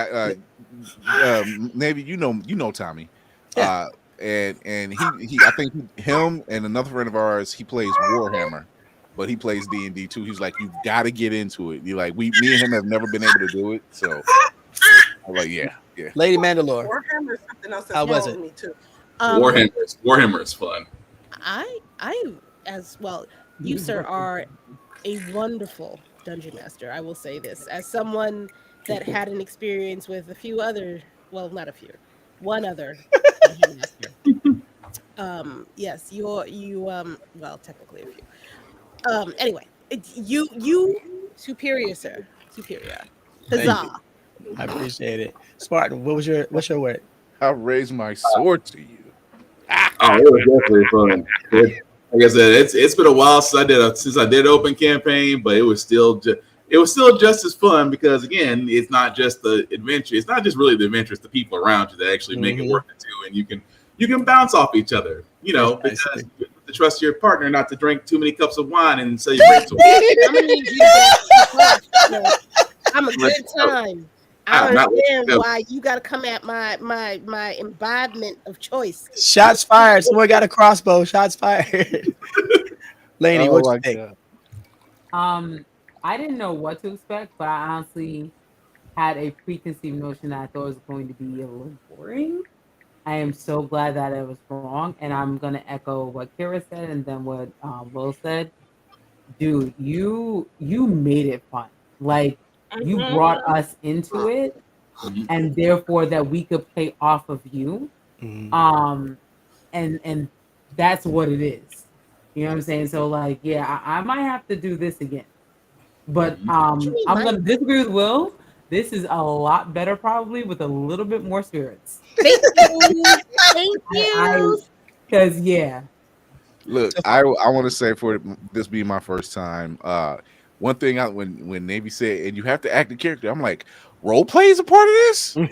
B: Navy, you know Tommy, and he I think him and another friend of ours, he plays Warhammer, but he plays D&D too. He's like, you got to get into it. You're like, me and him have never been able to do it, so I'm like, yeah.
G: Lady Mandalore,
D: Warhammer is something else that's
G: how was it?
D: me too.
F: Warhammer is fun.
C: I as well. You, sir, are a wonderful dungeon master. I will say this as someone that had an experience with not a few, one other dungeon master. Yes, well, technically a few. Anyway, you superior, sir, superior. Huzzah!
G: I appreciate it. Spartan, what's your word?
B: I'll raise my sword to you.
F: Oh, it was definitely fun. Like I said, it's been a while since I did open campaign, but it was still just as fun because again, it's not just the adventure. It's not just really the adventure. It's the people around you that actually make it worth it too, and you can bounce off each other. You know, because you have to trust your partner not to drink too many cups of wine and say you're
C: I'm a good time. I understand why you got to come at my embodiment of choice.
G: Shots fired. Someone got a crossbow. Shots fired. Laney, what you think?
P: I didn't know what to expect, but I honestly had a preconceived notion that I thought it was going to be a little boring. I am so glad that I was wrong, and I'm gonna echo what Kira said and then what Will said. Dude, you made it fun. Like you brought us into it, and therefore that we could play off of you. And that's what it is. You know what I'm saying? So like, yeah, I might have to do this again. But I'm gonna disagree with Will. This is a lot better, probably with a little bit more spirits.
C: Thank you. Thank you.
P: Because yeah.
B: Look, I want to say for this being my first time, one thing when Navy said, and you have to act the character, I'm like, role play is a part of this?
P: Right?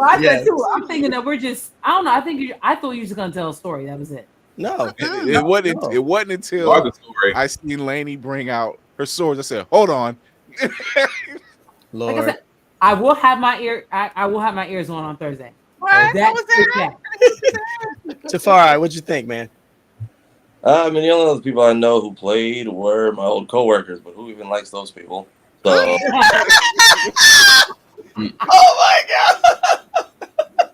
P: I said too. I'm thinking that we're just, I don't know. I thought you were just gonna tell a story. That was it.
G: No,
B: it wasn't until I seen Lainey bring out her swords. I said, hold on.
G: Lord.
P: Like I said, I will have my ears on Thursday.
D: What?
G: Tafari, what'd you think, man?
H: I mean, the only other people I know who played were my old coworkers, but who even likes those people? So,
U: Oh my god!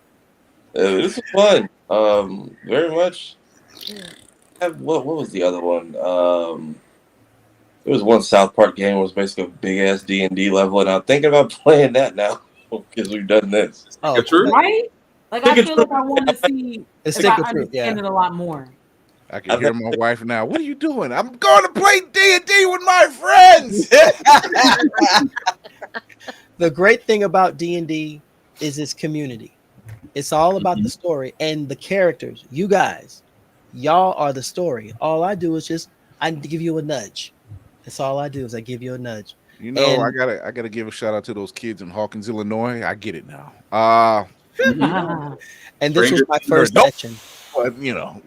H: This was fun. Very much. What was the other one? There was one South Park game where it was basically a big ass D&D level, and I'm thinking about playing that now because we've done this.
G: Oh,
F: true.
P: Right? Like I feel like I want to see
G: It's
P: if I
G: stick or fruit,
P: understand it a lot more.
B: I can hear my wife now. What are you doing? I'm going to play D&D with my friends.
G: The great thing about D&D is its community. It's all about the story and the characters. You guys, y'all are the story. All I do is I give you a nudge. That's all I do is I give you a nudge.
B: You know,
G: And-
B: I gotta give a shout out to those kids in Hawkins, Illinois. I get it now.
G: And this was my first session.
B: But you know,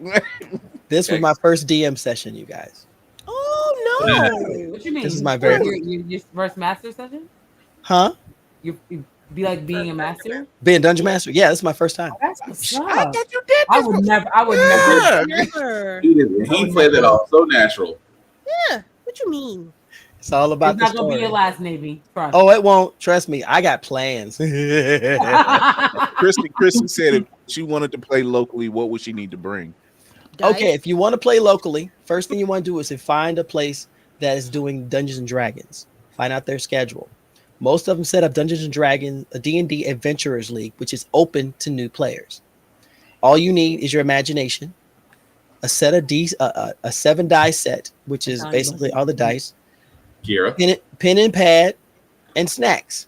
G: this was my first DM session, you guys.
C: Oh no!
P: What you mean?
G: This is my very
P: your first master session.
G: Huh?
P: You be like being a master.
G: Being Dungeon Master? Yeah, this is my first time.
P: That's what's up.
C: I thought you did.
P: I would never. I would never.
F: He played it all so natural.
C: Yeah. What you mean?
G: It's all about
P: It's
G: the
P: not gonna be
G: story.
P: your last Navy. Trust.
G: Oh, it won't. Trust me. I got plans.
B: Christy said if she wanted to play locally, what would she need to bring?
G: Okay, if you want to play locally, first thing you want to do is to find a place that is doing Dungeons and Dragons. Find out their schedule. Most of them set up Dungeons and Dragons, a D&D Adventurers League, which is open to new players. All you need is your imagination, a set of a 7 dice set, which is basically all the dice,
F: Kira,
G: pen and pad, and snacks.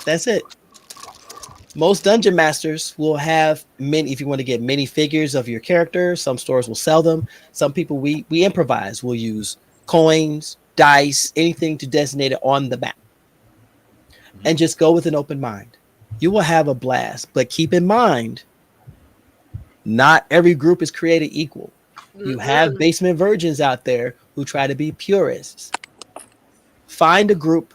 G: That's it. Most dungeon masters will have many. If you want to get many figures of your character, some stores will sell them. Some people we improvise. We'll use coins, dice, anything to designate it on the map, and just go with an open mind. You will have a blast. But keep in mind, not every group is created equal. You have basement virgins out there who try to be purists. Find a group.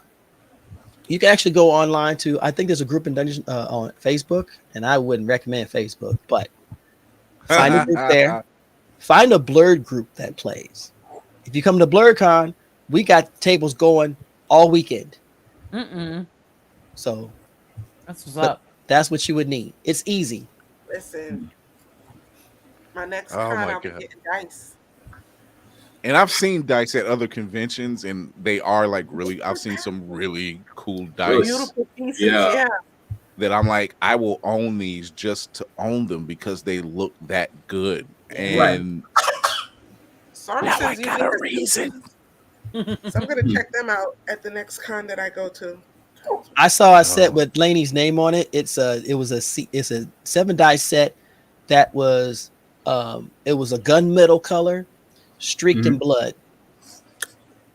G: You can actually go online to, I think there's a group in Dungeons on Facebook, and I wouldn't recommend Facebook, but find a group there. Find a Blerd group that plays. If you come to BlerdCon, we got tables going all weekend. So
P: that's what's up.
G: That's what you would need. It's easy.
D: Listen, my next
B: Oh
D: con,
B: my
D: I'll be
B: God.
D: getting dice.
B: And I've seen dice at other conventions, and they are like really. I've seen some really cool dice.
D: Beautiful pieces, yeah.
B: That I'm like, I will own these just to own them because they look that good. And
D: Now
B: I got a reason.
D: So I'm gonna check them out at the next con that I go to.
G: I saw a set with Laney's name on it. It's a 7 dice set that was it was a gunmetal color, streaked in blood.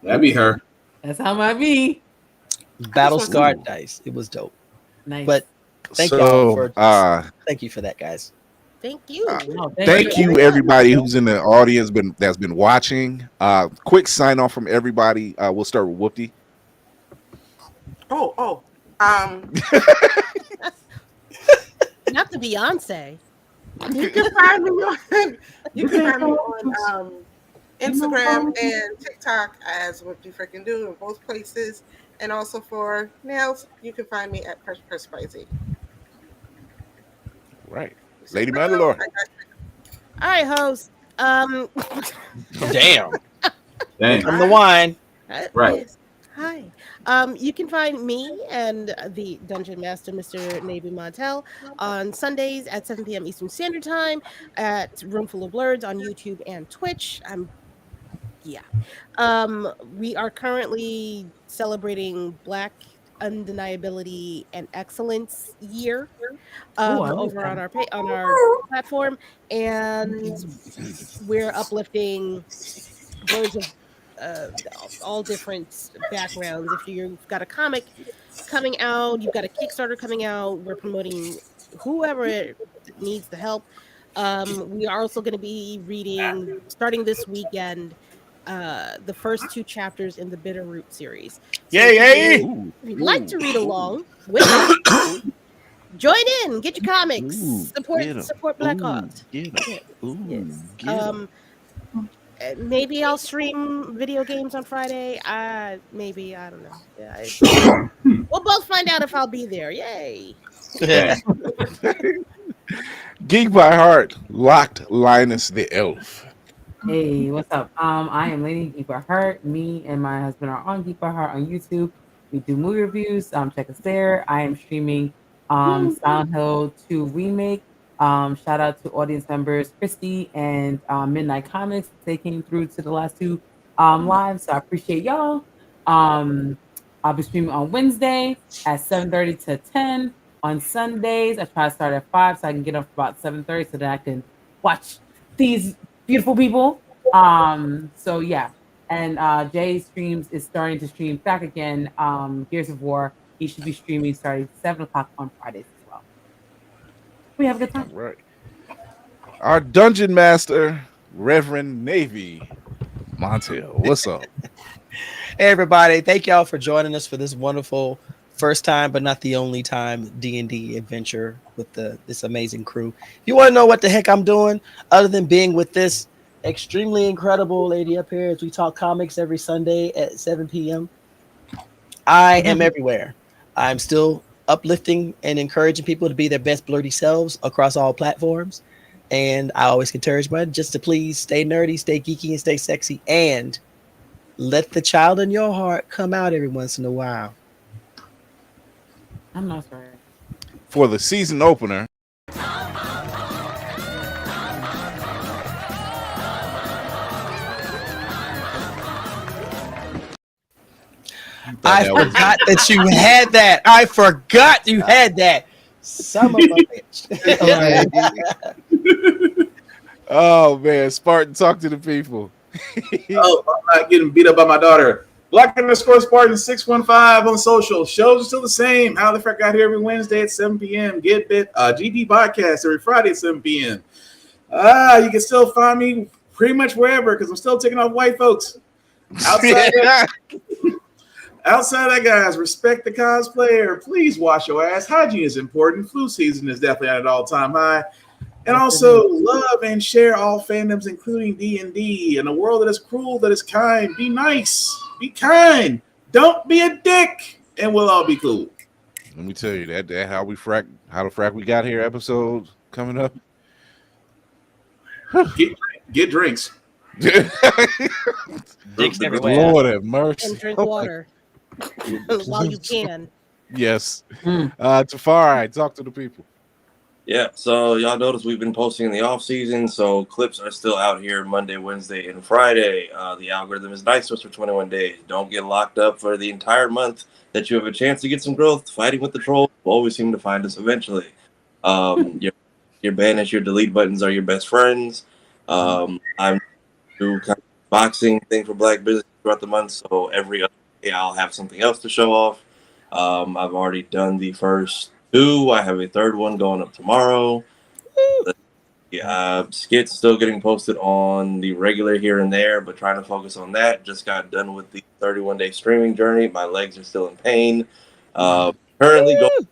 F: That'd be her.
P: That's how it might be.
G: Battle scarred dice. It was dope.
P: Nice.
G: But thank
B: So,
G: y'all for
B: thank
G: you for that, guys.
C: Thank you.
B: thank you everybody who's in the audience that's been watching. Quick sign off from everybody. We'll start with Whoopty.
C: Not the Beyonce.
D: You can find me on Instagram and TikTok as What You Freaking Do in both places, and also for nails, you can find me at Press Spicy.
B: Right, Lady Mandalore.
C: All right, host.
G: Damn.
B: Dang.
G: I'm the wine.
B: Right.
C: Yes. Hi. You can find me and the Dungeon Master, Mr. Navy Montel, on Sundays at 7 p.m. Eastern Standard Time at Roomful of Blerds on YouTube and Twitch. We are currently celebrating Black Undeniability and Excellence Year over on our platform, and we're uplifting words of all different backgrounds. If you've got a comic coming out, you've got a Kickstarter coming out, we're promoting whoever needs the help. We are also going to be reading, starting this weekend, the first 2 chapters in the Bitterroot series. So if you'd like to read along with us, join in, get your comics, support Black cause. Maybe I'll stream video games on Friday. Maybe, I don't know. Yeah, we'll both find out if I'll be there. Yay!
B: Geek by heart, locked Linus the elf.
P: Hey, what's up? I am Lady Geek by Heart. Me and my husband are on Geek by Heart on YouTube. We do movie reviews. Check us there. I am streaming Silent Hill 2 Remake. Shout out to audience members Christy and Midnight Comics. They came through to the last two lives, so I appreciate y'all. I'll be streaming on Wednesday at 7:30 to 10. On Sundays, I try to start at 5 so I can get up about 7:30 so that I can watch these beautiful people. So yeah. And Jay streams is starting to stream back again. Gears of War. He should be streaming starting 7 o'clock on Fridays as well. We have a good time.
B: All right. Our dungeon master, Reverend Navy Montiel. What's up?
G: Hey everybody, thank y'all for joining us for this wonderful first time, but not the only time D&D adventure with this amazing crew. If you want to know what the heck I'm doing, other than being with this extremely incredible lady up here as we talk comics every Sunday at 7 p.m., I am everywhere. I'm still uplifting and encouraging people to be their best blurty selves across all platforms. And I always encourage everybody just to please stay nerdy, stay geeky, and stay sexy, and let the child in your heart come out every once in a while.
P: I'm not sorry.
B: For the season opener,
G: I forgot that you had that. I forgot you had that. Son of a bitch.
B: Oh man, Spartan, talk to the people.
F: Oh, I'm not getting beat up by my daughter. Black_Spartan 615 on social. Shows are still the same. How the Frick got here every Wednesday at 7 p.m. Get Bit GD podcast every Friday at 7 p.m. You can still find me pretty much wherever because I'm still taking off white folks. Outside that, guys, respect the cosplayer. Please wash your ass. Hygiene is important. Flu season is definitely at an all-time high. And also love and share all fandoms, including D&D. In a world that is cruel, that is kind, be nice, be kind. Don't be a dick, and we'll all be cool.
B: Let me tell you that how the frack we got here episode coming up.
F: Get drinks.
G: Dicks everywhere.
B: Lord have mercy.
C: And drink water while you can.
B: Yes. Tafari, talk to the people.
H: Yeah, so y'all notice we've been posting in the off season, so clips are still out here Monday, Wednesday, and Friday. The algorithm is nice to us for 21 days. Don't get locked up for the entire month that you have a chance to get some growth. Fighting with the trolls will always seem to find us eventually. Your banish, your delete buttons are your best friends. I'm do kind of boxing thing for Black business throughout the month, so every other day I'll have something else to show off. I've already done the first 2. I have a third one going up tomorrow. Skits still getting posted on the regular here and there, but trying to focus on that. Just got done with the 31-day streaming journey. My legs are still in pain. Currently going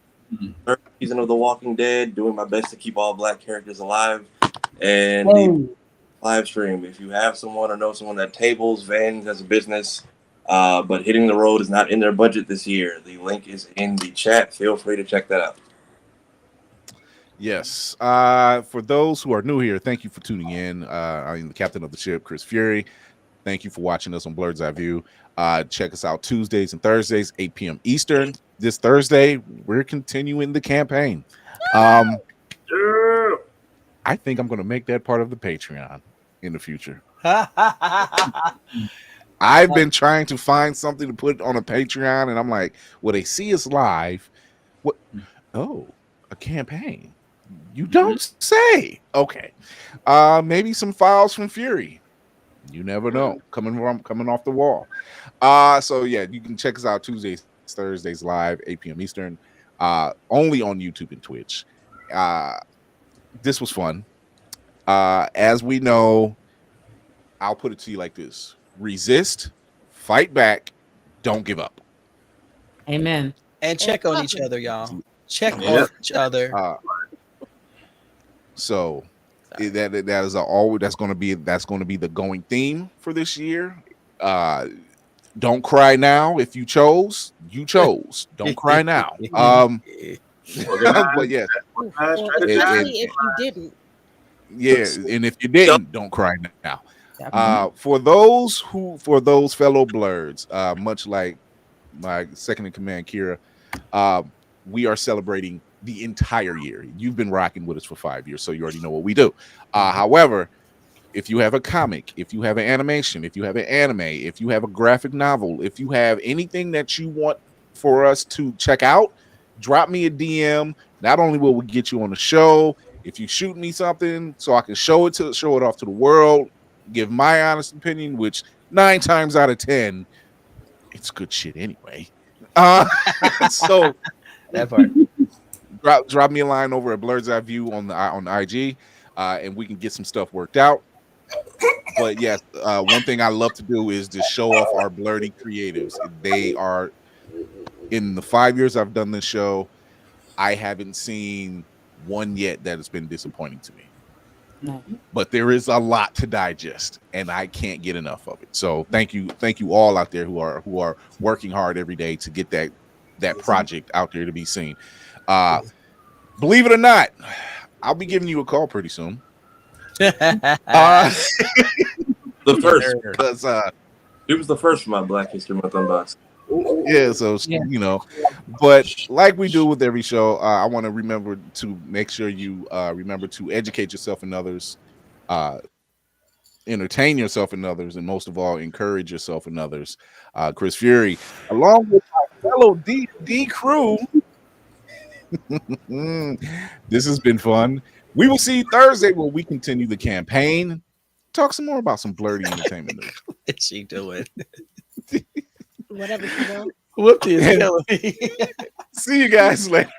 H: third season of The Walking Dead, doing my best to keep all Black characters alive. And the live stream. If you have someone or know someone that tables, vans, has a business, but hitting the road is not in their budget this year, the link is in the chat. Feel free to check that out.
B: Yes. For those who are new here, thank you for tuning in. I'm the captain of the ship, Chris Fury. Thank you for watching us on Blerd's Eyeview. Check us out Tuesdays and Thursdays, 8 p.m. Eastern. This Thursday, we're continuing the campaign. I think I'm going to make that part of the Patreon in the future. I've been trying to find something to put on a Patreon, and I'm like, well, they see us live. What? Oh, a campaign. You don't say. Okay. Maybe some files from Fury. You never know. Coming off the wall. So yeah, you can check us out Tuesdays, Thursdays live, 8 p.m. Eastern. Only on YouTube and Twitch. This was fun. As we know, I'll put it to you like this: resist, fight back, don't give up.
P: Amen.
G: And check on each other, y'all. Check on each other.
B: So that is always that's going to be the going theme for this year. Don't cry now. If you chose. Don't cry now. But yeah,
C: especially if you didn't.
B: Yeah, and if you didn't, don't cry now. For those fellow Blerds, much like my second in command, Kira, we are celebrating the entire year. You've been rocking with us for 5 years, so you already know what we do. However, if you have a comic, if you have an animation, if you have an anime, if you have a graphic novel, if you have anything that you want for us to check out, drop me a DM. Not only will we get you on the show, if you shoot me something so I can show it off to the world, give my honest opinion, which 9 times out of 10, it's good shit anyway. So
G: that part.
B: Drop me a line over at Blerd's Eyeview on IG, and we can get some stuff worked out. But yes, one thing I love to do is to show off our Blerdy creatives. They are, in the 5 years I've done this show, I haven't seen one yet that has been disappointing to me.
P: No.
B: But there is a lot to digest, and I can't get enough of it. So thank you all out there who are working hard every day to get that project out there to be seen. Believe it or not, I'll be giving you a call pretty soon.
H: The first. It was the first for my Black History Month unboxing.
B: Yeah, so you know, but like we do with every show, I want to remember to make sure you remember to educate yourself and others, entertain yourself and others, and most of all, encourage yourself and others. Chris Fury, along with my fellow D&D crew, this has been fun. We will see you Thursday where we continue the campaign. Talk some more about some Blerdy entertainment news.
G: What's she doing?
C: Whatever she wants.
G: Whoopty is killing me.
B: See you guys later.